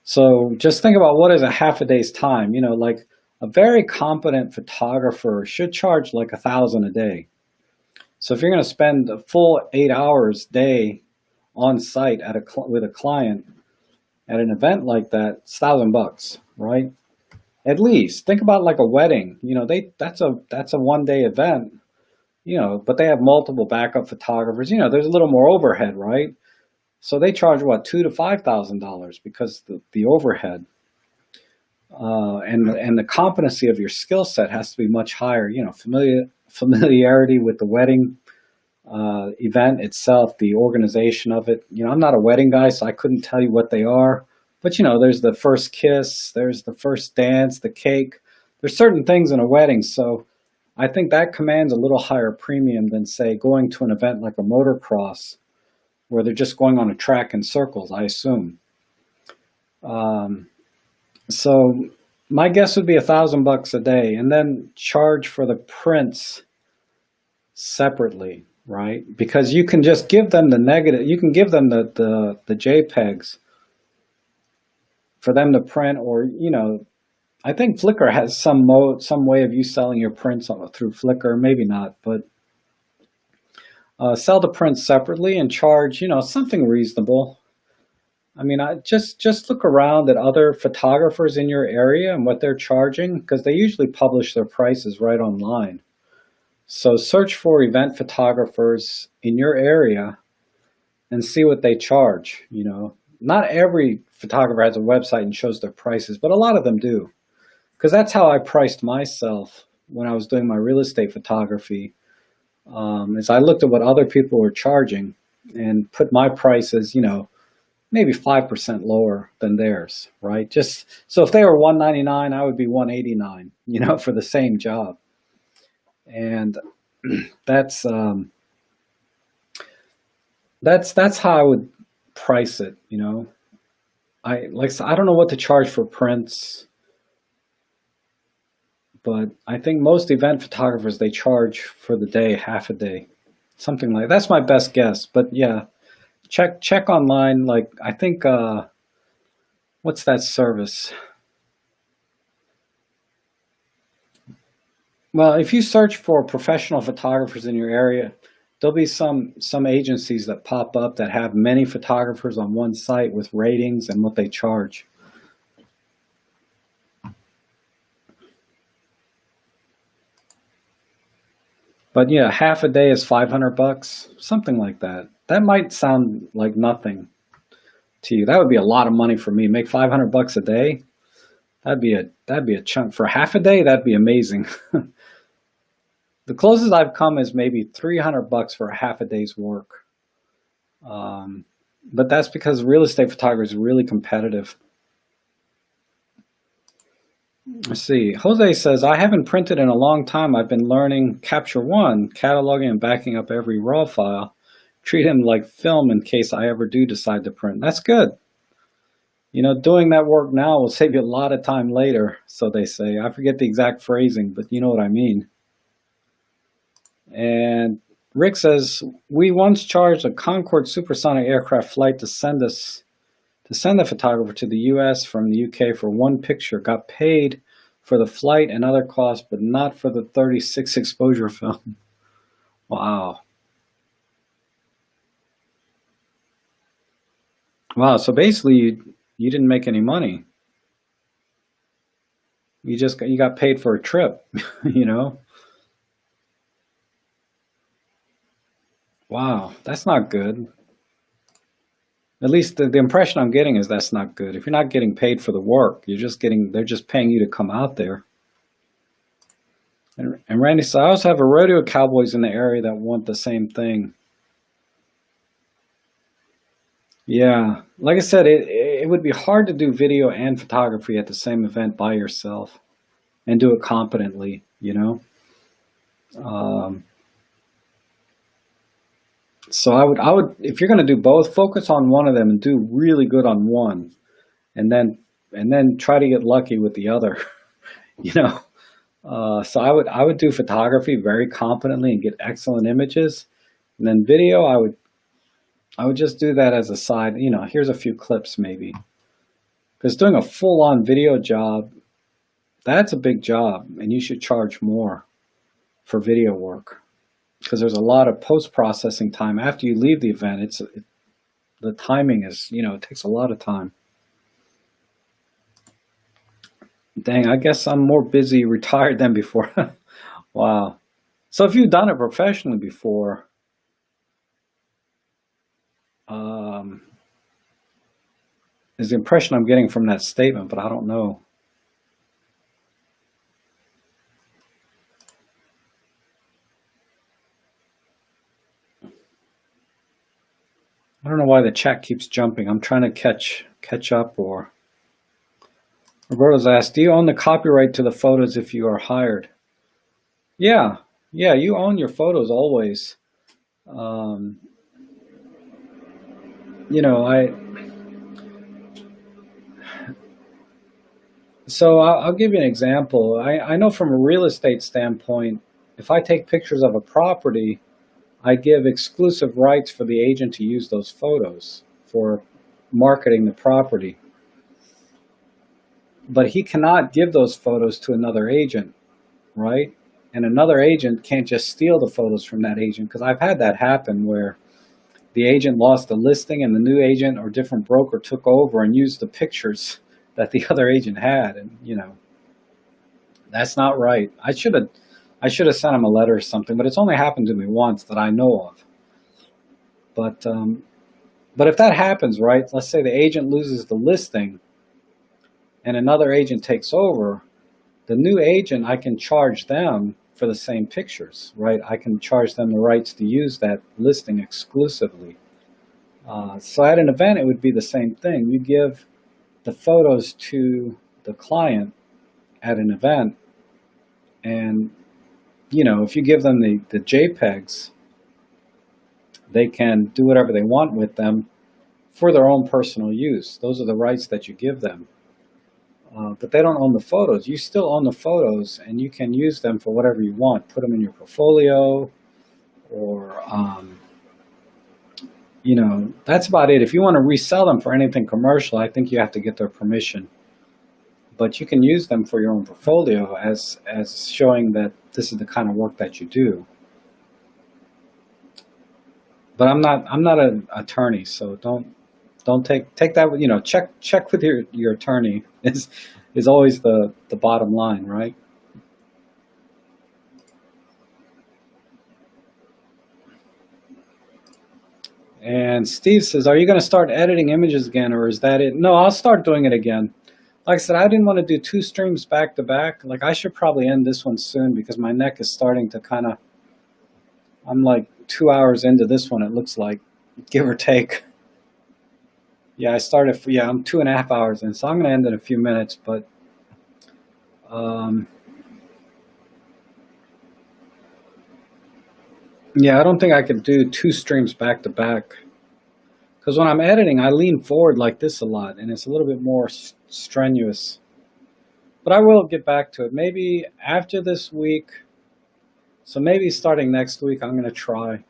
So just think about what is a half a day's time. Like a very competent photographer should charge like $1,000 a day. So if you're going to spend a full 8 hours day on site with a client at an event like that, it's $1,000, right? At least think about like a wedding. That's a one-day event. But they have multiple backup photographers. There's a little more overhead, right? So they charge what, $2,000 to $5,000 because the overhead and the competency of your skill set has to be much higher. Familiarity with the wedding event itself, the organization of it. I'm not a wedding guy, so I couldn't tell you what they are. But there's the first kiss, there's the first dance, the cake. There's certain things in a wedding, so I think that commands a little higher premium than, say, going to an event like a motocross where they're just going on a track in circles, I assume. So my guess would be $1,000 a day, and then charge for the prints separately, right? Because you can just give them the negative, you can give them the JPEGs for them to print, or, I think Flickr has some way of you selling your prints through Flickr, maybe not, but sell the prints separately and charge, something reasonable. I mean, I just look around at other photographers in your area and what they're charging, because they usually publish their prices right online. So search for event photographers in your area and see what they charge. Not every photographer has a website and shows their prices, but a lot of them do. Because that's how I priced myself when I was doing my real estate photography, is I looked at what other people were charging and put my prices, maybe 5% lower than theirs, right? Just so if they were 199, I would be 189, for the same job. And that's that's how I would price it, I don't know what to charge for prints, but I think most event photographers, they charge for the day, half a day, something like that's my best guess. But yeah, check online. Like I think what's that service? Well, if you search for professional photographers in your area, there'll be some agencies that pop up that have many photographers on one site with ratings and what they charge. But yeah, half a day is $500, something like that. That might sound like nothing to you. That would be a lot of money for me. Make $500 a day. That'd be a chunk for half a day. That'd be amazing. The closest I've come is maybe $300 for a half a day's work. But that's because real estate photography is really competitive. Let's see. Jose says, I haven't printed in a long time. I've been learning Capture One, cataloging and backing up every raw file. Treat them like film in case I ever do decide to print. That's good. Doing that work now will save you a lot of time later, so they say. I forget the exact phrasing, but you know what I mean. And Rick says, we once charged a Concorde supersonic aircraft flight to send the photographer to the US from the UK for one picture, got paid for the flight and other costs, but not for the 36 exposure film. Wow. Wow, so basically you didn't make any money. You got paid for a trip, Wow, that's not good. At least the impression I'm getting is that's not good. If you're not getting paid for the work, they're just paying you to come out there. And Randy said, I also have a rodeo cowboys in the area that want the same thing. Yeah, like I said, it would be hard to do video and photography at the same event by yourself and do it competently, So I would, if you're going to do both, focus on one of them and do really good on one, and then try to get lucky with the other, So I would do photography very competently and get excellent images, and then video I would just do that as a side. Here's a few clips maybe, because doing a full-on video job, that's a big job, and you should charge more for video work. Because there's a lot of post-processing time after you leave the event. The timing is, it takes a lot of time. Dang, I guess I'm more busy retired than before. Wow. So if you've done it professionally before, is the impression I'm getting from that statement, but I don't know. I don't know why the chat keeps jumping. I'm trying to catch up. Or Roberto's asked, do you own the copyright to the photos if you are hired? Yeah, you own your photos always. So I'll give you an example. I know from a real estate standpoint, if I take pictures of a property, I give exclusive rights for the agent to use those photos for marketing the property. But he cannot give those photos to another agent, right? And another agent can't just steal the photos from that agent, because I've had that happen where the agent lost the listing and the new agent or different broker took over and used the pictures that the other agent had. And, that's not right. I should have sent him a letter or something, but it's only happened to me once that I know of. But if that happens, right, let's say the agent loses the listing and another agent takes over, The new agent, I can charge them for the same pictures, right? I can charge them the rights to use that listing exclusively. So at an event, it would be the same thing. You give the photos to the client at an event, and if you give them the JPEGs, they can do whatever they want with them for their own personal use. Those are the rights that you give them. But they don't own the photos. You still own the photos, and you can use them for whatever you want. Put them in your portfolio, or, that's about it. If you want to resell them for anything commercial, I think you have to get their permission. But you can use them for your own portfolio as showing that this is the kind of work that you do. But I'm not an attorney, so don't take that. Check with your attorney is always the bottom line, right? And Steve says, "Are you going to start editing images again, or is that it?" No, I'll start doing it again. Like I said, I didn't want to do 2 streams back to back. Like, I should probably end this one soon because my neck is starting to I'm like 2 hours into this one, it looks like, give or take. Yeah, I'm 2.5 hours in, so I'm going to end in a few minutes, but yeah, I don't think I could do 2 streams back to back. Because when I'm editing, I lean forward like this a lot, and it's a little bit more strenuous. But I will get back to it. Maybe after this week, so maybe starting next week, I'm going to try.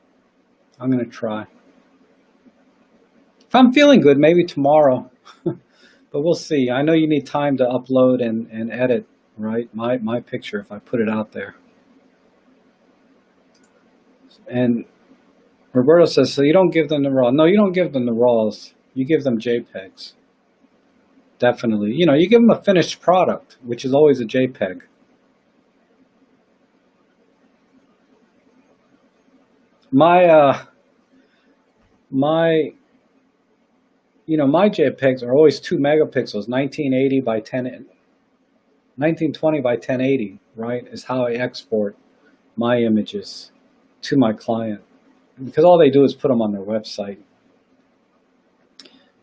If I'm feeling good, maybe tomorrow. But we'll see. I know you need time to upload and edit, right? My picture, if I put it out there. And Roberto says, so you don't give them the raw. No, you don't give them the raws. You give them JPEGs. Definitely. You give them a finished product, which is always a JPEG. My JPEGs are always 2 megapixels, 1920 by 1080, right? Is how I export my images to my client, because all they do is put them on their website.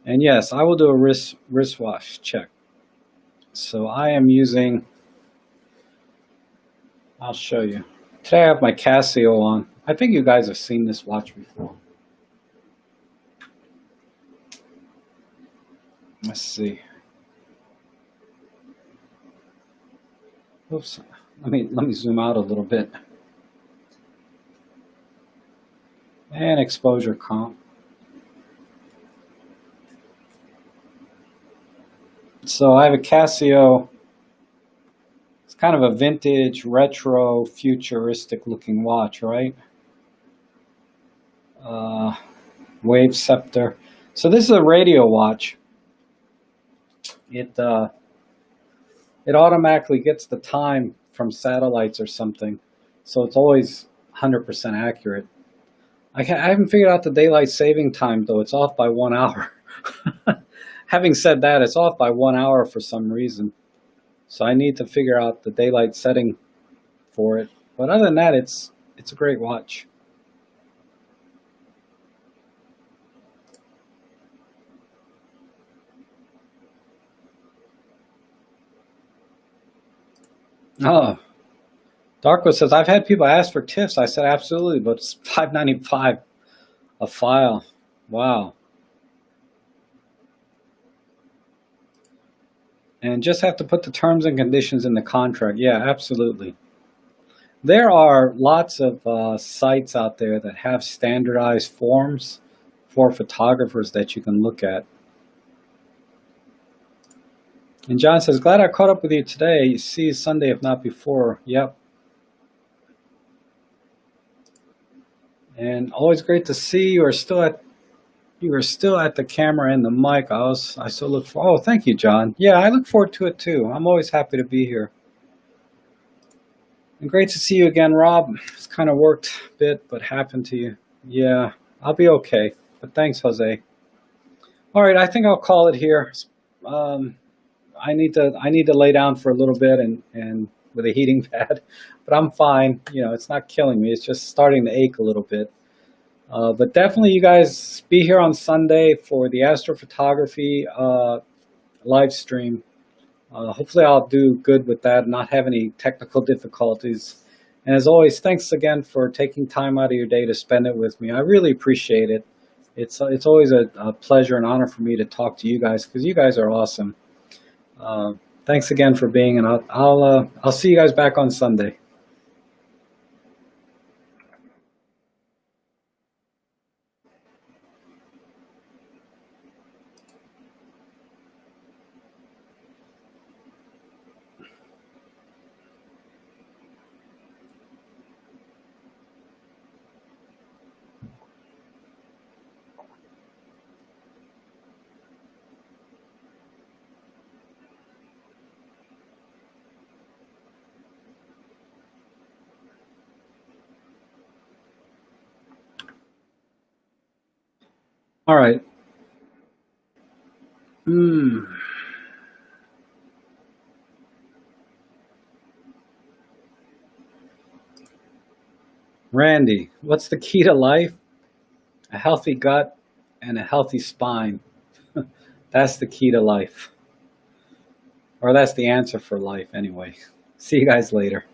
And yes, I will do a wristwatch check. So I am using, I'll show you. Today I have my Casio on. I think you guys have seen this watch before. Let's see. Oops. Let me zoom out a little bit. And exposure comp. So I have a Casio. It's kind of a vintage, retro, futuristic looking watch, right? Wave Scepter. So this is a radio watch. It automatically gets the time from satellites or something, so it's always 100% accurate. I haven't figured out the daylight saving time, though. It's off by 1 hour. Having said that, it's off by 1 hour for some reason, so I need to figure out the daylight setting for it. But other than that, it's a great watch. Oh, Darko says, I've had people ask for tips. I said, absolutely, but it's $5.95 a file. Wow. And just have to put the terms and conditions in the contract. Yeah, absolutely. There are lots of sites out there that have standardized forms for photographers that you can look at. And John says, glad I caught up with you today. See you Sunday, if not before. Yep. And always great to see you are still at the camera and the mic. I still look for. Oh, thank you, John. Yeah, I look forward to it too. I'm always happy to be here. And great to see you again, Rob. It's kind of worked a bit, but happened to you. Yeah, I'll be okay. But thanks, Jose. All right, I think I'll call it here. I need to lay down for a little bit and with a heating pad, but I'm fine. It's not killing me. It's just starting to ache a little bit. But definitely, you guys be here on Sunday for the astrophotography live stream. Hopefully, I'll do good with that and not have any technical difficulties. And as always, thanks again for taking time out of your day to spend it with me. I really appreciate it. It's always a pleasure and honor for me to talk to you guys because you guys are awesome. Uh, Thanks again for being, and I'll see you guys back on Sunday. All right. Hmm. Randy, what's the key to life? A healthy gut and a healthy spine. That's the key to life. Or that's the answer for life, anyway. See you guys later.